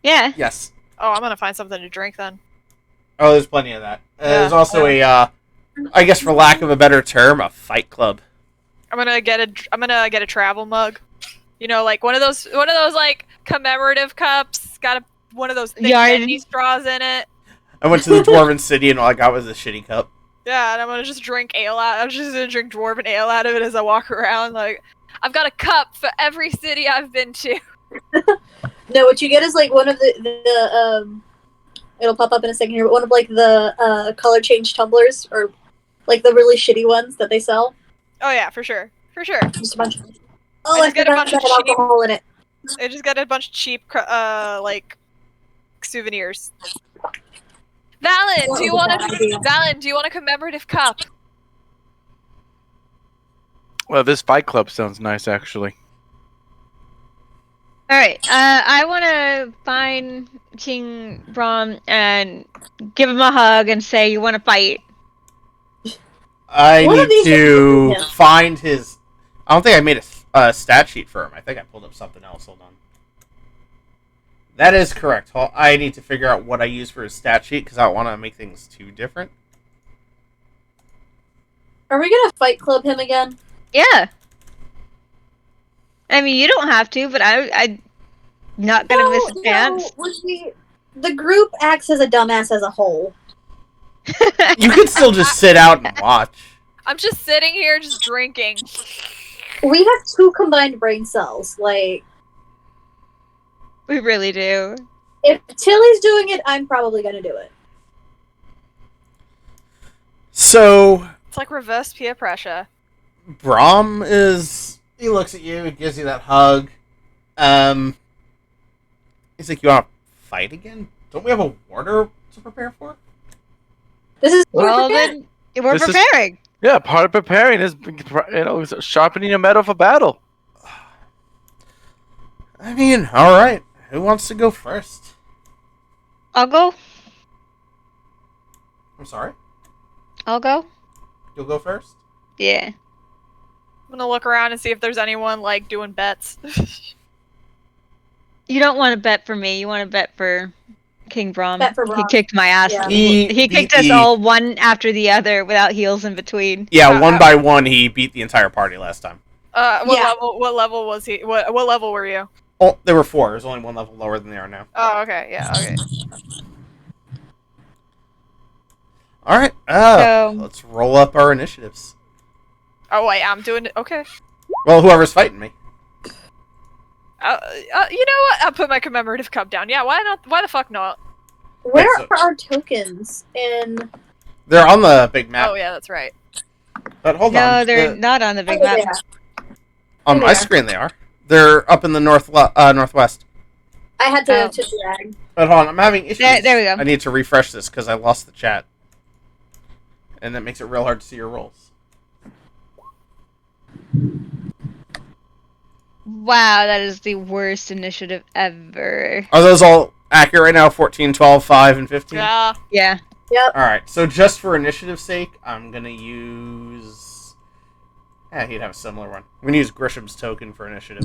E: Yeah.
D: Yes.
B: Oh, I'm gonna find something to drink then.
D: Oh, there's plenty of that.
B: Yeah.
D: There's also I guess for lack of a better term, a fight club.
B: I'm gonna get a travel mug. You know, like one of those like commemorative cups. Got one of those thick
E: Yard.
B: bendy straws in it.
D: I went to the Dwarven City and all I got was a shitty cup.
B: Yeah, and I'm gonna just drink ale out. I'm just gonna drink dwarven ale out of it as I walk around. Like, I've got a cup for every city I've been to.
C: No, what you get is like one of the it'll pop up in a second here, but one of like the color change tumblers, or like the really shitty ones that they sell.
B: Oh yeah, for sure, for sure.
C: Just a bunch.
B: I
C: Oh, I
B: just get a
C: forgot
B: bunch
C: that
B: of
C: had
B: cheap-
C: alcohol in it.
B: I just got a bunch of cheap, like, souvenirs. Valen, do you want
C: Bad idea.
B: Valen, do you want a commemorative cup?
A: Well, this fight club sounds nice, actually.
E: All right. I want to find King Brahm and give him a hug and say, "You want to fight?"
D: I
C: One of
D: need
C: these
D: to
C: is-
D: find his... I don't think I made a stat sheet for him. I think I pulled up something else. Hold on. That is correct. I need to figure out what I use for his stat sheet because I don't want to make things too different.
C: Are we gonna fight club him again?
E: Yeah. I mean, you don't have to, but I'm not gonna miss a chance.
C: The group acts as a dumbass as a whole.
D: You could still just sit out and watch.
B: I'm just sitting here, just drinking.
C: We have 2 combined brain cells. Like,
E: We really do.
C: if Tilly's doing it, I'm probably gonna do it.
D: So,
B: It's like reverse peer pressure.
D: Brahm is... He looks at you, he gives you that hug. He's like, you want to fight again? Don't we have a warder to prepare for?
C: This is
E: Well, then we're
A: This is-
E: preparing.
A: Yeah, part of preparing is, sharpening your metal for battle.
D: I mean, alright. Who wants to go first?
E: I'll go.
D: I'm sorry?
E: I'll go.
D: You'll go first?
E: Yeah.
B: I'm gonna look around and see if there's anyone, like, doing bets.
E: You don't want to bet for me. You want to bet for King Brahm.
C: Bet for
E: He
C: Brahm.
E: kicked my ass.
C: Yeah.
D: He
E: He
D: beat
E: kicked us
D: the-
E: all one after the other without heals in between.
D: Yeah, one by one, he beat the entire party last time.
B: What level was he? What level were you?
D: Oh, there were 4. There's only one level lower than they are now.
B: Oh, okay, yeah, okay.
D: Alright,
E: So-
D: let's roll up our initiatives.
B: Oh wait, I'm doing it. Okay.
D: Well, whoever's fighting me.
B: You know what? I'll put my commemorative cup down. Yeah, why not? Why the fuck not?
C: Where
D: so-
C: are our tokens in?
D: They're on the big map.
B: Oh yeah, that's right.
D: But hold
E: No,
D: on.
E: they're not on the big
C: Oh,
E: map.
C: yeah.
D: On my
C: there.
D: screen, they are. They're up in the northwest.
C: I had to,
E: Oh.
C: to drag.
D: But hold on, I'm having issues.
E: There we go.
D: I need to refresh this because I lost the chat. And that makes it real hard to see your rolls.
E: Wow, that is the worst initiative ever.
D: Are those all accurate right now? 14, 12, 5, and 15?
B: Yeah.
E: Yeah.
C: Yep.
D: Alright, so just for initiative's sake, I'm going to use... he'd have a similar one. I'm going to use Grisham's token for initiative.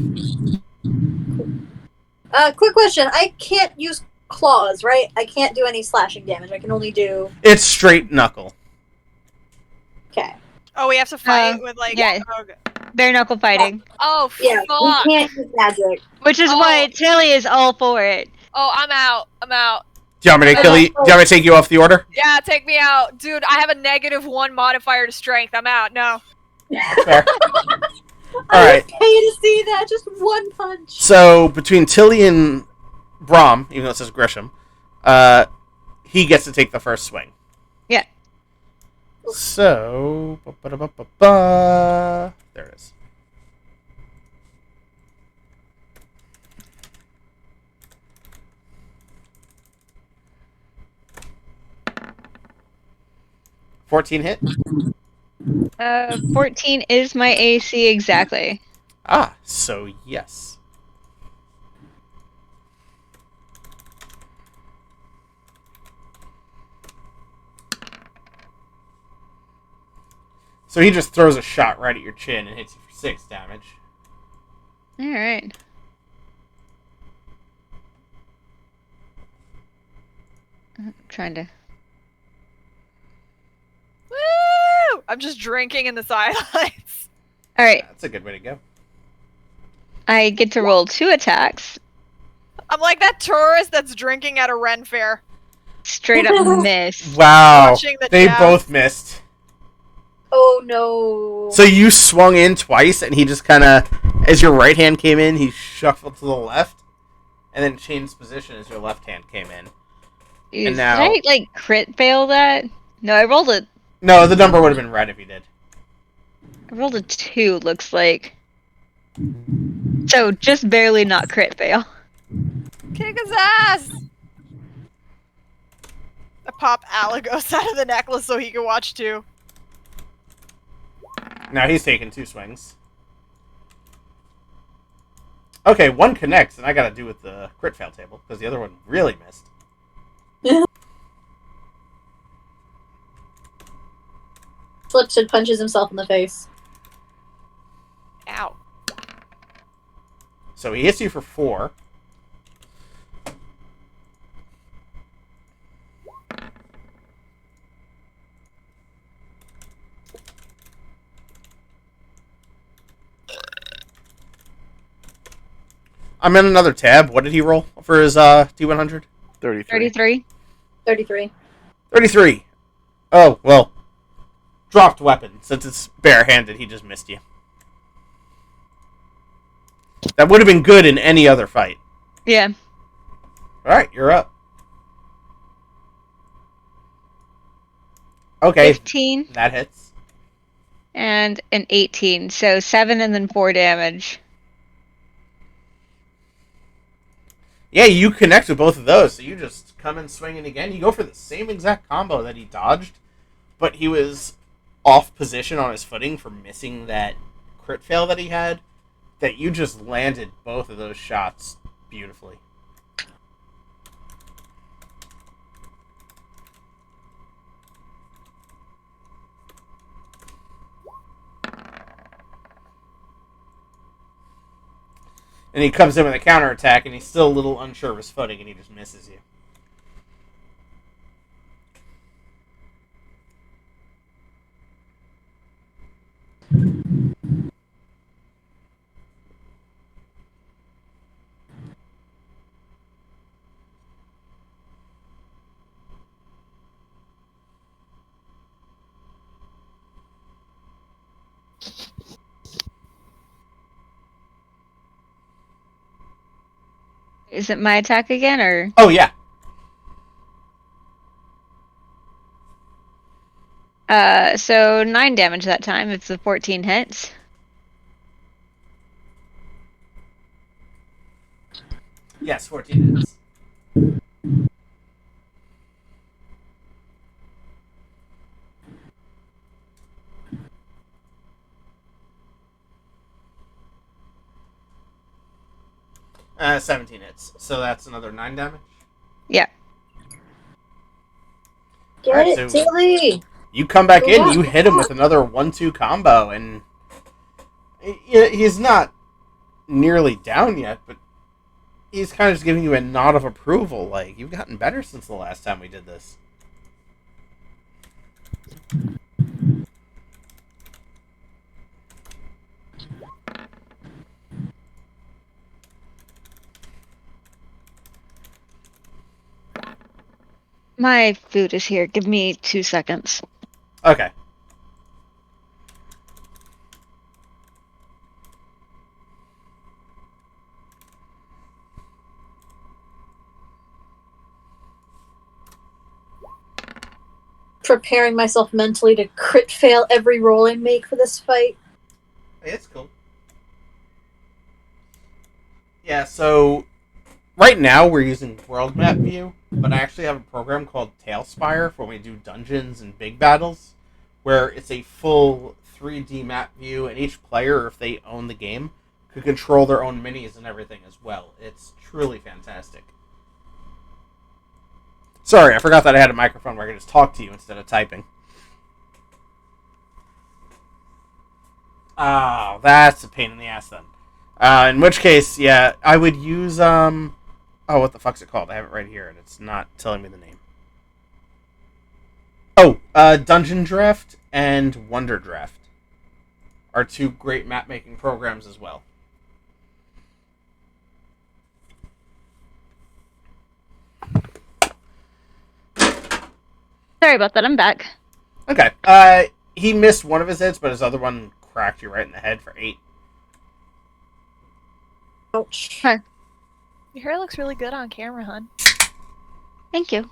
C: Quick question. I can't use claws, right? I can't do any slashing damage. I can only do...
D: It's straight knuckle.
C: Okay.
B: Oh, we have to fight with like.
E: yeah.
B: Oh,
E: Bare knuckle fighting.
B: oh
C: Yeah, we
B: fuck!
C: can't use magic.
E: Which is why Tilly is all for it.
B: Oh, I'm out. I'm out.
D: Do you want me to kill you? Do you want me to take you off the order?
B: Yeah, take me out, dude. I have a -1 modifier to strength. I'm out. No.
D: Fair.
C: I
D: Alright.
C: was paying to see that. Just one punch.
D: So, between Tilly and Brom, even though it says Grisham, he gets to take the first swing.
E: Yeah.
D: So, there it is. $14 hit?
E: 14 is my AC exactly.
D: Ah, so yes. So he just throws a shot right at your chin and hits you for 6 damage.
E: Alright. I'm trying to...
B: Woo! I'm just drinking in the sidelines.
E: Alright,
D: That's a good way to go.
E: I get to roll 2 attacks.
B: I'm like that tourist that's drinking at a Ren fair.
E: Straight up miss.
D: Wow.
B: Watching the
D: They
B: chat.
D: both missed.
C: Oh no.
D: So you swung in twice, and he just kind of, as your right hand came in, he shuffled to the left, and then changed position as your left hand came in.
E: Did
D: now-
E: I, like, crit fail that? No, I rolled a...
D: No, the number would have been red if he did.
E: I rolled a 2, looks like. So, just barely not crit fail.
B: Kick his ass! I pop Alagos out of the necklace so he can watch too.
D: Now he's taking 2 swings. Okay, one connects, and I gotta do with the crit fail table, because the other one really missed.
C: Flips and punches himself in the face.
B: Ow.
D: So he hits you for 4. I'm in another tab. What did he roll for his D100?
A: 33.
E: 33.
C: 33.
D: 33. Oh, well. Dropped weapon. Since it's barehanded, he just missed you. That would have been good in any other fight.
E: Yeah.
D: Alright, you're up. Okay,
E: 15
D: that hits.
E: and an 18. So 7 and then 4 damage.
D: Yeah, you connect with both of those, so you just come in swinging again. You go for the same exact combo that he dodged, but he was off position on his footing for missing that crit fail that he had, that you just landed both of those shots beautifully. And he comes in with a counterattack, and he's still a little unsure of his footing, and he just misses you.
E: Is it my attack again, or?
D: Oh, yeah.
E: So 9 damage that time if the 14 hits.
D: Yes, 14 hits. 17 hits. So that's another 9 damage.
E: Yeah.
C: Get
D: Alright,
C: it,
D: so
C: Tilly!
D: you come back in, you hit him with another 1-2 combo, and he's not nearly down yet, but he's kind of just giving you a nod of approval. Like, you've gotten better since the last time we did this.
E: My food is here. Give me 2 seconds.
D: Okay.
C: Preparing myself mentally to crit fail every roll I make for this fight.
D: Hey, it's cool. Yeah, so right now we're using world map view, but I actually have a program called Tailspire for when we do dungeons and big battles, where it's a full 3D map view, and each player, if they own the game, could control their own minis and everything as well. It's truly fantastic. Sorry, I forgot that I had a microphone where I could just talk to you instead of typing. Oh, that's a pain in the ass then. In which case, yeah, I would use, oh, what the fuck's it called? I have it right here, and it's not telling me the name. Oh, Dungeon Draft and Wonder Draft are 2 great map-making programs as well.
E: Sorry about that. I'm back.
D: Okay, he missed one of his hits, but his other one cracked you right in the head for 8.
C: Ouch.
E: Huh.
B: Your hair looks really good on camera, hon.
E: Thank you.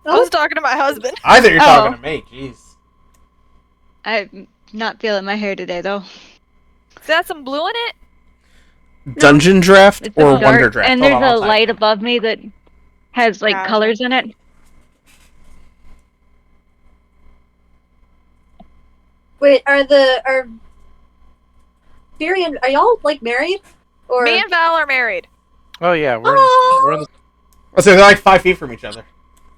B: I was talking to my husband.
D: I thought you were talking to me, jeez.
E: I'm not feeling my hair today, though.
B: Is that some blue in it?
D: Dungeon Draft
E: It's
D: or
E: dark,
D: Wonder Draft?
E: and
D: Hold
E: there's
D: on, I'll
E: a
D: type.
E: light above me that has, like,
B: Gotcha.
E: colors in it.
C: Wait, are Fury and are y'all like married? Or
B: Me and Val are married.
A: Oh yeah, we're in the,
D: Oh, so they're like 5 feet from each other.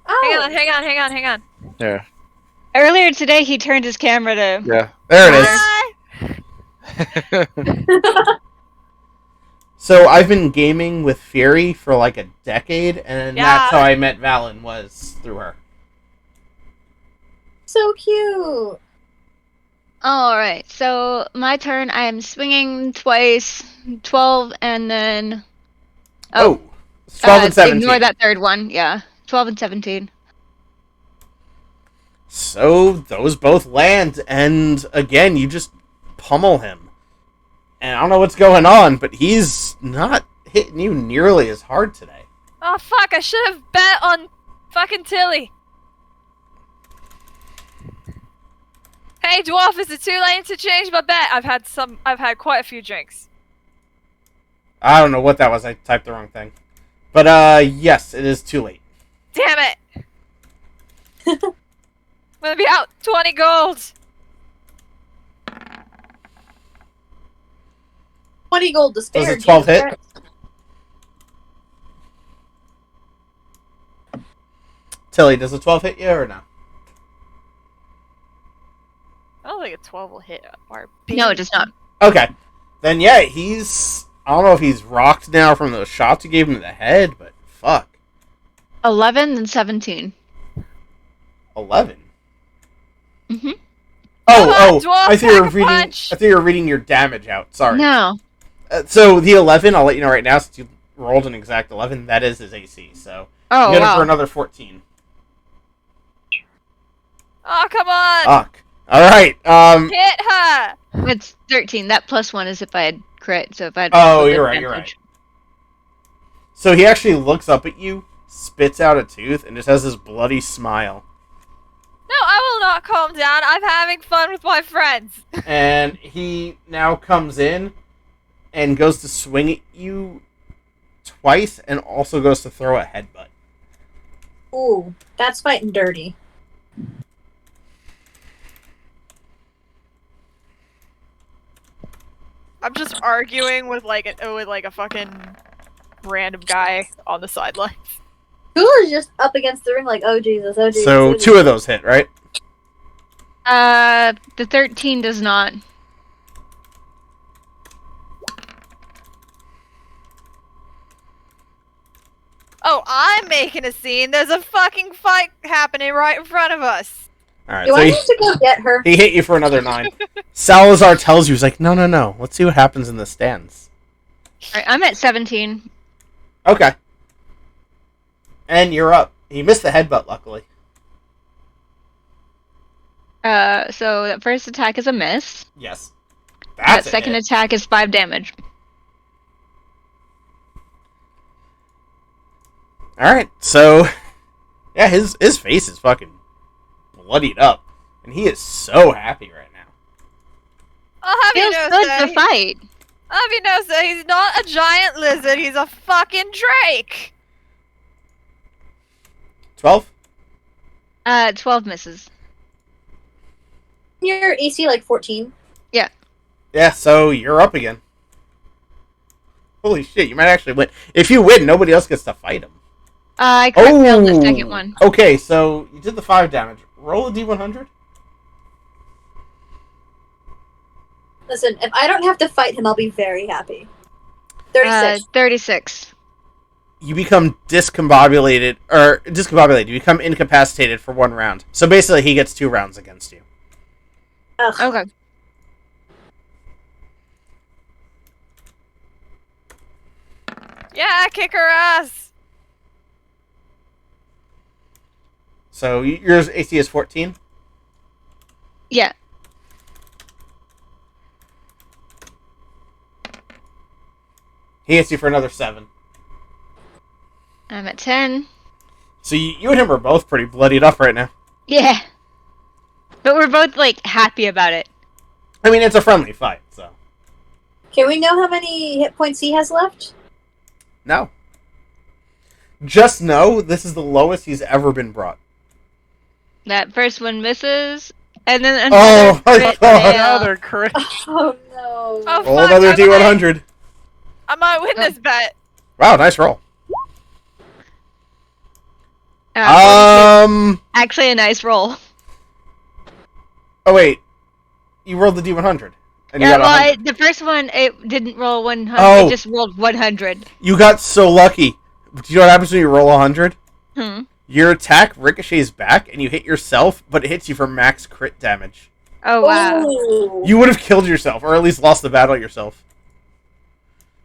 C: oh.
B: Hang on.
A: there.
E: Earlier today, he turned his camera to...
A: Yeah.
D: There it is.
B: Hi.
D: So I've been gaming with Fury for like a decade, and
B: Yeah.
D: that's how I met Valen, was through her.
C: So cute.
E: Alright, so my turn. I am swinging twice, 12, and then...
D: Oh, it's 12 and 17.
E: Ignore that third one, yeah. 12 and 17.
D: So those both land, and again, you just pummel him. And I don't know what's going on, but he's not hitting you nearly as hard today.
B: Oh fuck! I should have bet on fucking Tilly. Hey, dwarf, is it too late to change my bet? I've had quite a few drinks.
D: I don't know what that was. I typed the wrong thing. But yes, it is too late.
B: Damn it! I'm gonna be out 20 gold.
C: 20 gold to spare.
D: Does a 12
C: Jesus
D: hit?
C: Christ.
D: Tilly, does a 12 hit you or no?
B: I don't think a 12 will hit our
E: No, it does not.
D: Okay. Then yeah, he's... I don't know if he's rocked now from those shots you gave him to the head, but fuck.
E: 11 and 17.
D: 11?
E: Mm-hmm.
D: Oh,
B: Come on, dwarf,
D: I thought you were
B: pack a
D: reading.
B: punch.
D: I thought you were reading your damage out. Sorry.
E: No.
D: So the 11, I'll let you know right now, since you rolled an exact 11, that is his AC. So
E: Oh,
D: you get him for
E: wow.
D: another 14.
B: Oh, come on!
D: Fuck. All right.
B: Hit her!
E: It's 13. That plus 1 is if I had crit, so if I had...
D: Oh,
E: with
D: you're right. You're
E: advantage.
D: right. So he actually looks up at you, spits out a tooth, and just has this bloody smile.
B: No, I will not calm down. I'm having fun with my friends.
D: And he now comes in and goes to swing at you, twice and also goes to throw a headbutt.
C: Ooh, that's fighting dirty.
B: I'm just arguing with like a fucking random guy on the sidelines.
C: Cool is just up against the ring like, oh Jesus, oh Jesus.
D: So
C: oh,
D: 2
C: Jesus.
D: of those hit, right?
E: The 13 does not.
B: Oh, I'm making a scene. There's a fucking fight happening right in front of us.
D: Alright,
C: Do
D: so
C: I need to go get her?
D: he hit you for another 9. Salazar tells you, he's like, no. Let's see what happens in the stands.
E: Alright, I'm at 17.
D: Okay. And you're up. He missed the headbutt, luckily.
E: So that first attack is a miss.
D: Yes.
E: That
D: That's a
E: second
D: hit.
E: attack is 5 damage.
D: Alright, so... Yeah, his face is fucking bloodied up. And he is so happy right now.
B: I'll have you
E: Feels
B: know,
E: good
B: say,
E: to fight.
B: I'll have you know, say, he's not a giant lizard. He's a fucking drake.
D: 12?
E: 12 misses.
C: Your AC like 14.
D: Yeah, so you're up again. Holy shit, you might actually win. If you win, nobody else gets to fight him.
E: I crit failed the second one.
D: Okay, so you did the 5 damage. Roll a d100.
C: Listen, if I don't have to fight him, I'll be very happy. 36.
E: 36.
D: You become discombobulated. You become incapacitated for 1 round. So basically, he gets 2 rounds against you.
C: Ugh.
E: Okay.
B: Yeah, kick her ass.
D: So your AC is 14?
E: Yeah.
D: He hits you for another 7.
E: I'm at 10.
D: So you and him are both pretty bloodied up right now.
E: Yeah. But we're both, like, happy about it.
D: I mean, it's a friendly fight, so...
C: Can we know how many hit points he has left?
D: No. Just know, this is the lowest he's ever been brought.
E: That first one misses. And then
D: Oh,
E: another
D: my
E: crit
D: God.
E: fail.
A: Another crit.
C: Oh no.
B: Oh,
D: Roll
B: fuck,
D: another
B: I
D: d100.
B: I might win this bet.
D: Wow, nice roll.
E: Actually, a nice roll.
D: Oh, wait. You rolled the d100. And you
E: Yeah,
D: got
E: well,
D: 100.
E: the first one, it didn't roll 100.
D: Oh.
E: It just rolled 100.
D: You got so lucky. Do you know what happens when you roll 100?
E: Hmm.
D: Your attack ricochets back, and you hit yourself, but it hits you for max crit damage.
E: Oh, wow.
C: Ooh.
D: You would have killed yourself, or at least lost the battle yourself.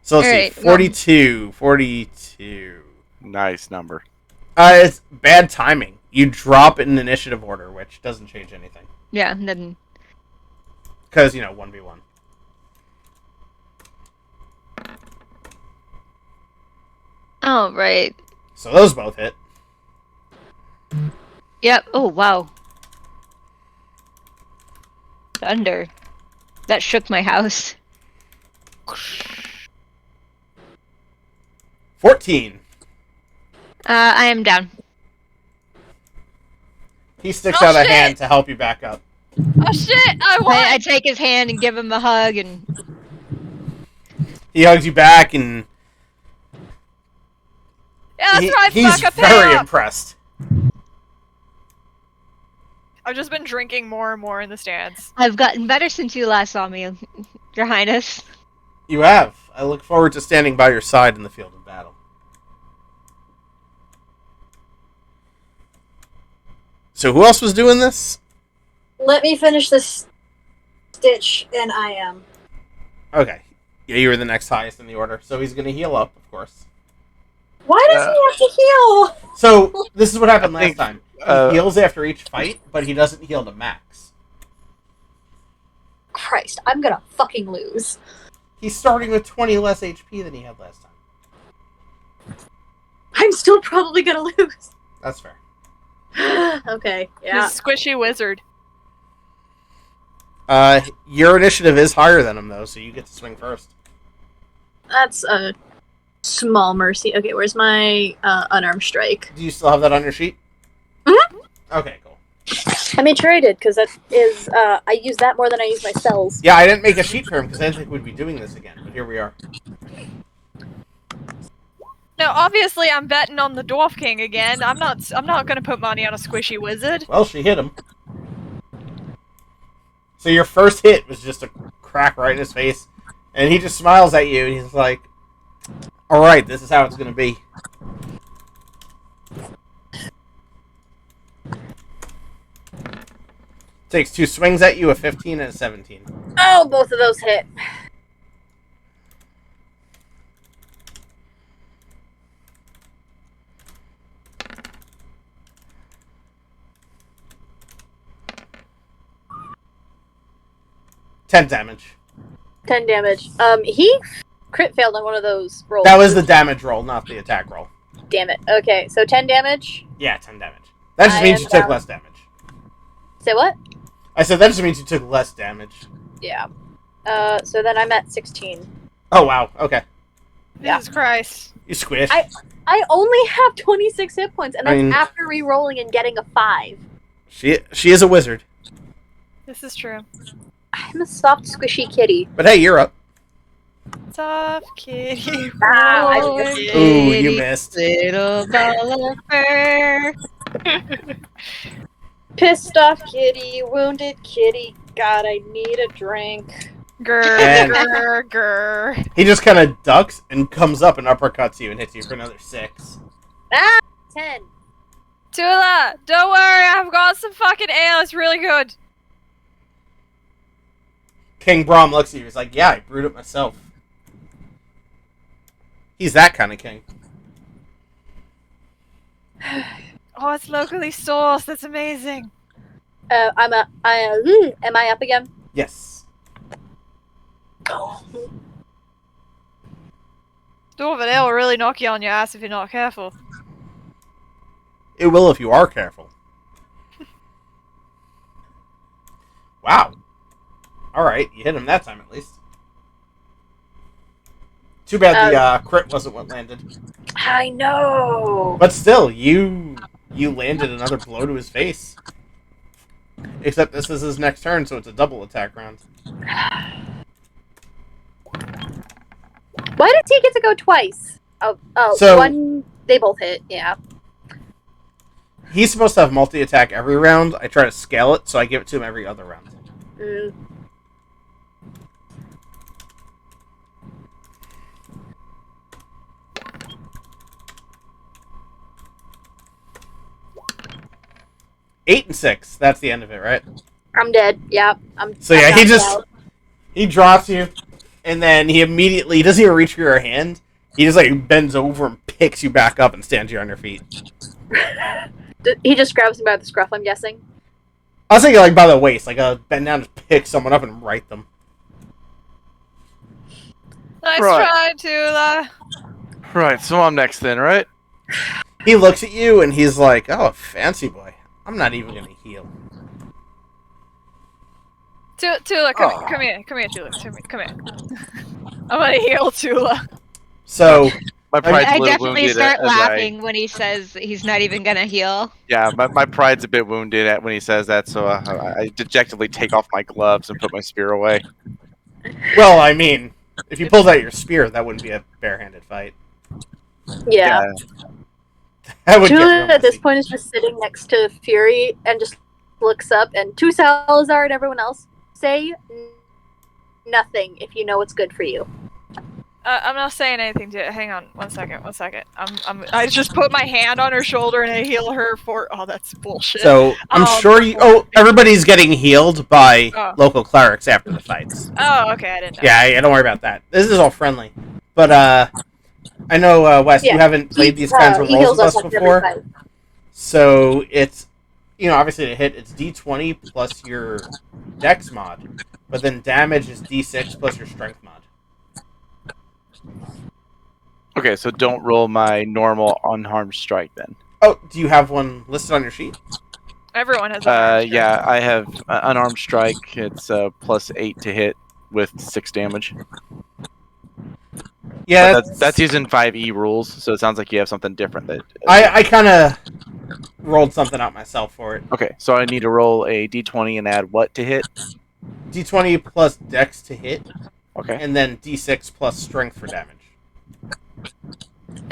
D: So let's
E: Alright,
D: see. 42. 42.
A: Nice number.
D: It's bad timing. You drop in initiative order, which doesn't change anything.
E: Yeah, then...
D: Because, 1v1.
E: Oh, right.
D: So those both hit.
E: Yep. Oh, wow. Thunder. That shook my house.
D: 14.
E: I am down.
D: He sticks
B: Oh,
D: out a
B: shit!
D: hand to help you back up.
B: Oh shit! I won.
E: I take his hand and give him a hug, and
D: He hugs you back, and
B: Yeah, that's right.
D: he's
B: Fuck, I pay
D: very
B: up.
D: impressed.
B: I've just been drinking more and more in the stands.
E: I've gotten better since you last saw me, Your Highness.
D: You have. I look forward to standing by your side in the field of battle. So who else was doing this?
C: Let me finish this stitch, and I am.
D: Okay. Yeah, you were the next highest in the order, so he's going to heal up, of course.
C: Why does he have to heal?
D: So, this is what happened last
A: think,
D: time. He heals after each fight, but he doesn't heal to max.
C: Christ, I'm gonna fucking lose.
D: He's starting with 20 less HP than he had last time.
C: I'm still probably gonna lose.
D: That's fair.
C: Okay, yeah.
B: He's a squishy wizard.
D: Your initiative is higher than him, though, so you get to swing first.
C: That's a Small mercy. Okay, where's my unarmed strike?
D: Do you still have that on your sheet?
C: Mhm.
D: Okay, cool.
C: I made sure I did, because that is, I use that more than I use my spells.
D: Yeah, I didn't make a sheet for him because I didn't think we'd be doing this again, but here we are.
B: No, obviously I'm betting on the Dwarf King again. I'm not gonna put money on a squishy wizard.
D: Well, she hit him. So your first hit was just a crack right in his face, and he just smiles at you, and he's like, "Alright, this is how it's gonna be." Takes 2 swings at you, a 15 and a 17.
C: Oh, both of those hit.
D: Ten damage.
C: 10 damage. He crit failed on one of those rolls.
D: That was the damage roll, not the attack roll.
C: Damn it. Okay, so 10 damage.
D: Yeah, 10 damage. That just
C: I
D: means
C: am
D: you took
C: down.
D: less damage.
C: Say what?
D: I said that just means you took less damage.
C: Yeah. So then I'm at 16.
D: Oh, wow. Okay.
C: Yeah.
B: Jesus Christ.
D: You squish.
C: I only have 26 hit points, and
D: I
C: that's
D: mean-
C: after re-rolling and getting a 5.
D: She is a wizard.
B: This is true.
C: I'm a soft, squishy kitty.
D: But hey, you're up.
B: Soft kitty.
C: Ah, I
B: boy.
C: missed.
D: Ooh, you missed.
E: Little ball of fur.
C: Pissed off kitty, wounded kitty. God, I need a drink.
B: Grr,
D: And-
B: grr, grr.
D: He just kind of ducks and comes up and uppercuts you and hits you for another 6.
C: 10.
B: Tula, don't worry, I've got some fucking ale. It's really good.
D: King Braum looks at you. He's like, "Yeah, I brewed it myself." He's that kind of king.
B: Oh, it's locally sourced. That's amazing.
C: Am I up again?
D: Yes.
B: Dwarven ale will really knock you on your ass if you're not careful.
D: It will if you are careful. Wow. Alright, you hit him that time at least. Too bad the crit wasn't what landed.
C: I know.
D: But still, you landed another blow to his face. Except this is his next turn, so it's a double attack round.
C: Why did he get to go twice? Oh,
D: So-
C: one. They both hit. Yeah.
D: He's supposed to have multi-attack every round. I try to scale it, so I give it to him every other round.
C: Mm.
D: Eight and 6. That's the end of it, right?
C: I'm dead. Yeah.
D: So yeah,
C: I'm
D: he
C: knocked
D: just
C: out.
D: he drops you, and then he immediately doesn't even reach for your hand. He just like bends over and picks you back up and stands you on your feet.
C: He just grabs me by the scruff. I'm guessing.
D: I was thinking like by the waist, like bend down, just pick someone up and right them.
B: Nice
A: Right.
B: try, Tula.
A: Right, so I'm next then, right?
D: He looks at you and he's like, "Oh, fancy boy. I'm not even gonna heal."
B: Tula, come here, Tula, come here. I'm gonna heal Tula.
D: So
A: My pride's
E: I
A: a little
E: definitely
A: wounded
E: start
A: as
E: laughing when he says he's not even gonna heal.
A: Yeah, my pride's a bit wounded when he says that, so I dejectedly take off my gloves and put my spear away.
D: well, I mean, if you pulled out your spear, that wouldn't be a barehanded fight.
C: Yeah.
D: That would get
C: Tula
D: real
C: at this
D: messy.
C: point is just sitting next to Fury and just looks up, and to Salazar and everyone else, say nothing if you know what's good for you.
B: I'm not saying anything to it. Hang on, one second. I just put my hand on her shoulder and I heal her for. Oh, that's bullshit.
D: So I'm
B: Oh,
D: sure you. Oh, everybody's getting healed by
B: Oh.
D: local clerics after the fights.
B: Oh, okay, I didn't know.
D: Yeah, don't worry about that. This is all friendly. But I know Wes, you
C: Yeah.
D: haven't played these kinds of
C: He
D: rolls
C: heals
D: with
C: us
D: us
C: after every
D: before,
C: fight.
D: so it's obviously to hit it's D20 plus your Dex mod, but then damage is D6 plus your Strength mod.
A: Okay, so don't roll my normal unharmed strike then.
D: Oh, do you have one listed on your sheet?
B: Everyone has. a
A: Yeah, I have unarmed strike. It's +8 to hit with 6 damage.
D: Yeah,
A: But that's using 5e rules, so it sounds like you have something different. That
D: I kind of rolled something out myself for it.
A: okay, so I need to roll a d20 and add what to hit?
D: D20 plus Dex to hit,
A: Okay.
D: and then D6 plus Strength for damage.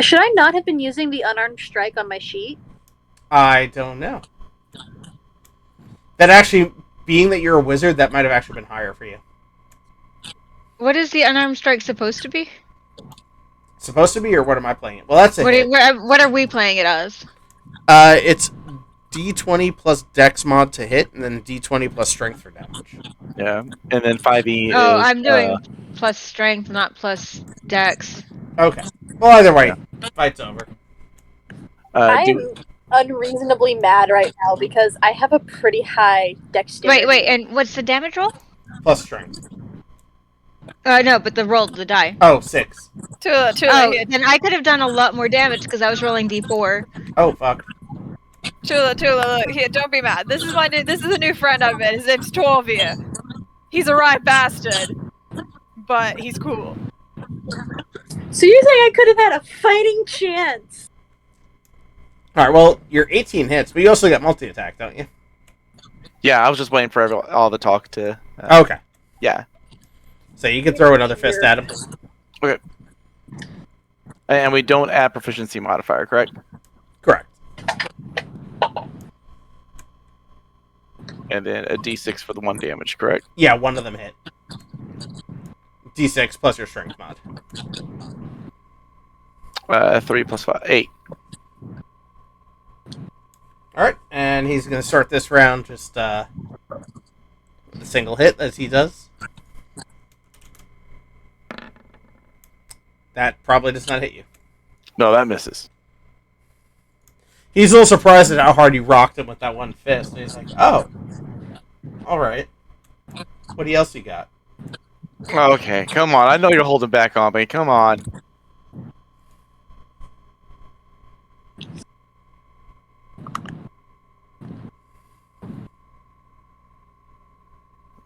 C: Should I not have been using the unarmed strike on my sheet?
D: I don't know. That actually, being that you're a wizard, that might have actually been higher for you.
E: What is the unarmed strike supposed to be?
D: Supposed to be, or what am I playing it? Well, that's a hit.
E: What are we playing it as?
D: It's D20 plus Dex mod to hit, and then D20 plus Strength for damage.
A: Yeah, and then 5e
E: Oh,
A: is.
E: I'm doing plus strength, not plus dex.
D: Okay. Well, either way,
A: Yeah.
D: fight's over.
C: I'm unreasonably mad right now because I have a pretty high dexterity.
E: Wait, and what's the damage roll?
D: Plus Strength.
E: No, but the roll, the die.
D: Oh, 6.
B: Tula,
E: Oh, then I could have done a lot more damage because I was rolling d4.
D: Oh, fuck.
B: look, here, don't be mad. This is a new friend I've met. His name's Torvia. He's a right bastard, but he's cool.
C: So you think I could have had a fighting chance?
D: Alright, well, you're 18 hits, but you also got multi-attack, don't you?
A: Yeah, I was just waiting for all the talk to.
D: Okay.
A: Yeah,
D: So you can throw another fist at him.
A: and we don't add proficiency modifier, correct?
D: Correct.
A: And then a d6 for the 1 damage, correct?
D: Yeah, one of them hit. D6 plus your Strength mod.
A: 3 plus 5, 8.
D: Alright, and he's going to start this round just with a single hit, as he does. That probably does not hit you.
A: No, that misses.
D: He's a little surprised at how hard you rocked him with that one fist. And he's like, oh. Alright. What else you got?
A: Okay, come on. I know you're holding back on me. Come on.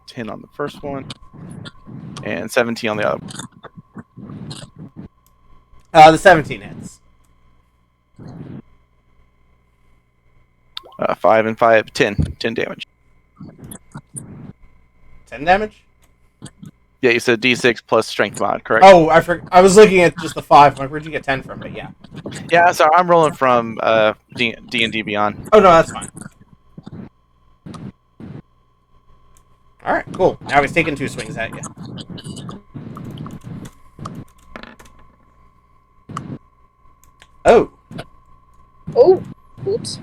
A: $10 on the first one, and 17 on the other.
D: The 17 hits.
A: 5 and 5, 10. 10 damage.
D: 10 damage?
A: Yeah, you said D6 plus strength mod, correct?
D: Oh, I was looking at just the 5. I'm like, where'd you get 10 from? But yeah.
A: Yeah, so I'm rolling from D&D Beyond.
D: Oh, no, that's fine. Alright, cool. Now he's taking 2 swings at you. Oh.
C: Oh, oops.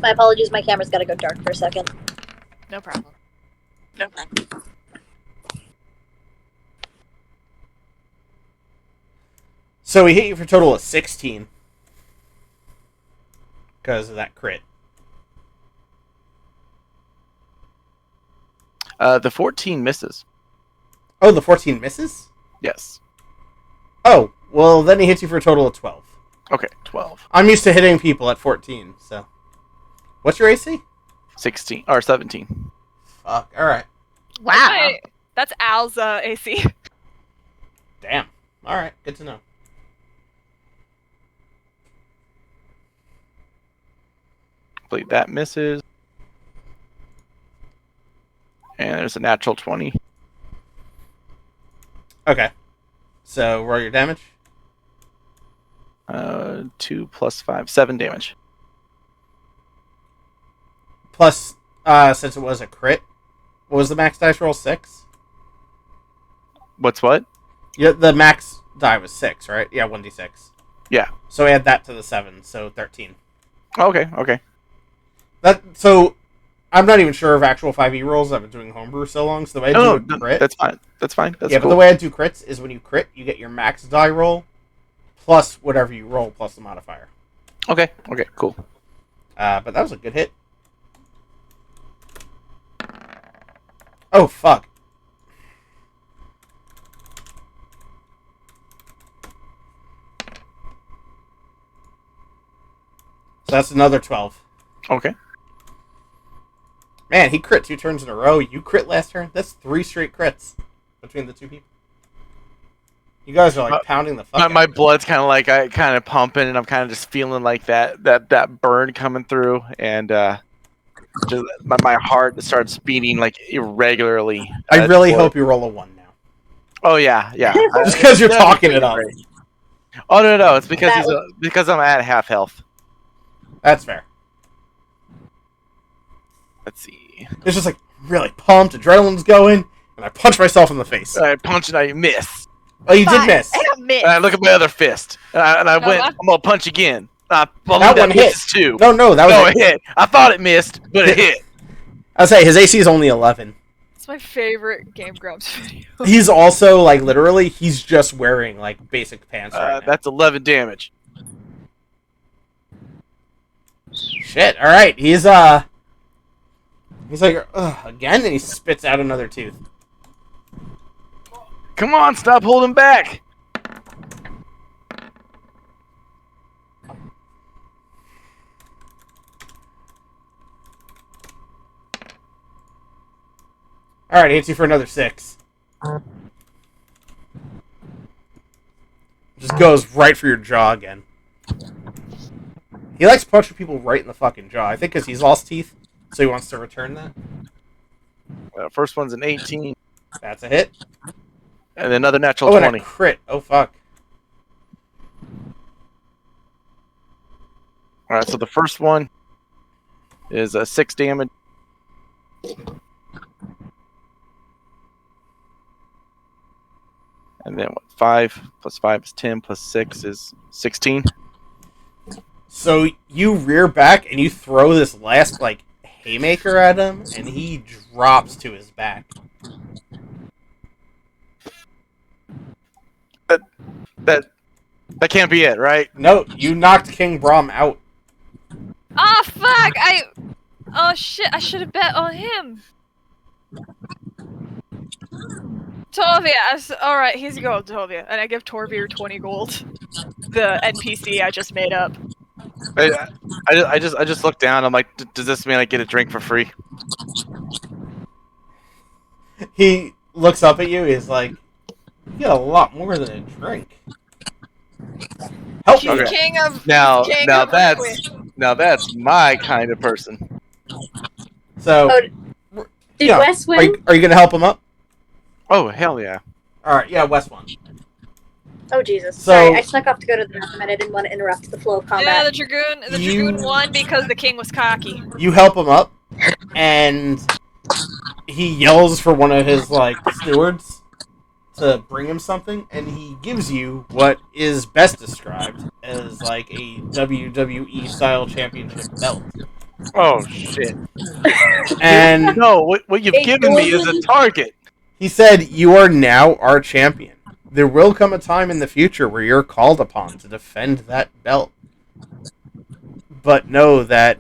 C: My apologies, my camera's gotta go dark for a second.
B: No problem.
D: So he hit you for a total of 16. Because of that crit.
A: The 14 misses.
D: Oh, the 14 misses?
A: Yes.
D: Oh, well, then he hits you for a total of 12.
A: Okay, 12.
D: I'm used to hitting people at 14, so. What's your AC?
A: 16, or 17.
D: Fuck, alright.
E: Wow.
B: That's Al's AC.
D: Damn. Alright, good to know.
A: Believe that misses. And there's a natural 20.
D: Okay. So, roll your damage.
A: 2 plus 5, 7 damage.
D: Plus, since it was a crit, what was the max dice roll? 6?
A: What's what?
D: Yeah, the max die was 6, right? Yeah, 1d6.
A: Yeah.
D: So add that to the 7, so 13.
A: Okay, okay.
D: So, I'm not even sure of actual 5e rolls. I've been doing homebrew so long, so the way I do a crit...
A: That's fine. That's fine. That's
D: yeah,
A: cool.
D: but the way I do crits is when you crit, you get your max die roll, plus whatever you roll, plus the modifier.
A: Okay, okay, cool.
D: But that was a good hit. Oh, fuck. So that's another 12.
A: Okay.
D: Man, he crit 2 turns in a row. You crit last turn. That's 3 straight crits between the two people. You guys are like pounding the fuck.
A: My blood's kind of like pumping, and I'm kind of just feeling like that burn coming through, and just my heart starts beating like irregularly.
D: I really hope you roll a 1 now.
A: Oh yeah.
D: Just because you're talking it up.
A: Oh no, it's because I'm at half health.
D: That's fair.
A: Let's see.
D: It's just like really pumped, adrenaline's going, and I punch myself in the face.
A: I punch and I miss.
D: Oh, you did miss.
B: And
A: And I look at my other fist, and I went. I'm gonna punch again.
D: That one hit
A: too.
D: No, that was
A: it hit. I thought it missed, but it hit.
D: I'll say his AC is only 11.
B: It's my favorite Game Grumps video.
D: He's also like literally, he's just wearing like basic pants right now.
A: That's 11 damage.
D: Shit. All right, he's like again, and he spits out another tooth.
A: Come on, stop holding back.
D: All right, he hits you for another 6. Just goes right for your jaw again. He likes punching people right in the fucking jaw. I think because he's lost teeth, so he wants to return that.
A: First one's an 18.
D: That's a hit.
A: And another natural 20.
D: And a crit. Oh, fuck.
A: Alright, so the first one is 6 damage. And then 5 plus 5 is 10 plus 6 is 16.
D: So you rear back and you throw this last, like, haymaker at him, and he drops to his back.
A: That can't be it, right?
D: No, you knocked King Braum out.
B: Oh fuck! Oh shit! I should have bet on him. Torvia, alright, here's your gold, Torvia. And I give Torvia 20 gold. The NPC I just made up.
A: I just look down. I'm like, does this mean I get a drink for free?
D: He looks up at you. He's like, "You get a lot more than a drink." Help me.
A: Okay.
B: King of
A: Now that's my kind of person.
D: So,
C: Did Wes win?
D: Are you gonna help him up?
A: Oh hell yeah!
D: All right, yeah, Wes won.
C: Oh Jesus!
D: So-
C: Sorry, I snuck off to go to the bathroom and I didn't want to interrupt the flow of combat.
B: Yeah, the Dragoon won because the king was cocky.
D: You help him up, and he yells for one of his like stewards to bring him something, and he gives you what is best described as like a WWE style championship belt.
A: Oh shit!
D: And
A: No, what you've given me is a target.
D: he said, "You are now our champion. There will come a time in the future where you're called upon to defend that belt. But know that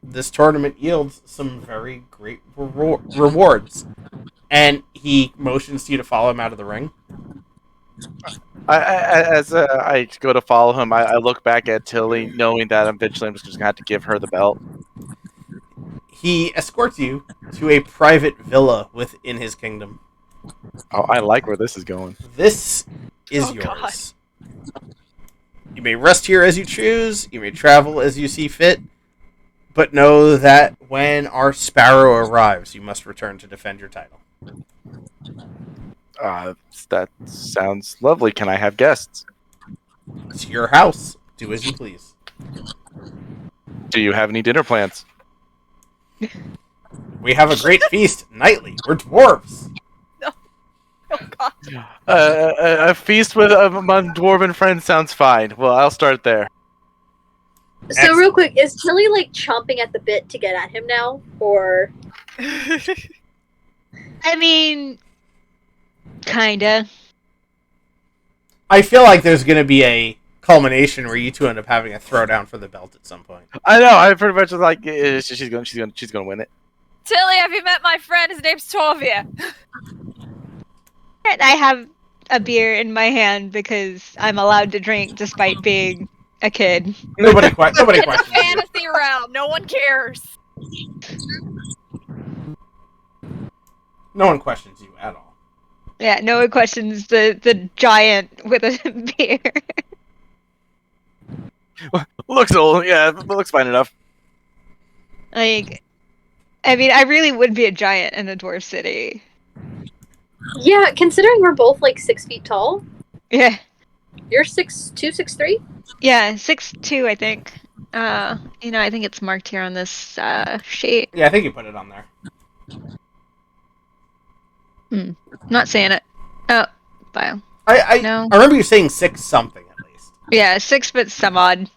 D: this tournament yields some very great rewards." And he motions to you to follow him out of the ring.
A: As I go to follow him, I look back at Tilly, knowing that eventually I'm just going to have to give her the belt.
D: He escorts you to a private villa within his kingdom.
A: Oh, I like where this is going.
D: This is
B: Oh, God.
D: yours. You may rest here as you choose. You may travel as you see fit. But know that when our Sparrow arrives, you must return to defend your title.
A: That sounds lovely. Can I have guests?
D: It's your house. Do as you please.
A: Do you have any dinner plans?
D: We have a great feast nightly. We're dwarves.
B: Oh god.
A: A feast with my dwarven friends sounds fine. Well, I'll start there.
C: So real quick, is Tilly like chomping at the bit to get at him now, or?
E: I mean, kinda.
D: I feel like there's going to be a culmination where you two end up having a throwdown for the belt at some point.
A: I know. I pretty much was like, she's gonna win it.
B: Tilly, have you met my friend? His name's Torvia.
E: And I have a beer in my hand because I'm allowed to drink despite being a kid.
D: Nobody
B: It's a
D: questions you.
B: fantasy realm. No one cares.
D: No one questions you at all.
E: Yeah, no one questions the giant with a beard.
A: Looks old. Yeah, it looks fine enough.
E: Like, I mean, I really would be a giant in the dwarf city.
C: Yeah, considering we're both like 6 feet tall.
E: Yeah.
C: You're 6'2", 6'3"?
E: Yeah, 6'2", I think. I think it's marked here on this sheet.
D: Yeah, I think you put it on there.
E: Not saying it. Oh, bio.
D: I remember you saying 6 something at least.
E: Yeah, 6 foot some odd.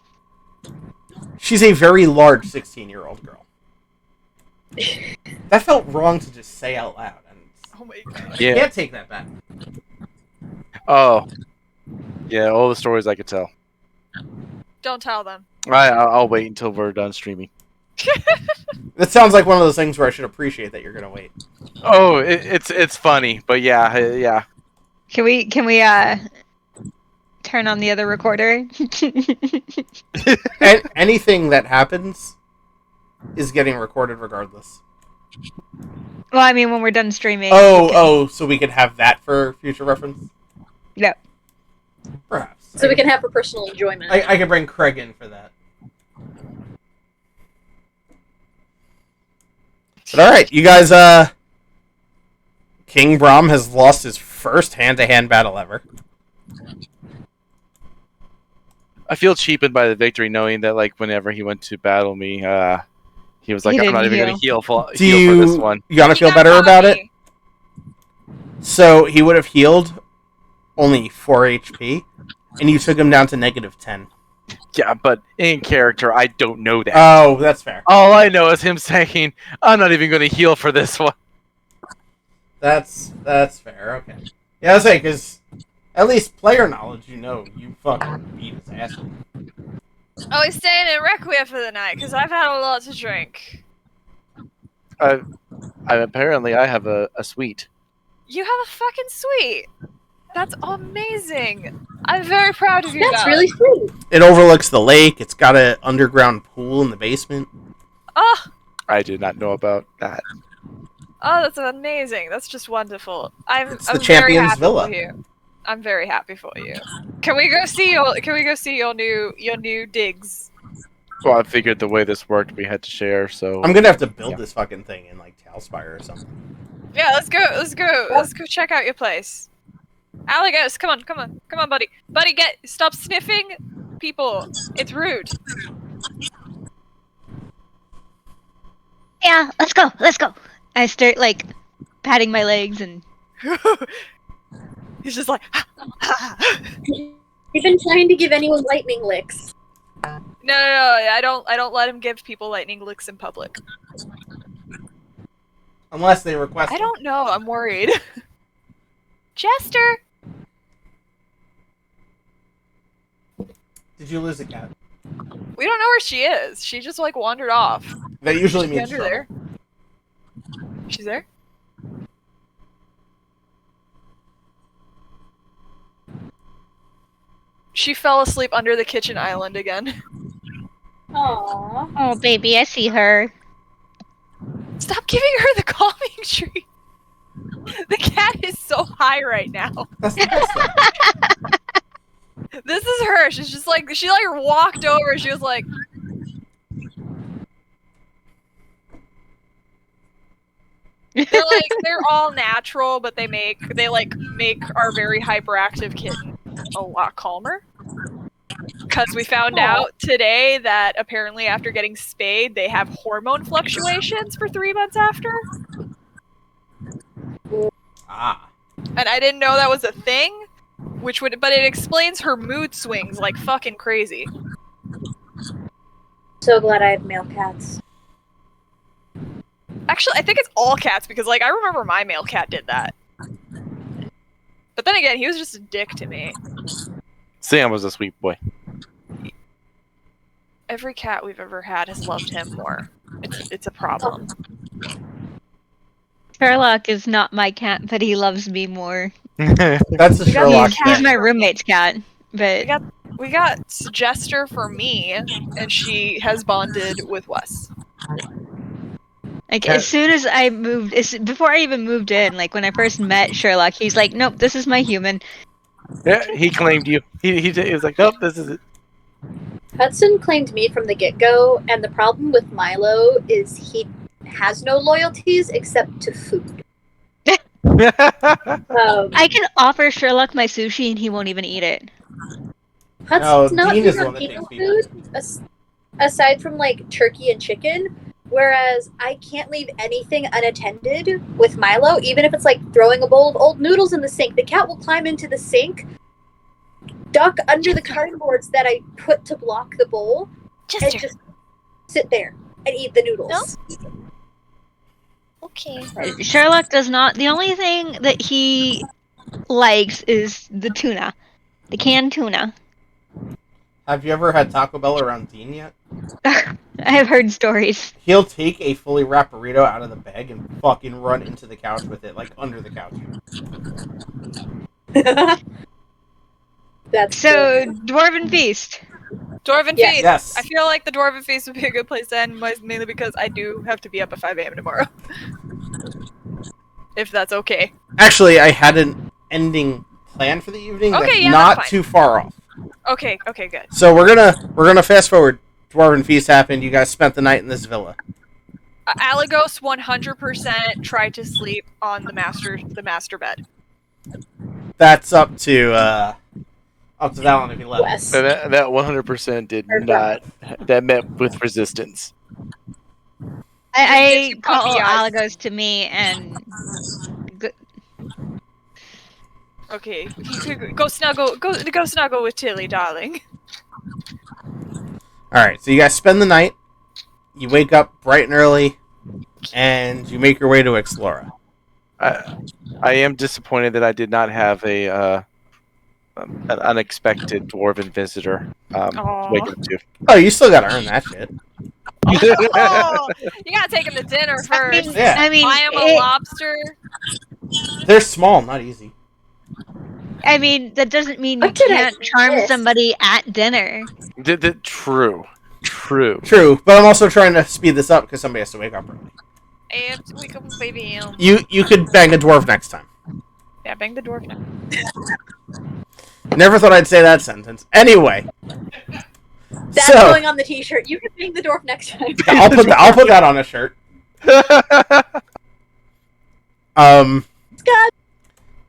D: She's a very large 16-year-old girl. That felt wrong to just say out loud. And
B: Oh my god.
D: you
A: Yeah.
D: can't take that back.
A: Oh. Yeah, all the stories I could tell.
B: Don't tell them.
A: I'll wait until we're done streaming.
D: That sounds like one of those things where I should appreciate that you're gonna wait.
A: Oh, it's funny, but yeah.
E: Can we turn on the other recorder?
D: Anything that happens is getting recorded regardless.
E: Well, I mean, when we're done streaming.
D: So we could have that for future reference?
E: No.
D: Perhaps.
C: So we can have for personal enjoyment.
D: I could bring Craig in for that. But alright, you guys, King Brahm has lost his first hand-to-hand battle ever.
A: I feel cheapened by the victory, knowing that like whenever he went to battle me, he was like,
E: He
A: "I'm not
E: didn't
A: even going to heal for
D: Do
A: this one."
D: you gonna feel better about it? So he would have healed only 4 HP, and you took him down to -10.
A: Yeah, but in character, I don't know that.
D: Oh, that's fair.
A: All I know is him saying, "I'm not even going to heal for this one."
D: That's fair. Okay. Yeah, I was saying because at least player knowledge, you fucking beat his ass.
B: Oh, he's staying in Requiem for the night because I've had a lot to drink.
A: Apparently, I have a suite.
B: You have a fucking suite. That's amazing. I'm very proud of you.
C: That's
B: guys.
C: really sweet.
D: It overlooks the lake. It's got an underground pool in the basement.
B: Oh,
A: I did not know about that.
B: oh, that's amazing. That's just wonderful. I'm
D: It's the
B: very
D: Champions
B: happy
D: Villa.
B: for you. I'm very happy for you. Can we go see your new digs?
A: Well, I figured the way this worked, we had to share. So
D: I'm gonna have to build
A: Yeah.
D: this fucking thing in like Talspire or something.
B: Yeah, let's go check out your place. Alligos, come on, buddy. Buddy, stop sniffing people. It's rude.
E: Yeah, let's go. I start like patting my legs and
B: He's just like
C: You've been trying to give anyone lightning licks.
B: No, I don't let him give people lightning licks in public.
D: Unless they request.
B: I don't know, I'm worried. Jester!
D: Did you lose a cat?
B: We don't know where she is. She just like wandered off.
D: That usually
B: Is she
D: means
B: under
D: trouble.
B: there? She's there? She fell asleep under the kitchen island again.
C: Aww.
E: oh baby, I see her.
B: Stop giving her the calming tree. The cat is so high right now.
D: That's the best thing.
B: This is her. She's just like she walked over. She was like, they're all natural, but they make our very hyperactive kitten a lot calmer. Because we found out today that apparently after getting spayed, they have hormone fluctuations for 3 months after.
D: Ah.
B: And I didn't know that was a thing, but it explains her mood swings like fucking crazy.
C: So glad I have male cats.
B: Actually, I think it's all cats because I remember my male cat did that. But then again, he was just a dick to me.
A: Sam was a sweet boy.
B: Every cat we've ever had has loved him more. It's a problem.
E: Sherlock is not my cat, but he loves me more.
D: That's the
B: We got
D: Sherlock
B: these
E: He's
D: thing.
E: my roommate's cat, but
B: We got Jester for me, and she has bonded with Wes.
E: Like as soon as I moved, before I even moved in, like when I first met Sherlock, he's like, "Nope, this is my human."
A: Yeah, he claimed you. He was like, "Nope, this is it."
C: Hudson claimed me from the get-go, and the problem with Milo is he has no loyalties except to food.
E: I can offer Sherlock my sushi and he won't even eat it.
C: Hudson's
D: No,
C: not
D: Dean
C: big
D: is the
C: on
D: one that
C: people
D: takes people.
C: food, aside from like turkey and chicken. Whereas I can't leave anything unattended with Milo, even if it's like throwing a bowl of old noodles in the sink. The cat will climb into the sink, duck under the cutting boards that I put to block the bowl, and just sit there and eat the noodles.
B: No? Okay.
E: Sherlock does not. The only thing that he likes is the tuna, the canned tuna.
D: Have you ever had Taco Bell around Dean yet?
E: I have heard stories.
D: He'll take a fully wrapped burrito out of the bag and fucking run into the couch with it, like under the couch.
C: That's
E: So,
C: good.
E: Dwarven Feast.
B: Dwarven
C: Yes.
B: Feast.
D: Yes.
B: I feel like the Dwarven Feast would be a good place to end, mainly because I do have to be up at 5 a.m. tomorrow. If that's okay.
D: Actually, I had an ending plan for the evening
B: Okay,
D: that's
B: yeah,
D: not
B: that's fine.
D: too far off.
B: Okay, good.
D: So we're gonna fast forward. Dwarven Feast happened. You guys spent the night in this villa.
B: Alagos 100% tried to sleep on the master bed.
D: That's up to Valen if he left.
C: Wes.
A: That 100% did not. That met with resistance.
E: I
B: you
E: call
B: puppy eyes.
E: Alagos to me and
B: Okay, go snuggle with Tilly, darling.
D: All right. So you guys spend the night. You wake up bright and early, and you make your way to Explora.
A: I am disappointed that I did not have an unexpected dwarven visitor to wake up to.
D: Oh, you still gotta earn that shit.
B: Oh, you gotta take him to dinner first.
D: Yeah.
E: I mean,
B: Buy him a lobster.
D: They're small, not easy.
E: I mean, that doesn't mean you
C: What did I
E: can't charm
C: miss?
E: somebody at dinner.
A: True.
D: True, but I'm also trying to speed this up because somebody has to wake up early.
B: I have to wake up with baby Em.
D: You could bang a dwarf next time.
B: Yeah, bang the dwarf now.
D: Never thought I'd say that sentence. Anyway,
C: That's
D: so
C: going on the t-shirt. You can bang the dwarf next time.
D: I'll put that on a shirt.
C: Scott.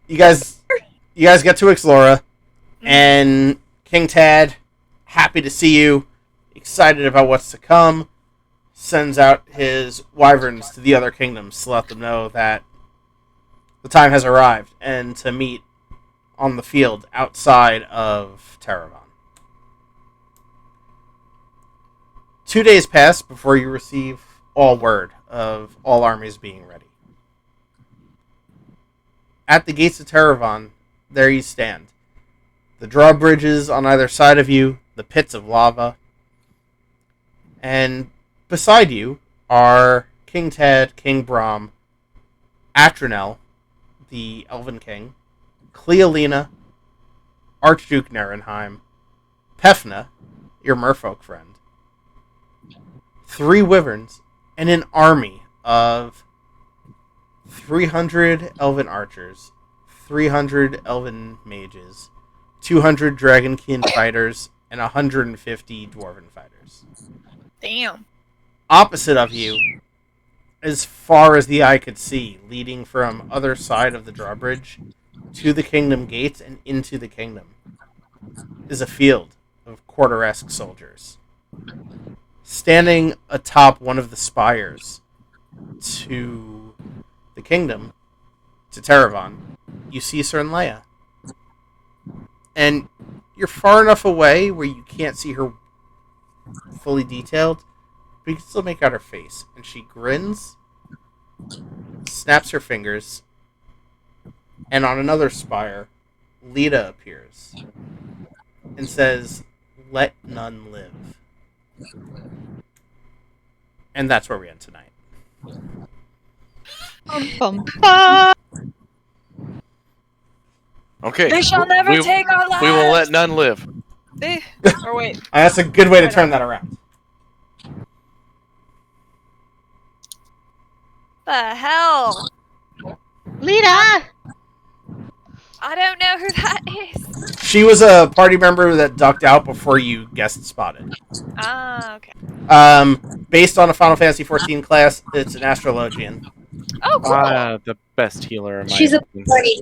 D: You guys get to Explora, and King Tad, happy to see you, excited about what's to come, sends out his wyverns to the other kingdoms to let them know that the time has arrived and to meet on the field outside of Terrevon. 2 days pass before you receive all word of all armies being ready. At the gates of Terrevon, there you stand. The drawbridges on either side of you, the pits of lava, and beside you are King Tad, King Brom, Atronel, the Elven King, Cleolina, Archduke Nerenheim, Pefna, your merfolk friend, 3 wyverns, and an army of 300 elven archers, 300 elven mages, 200 dragonkin fighters, and 150 dwarven fighters.
B: Damn.
D: Opposite of you, as far as the eye could see, leading from other side of the drawbridge to the kingdom gates and into the kingdom, is a field of quarteresque soldiers. Standing atop one of the spires to the kingdom, to Terrevon, you see Cernleia. And you're far enough away where you can't see her fully detailed, but you can still make out her face. And she grins, snaps her fingers, and on another spire, Lita appears and says, "Let none live." And that's where we end tonight.
A: Okay.
B: They shall never take our lives.
A: We will let none live.
B: Or wait.
D: That's a good way to turn that around.
B: The hell?
E: Lita!
B: I don't know who that is.
D: She was a party member that ducked out before you guest spotted.
B: Ah, okay.
D: Based on a Final Fantasy 14 class, it's an astrologian.
B: Oh, cool.
A: The best healer in my
C: She's a
A: opinion.
C: party.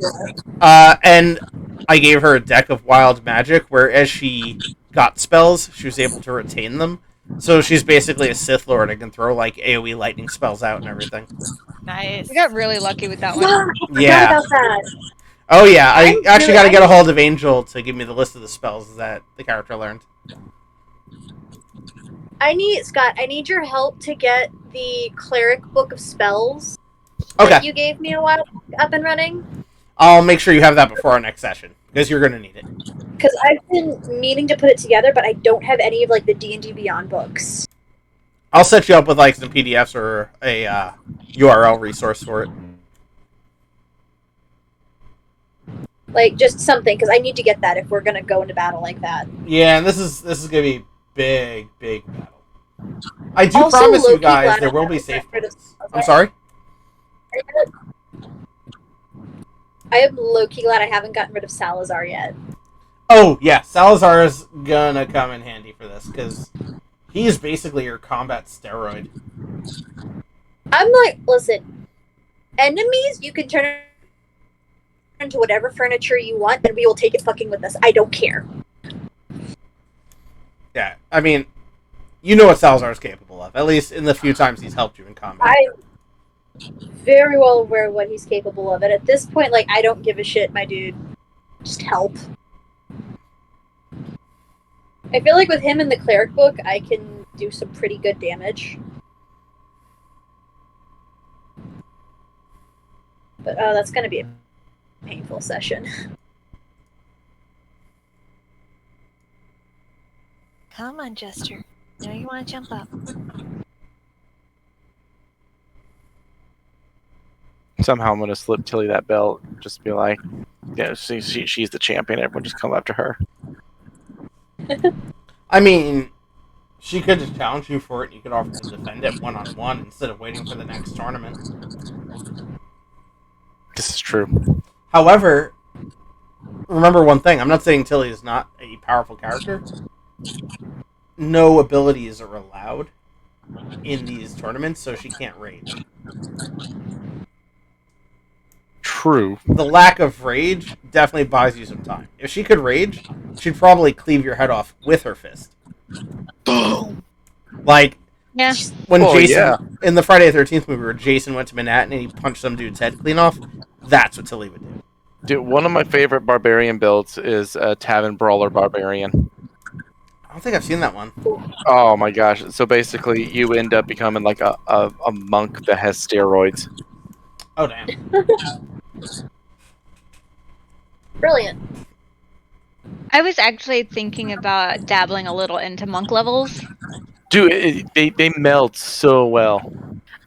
D: And I gave her a deck of wild magic where as she got spells, she was able to retain them. So she's basically a Sith Lord and can throw like AoE lightning spells out and everything.
B: Nice.
E: We got really lucky with that one.
C: Yeah, I forgot
D: Yeah.
C: about that.
D: Oh yeah, I
C: I'm
D: actually
C: really-
D: got to get a hold of Angel to give me the list of the spells that the character learned.
C: I need your help to get the cleric book of spells
D: Okay,
C: that you gave me a while up and running.
D: I'll make sure you have that before our next session because you're gonna need it.
C: Because I've been meaning to put it together, but I don't have any of like the D&D Beyond books.
D: I'll set you up with like some PDFs or a URL resource for it.
C: Like just something, because I need to get that if we're gonna go into battle like that.
D: Yeah, and this is gonna be big battle. I do
C: Also,
D: promise you
C: low-key
D: guys
C: glad
D: there
C: I
D: will be
C: haven't
D: safe
C: gotten rid of
D: points.
C: spells.
D: I'm sorry.
C: I am low-key glad I haven't gotten rid of Salazar yet.
D: Oh yeah, Salazar is gonna come in handy for this because he is basically your combat steroid.
C: I'm like, listen, enemies you can turn into whatever furniture you want, and we will take it fucking with us. I don't care.
D: Yeah, I mean, you know what Salazar is capable of. At least in the few times he's helped you in combat.
C: I'm very well aware of what he's capable of, and at this point, like, I don't give a shit, my dude. Just help. I feel like with him in the cleric book, I can do some pretty good damage. But that's gonna be a painful session.
B: Come on, Jester. Now you want to jump up.
A: Somehow I'm gonna slip Tilly that belt. Just be like, yeah, she's the champion. Everyone just come after her.
D: I mean, she could just challenge you for it, and you could offer to defend it one-on-one instead of waiting for the next tournament.
A: This is true.
D: However, remember one thing. I'm not saying Tilly is not a powerful character. No abilities are allowed in these tournaments, so she can't rage.
A: True.
D: The lack of rage definitely buys you some time. If she could rage, she'd probably cleave your head off with her fist.
A: Boom.
D: Like,
E: Yeah.
D: when
A: Oh,
D: Jason,
A: yeah.
D: in the Friday the 13th movie where Jason went to Manhattan and he punched some dude's head clean off, that's what Tilly would do.
A: Dude, one of my favorite barbarian builds is a Tavern Brawler Barbarian.
D: I don't think I've seen that one.
A: Oh my gosh. So basically, you end up becoming like a monk that has steroids.
D: Oh, damn.
C: Brilliant.
E: I was actually thinking about dabbling a little into monk levels.
A: Dude, they meld so well.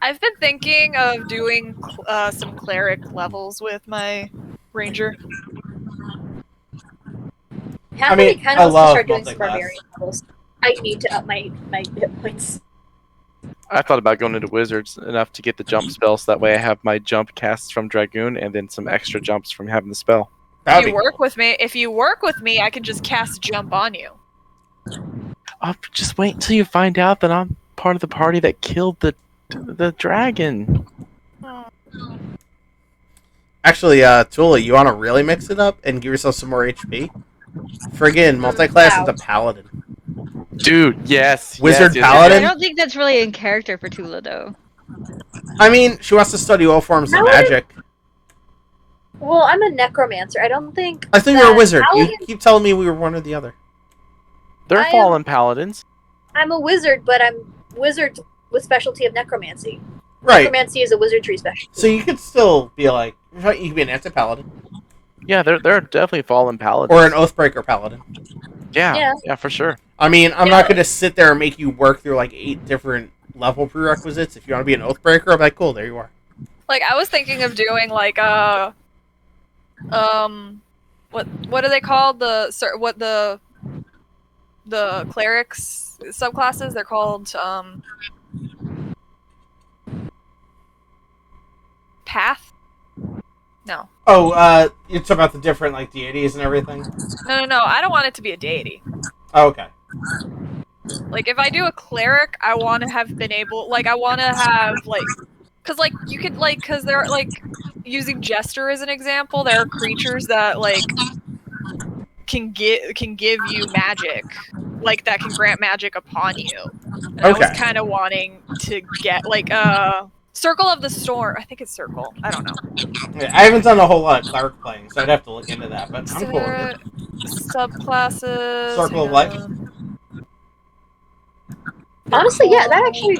B: I've been thinking of doing some cleric levels with my ranger.
C: Half
D: I mean,
C: of me kind
D: I
C: of wants to
D: love
C: start doing some
D: multi-class.
C: barbarian levels. I need to up my hit points.
A: I thought about going into wizards enough to get the jump spell, so that way I have my jump casts from Dragoon and then some extra jumps from having the spell.
D: That'd
B: If
D: be
B: you work
D: cool.
B: with me, I can just cast jump on you.
A: Oh, just wait until you find out that I'm part of the party that killed the dragon.
D: Actually, Tula, you want to really mix it up and give yourself some more HP? Friggin' multi-class
C: Wow.
D: into Paladin.
A: Dude, yes.
D: Wizard
A: yes,
D: Paladin?
E: I don't think that's really in character for Tula, though.
D: I mean, she wants to study all forms of
C: Paladin-
D: magic.
C: Well, I'm a necromancer. I don't think.
D: I thought you were a
C: that
D: wizard.
C: Paladin-
D: You keep telling me we were one or the other.
A: They're
C: I am-
A: fallen paladins.
C: I'm a wizard, but I'm wizard with specialty of necromancy.
D: Right.
C: Necromancy is a wizardry specialty.
D: So you could still be like, you could be an anti-paladin.
A: Yeah, they're definitely fallen paladins.
D: Or an Oathbreaker paladin.
A: Yeah,
C: Yeah.
A: for sure.
D: I mean, I'm
C: Yeah.
D: not going to sit there and make you work through like 8 different level prerequisites. If you want to be an Oathbreaker, I'm like, cool, there you are.
B: Like I was thinking of doing like what are they called? The clerics subclasses? They're called path? No.
D: Oh, you're talking about the different like deities and everything.
B: No. I don't want it to be a deity.
D: Oh, okay.
B: Like, if I do a cleric, I want to have been able, like, I want to have, like, because, like, you could, like, because they're, like, using Jester as an example, there are creatures that, like, can give you magic, like, that can grant magic upon you. And I was kind of wanting to get, like, Circle of the Storm. I think it's Circle. I don't know.
D: Yeah, I haven't done a whole lot of cleric playing, so I'd have to look into that, but I'm cool with it.
B: Subclasses.
D: Circle of Life?
C: Honestly, yeah, that actually...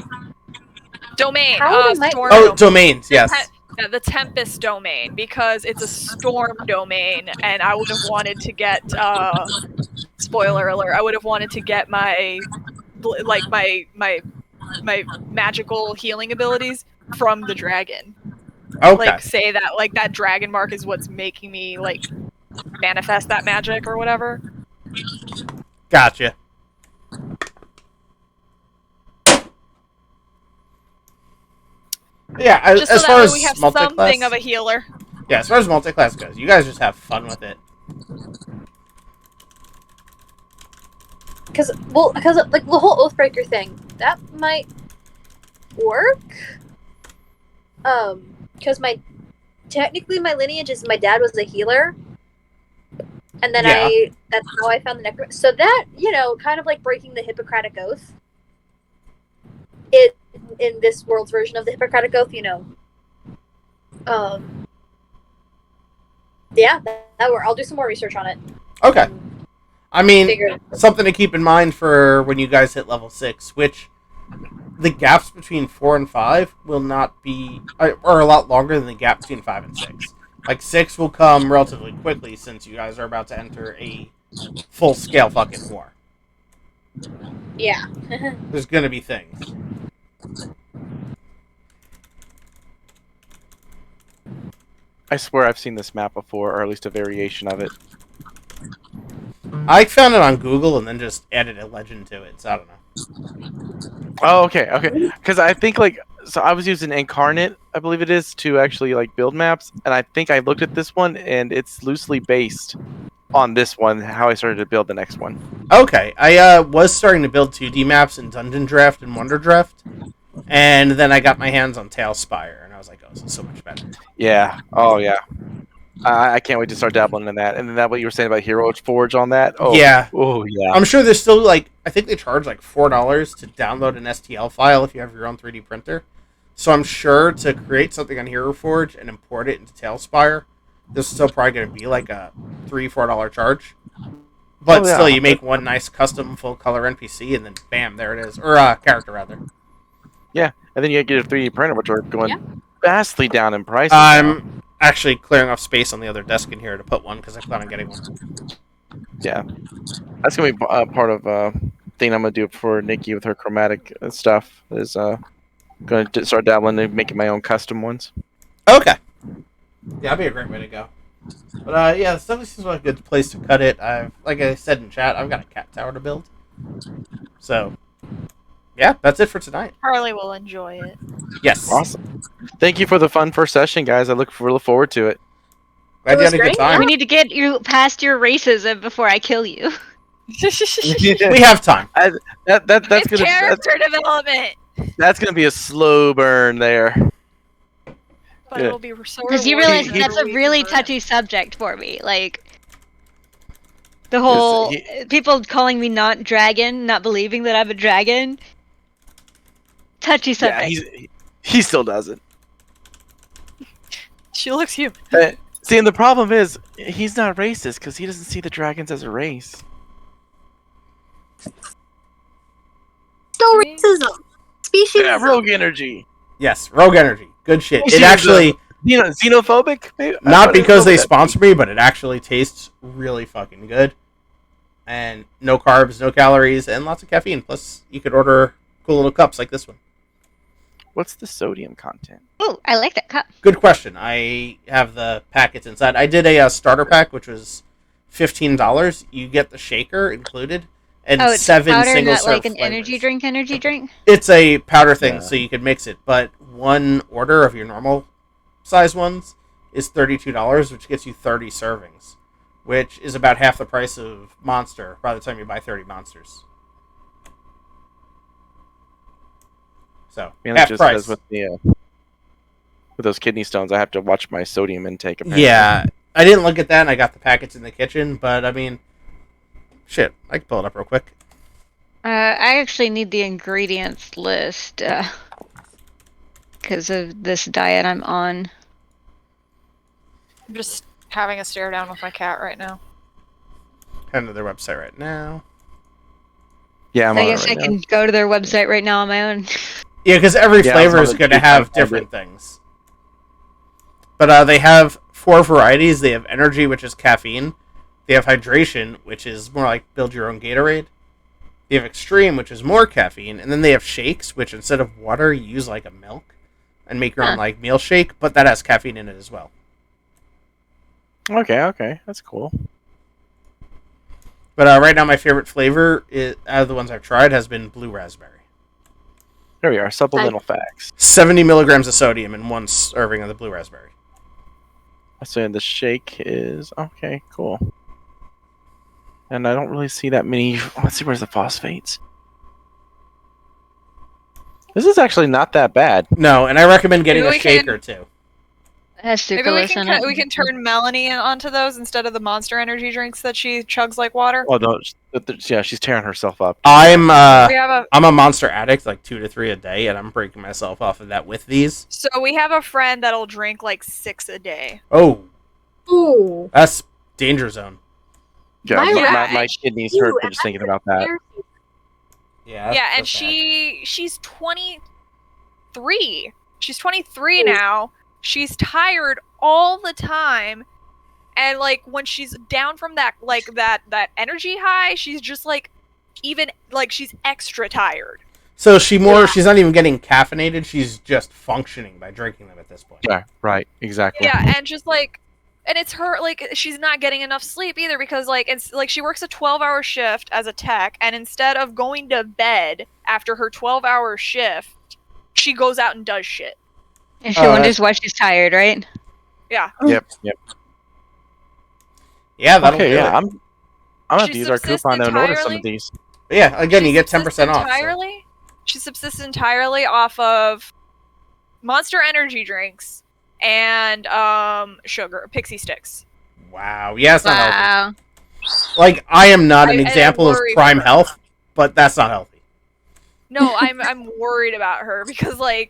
B: Domain. Storm
D: Oh,
B: domain.
D: domains, yes.
B: The Tempest domain, because it's a storm domain, and I would have wanted to get, spoiler alert, I would have wanted to get my magical healing abilities from the dragon.
D: Okay.
B: Like, say that, like, that dragon mark is what's making me, like, manifest that magic or whatever.
D: Gotcha. Yeah, as far as
B: we have
D: multi-class,
B: something of a healer.
D: Yeah, as far as multi-class goes, you guys just have fun with it.
C: Because like the whole Oathbreaker thing, that might work. Because technically my lineage is my dad was a healer, and then that's how I found the necromancer. So that, kind of like breaking the Hippocratic Oath. In this world's version of the Hippocratic Oath, yeah, that work. I'll do some more research on it.
D: Okay. I mean, something to keep in mind for when you guys hit level 6, which the gaps between 4 and 5 will not be, or a lot longer than the gap between 5 and 6. Like, 6 will come relatively quickly since you guys are about to enter a full-scale fucking war.
C: Yeah.
D: There's gonna be things.
A: I swear I've seen this map before, or at least a variation of it.
D: I found it on Google and then just added a legend to it, so I don't know.
A: Oh, okay. Because I think, so I was using Incarnate, I believe it is, to actually, build maps, and I think I looked at this one, and it's loosely based on this one, how I started to build the next one.
D: Okay, I was starting to build 2D maps in Dungeon Draft and Wonder Draft, and then I got my hands on Tailspire, and I was like, oh, this is so much better.
A: Yeah. Oh, yeah. I can't wait to start dabbling in that. And then that what you were saying about Hero Forge on that? Oh,
D: yeah.
A: Oh, yeah.
D: I'm sure there's still, I think they charge, $4 to download an STL file if you have your own 3D printer. So I'm sure to create something on Hero Forge and import it into Tailspire, this is still probably going to be, a $3-4 charge. But still, you make one nice custom full-color NPC, and then bam, there it is. Or, character, rather.
A: Yeah, and then you get a 3D printer, which are going vastly down in price.
D: I'm actually clearing off space on the other desk in here to put one, because I plan on getting one.
A: Yeah. That's going to be part of thing I'm going to do for Nikki with her chromatic stuff, is going to start dabbling and making my own custom ones.
D: Okay. Yeah, that'd be a great way to go. But, yeah, this seems like a good place to cut it. Like I said in chat, I've got a cat tower to build. So, yeah, that's it for tonight.
B: Harley will enjoy it.
D: Yes.
A: Awesome. Thank you for the fun first session, guys. I look forward to it.
D: Glad you had a good time.
E: We need to get you past your racism before I kill you.
D: We have time.
A: That's gonna
B: character development.
A: That's gonna be a slow burn there.
B: But it'll be so
E: because you realize that's a really touchy subject for me. The whole people calling me not dragon, not believing that I'm a dragon. Touchy subject.
A: Yeah, he still doesn't.
B: She looks human.
A: See, and the problem is, he's not racist because he doesn't see the dragons as a race.
C: Still racism. Species.
A: Yeah, rogue energy.
D: Yes, rogue energy. Good shit. It actually...
A: xenophobic? Maybe?
D: Not because they sponsor me, but it actually tastes really fucking good. And no carbs, no calories, and lots of caffeine. Plus, you could order cool little cups like this one.
A: What's the sodium content?
E: Oh, I like that cup.
D: Good question. I have the packets inside. I did a starter pack, which was $15. You get the shaker included, and
E: it's
D: 7
E: powder,
D: single-serve
E: not like an
D: flavors.
E: energy drink?
D: It's a powder thing, so you could mix it. But one order of your normal size ones is $32, which gets you 30 servings, which is about half the price of Monster by the time you buy 30 monsters. So, half
A: just
D: price.
A: says with those kidney stones, I have to watch my sodium intake. Apparently.
D: Yeah, I didn't look at that, and I got the packets in the kitchen, but I mean, shit, I can pull it up real quick.
E: I actually need the ingredients list because of this diet I'm on.
B: I'm just having a stare down with my cat right now.
D: Head to their website right now.
A: Yeah,
E: I guess I can go to their website right now on my own.
D: Yeah, because every flavor is going to have different things. But they have 4 varieties. They have energy, which is caffeine. They have hydration, which is more like build your own Gatorade. They have extreme, which is more caffeine. And then they have shakes, which instead of water, you use like a milk and make your own like meal shake. But that has caffeine in it as well.
A: Okay. That's cool.
D: But right now, my favorite flavor out of the ones I've tried has been blue raspberry.
A: There we are. Supplemental facts.
D: 70 milligrams of sodium in 1 serving of the blue raspberry.
A: So the shake is okay. Cool. And I don't really see that many. Let's see, where's the phosphates? This is actually not that bad.
D: No, and I recommend getting a shaker too.
E: It has
B: Maybe
E: sucralose
B: we can turn Melanie onto those instead of the Monster Energy drinks that she chugs like water.
A: Oh no, yeah, she's tearing herself up.
D: I'm
B: a
D: Monster addict, like 2 to 3 a day, and I'm breaking myself off of that with these.
B: So we have a friend that'll drink like 6 a day.
D: Oh,
C: Ooh.
D: that's danger zone.
A: Yeah, my kidneys hurt for just thinking about that.
D: Yeah,
B: and she's 23. She's 23 now. She's tired all the time, and like when she's down from that energy high, she's just like she's extra tired.
D: So she's not even getting caffeinated, she's just functioning by drinking them at this point.
A: Yeah, right, exactly.
B: Yeah, and just and it's her, she's not getting enough sleep either because it's she works a 12-hour shift as a tech, and instead of going to bed after her 12-hour shift, she goes out and does shit.
E: And she wonders why she's tired, right?
B: Yeah.
A: Yep.
D: Yeah, that'll do it.
A: I'm gonna use our coupon and order some of these.
D: But yeah, again, you get 10% off.
B: She subsists entirely off of Monster Energy drinks and sugar, pixie sticks.
D: Wow. Yeah, it's not healthy. Like, I am not an example of prime health, but that's not healthy.
B: No, I'm worried about her because
E: my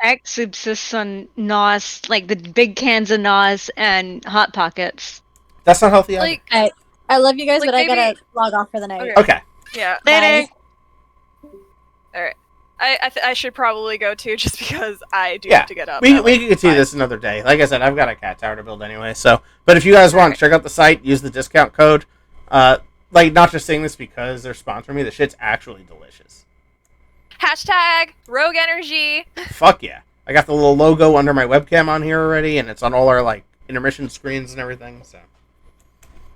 E: ex subsists on NOS, like the big cans of NOS and Hot Pockets.
D: That's not healthy either.
C: I love you guys, but I gotta log off for the night.
D: Okay.
B: Yeah.
E: Later.
B: Alright. I should probably go too, just because I do have to get up.
D: We can continue this another day. Like I said, I've got a cat tower to build anyway. So, but if you guys want, check out the site. Use the discount code. Not just saying this because they're sponsoring me. The shit's actually delicious.
B: Hashtag Rogue Energy.
D: Fuck yeah! I got the little logo under my webcam on here already, and it's on all our intermission screens and everything. So.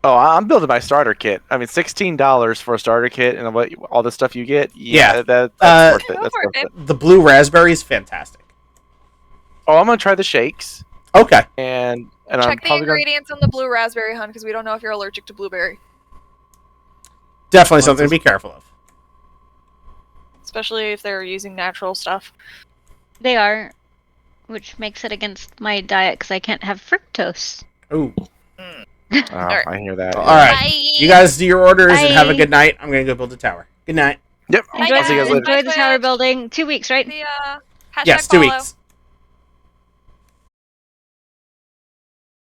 A: Oh, I'm building my starter kit. I mean, $16 for a starter kit and all the stuff you get. Yeah, that's worth it. That's worth it.
D: The blue raspberry is fantastic.
A: Oh, I'm gonna try the shakes.
D: Okay.
A: And
B: check the ingredients on the blue raspberry, hun, because we don't know if you're allergic to blueberry.
D: Definitely something to be careful of.
B: Especially if they're using natural stuff.
E: They are, which makes it against my diet because I can't have fructose.
D: Ooh.
B: Right.
A: I hear that.
D: All right.
B: Bye.
D: You guys do your orders and have a good night. I'm going to go build a tower. Good night.
A: Yep.
E: Enjoy the tower building. 2 weeks, right?
B: The,
D: yes, 2 weeks.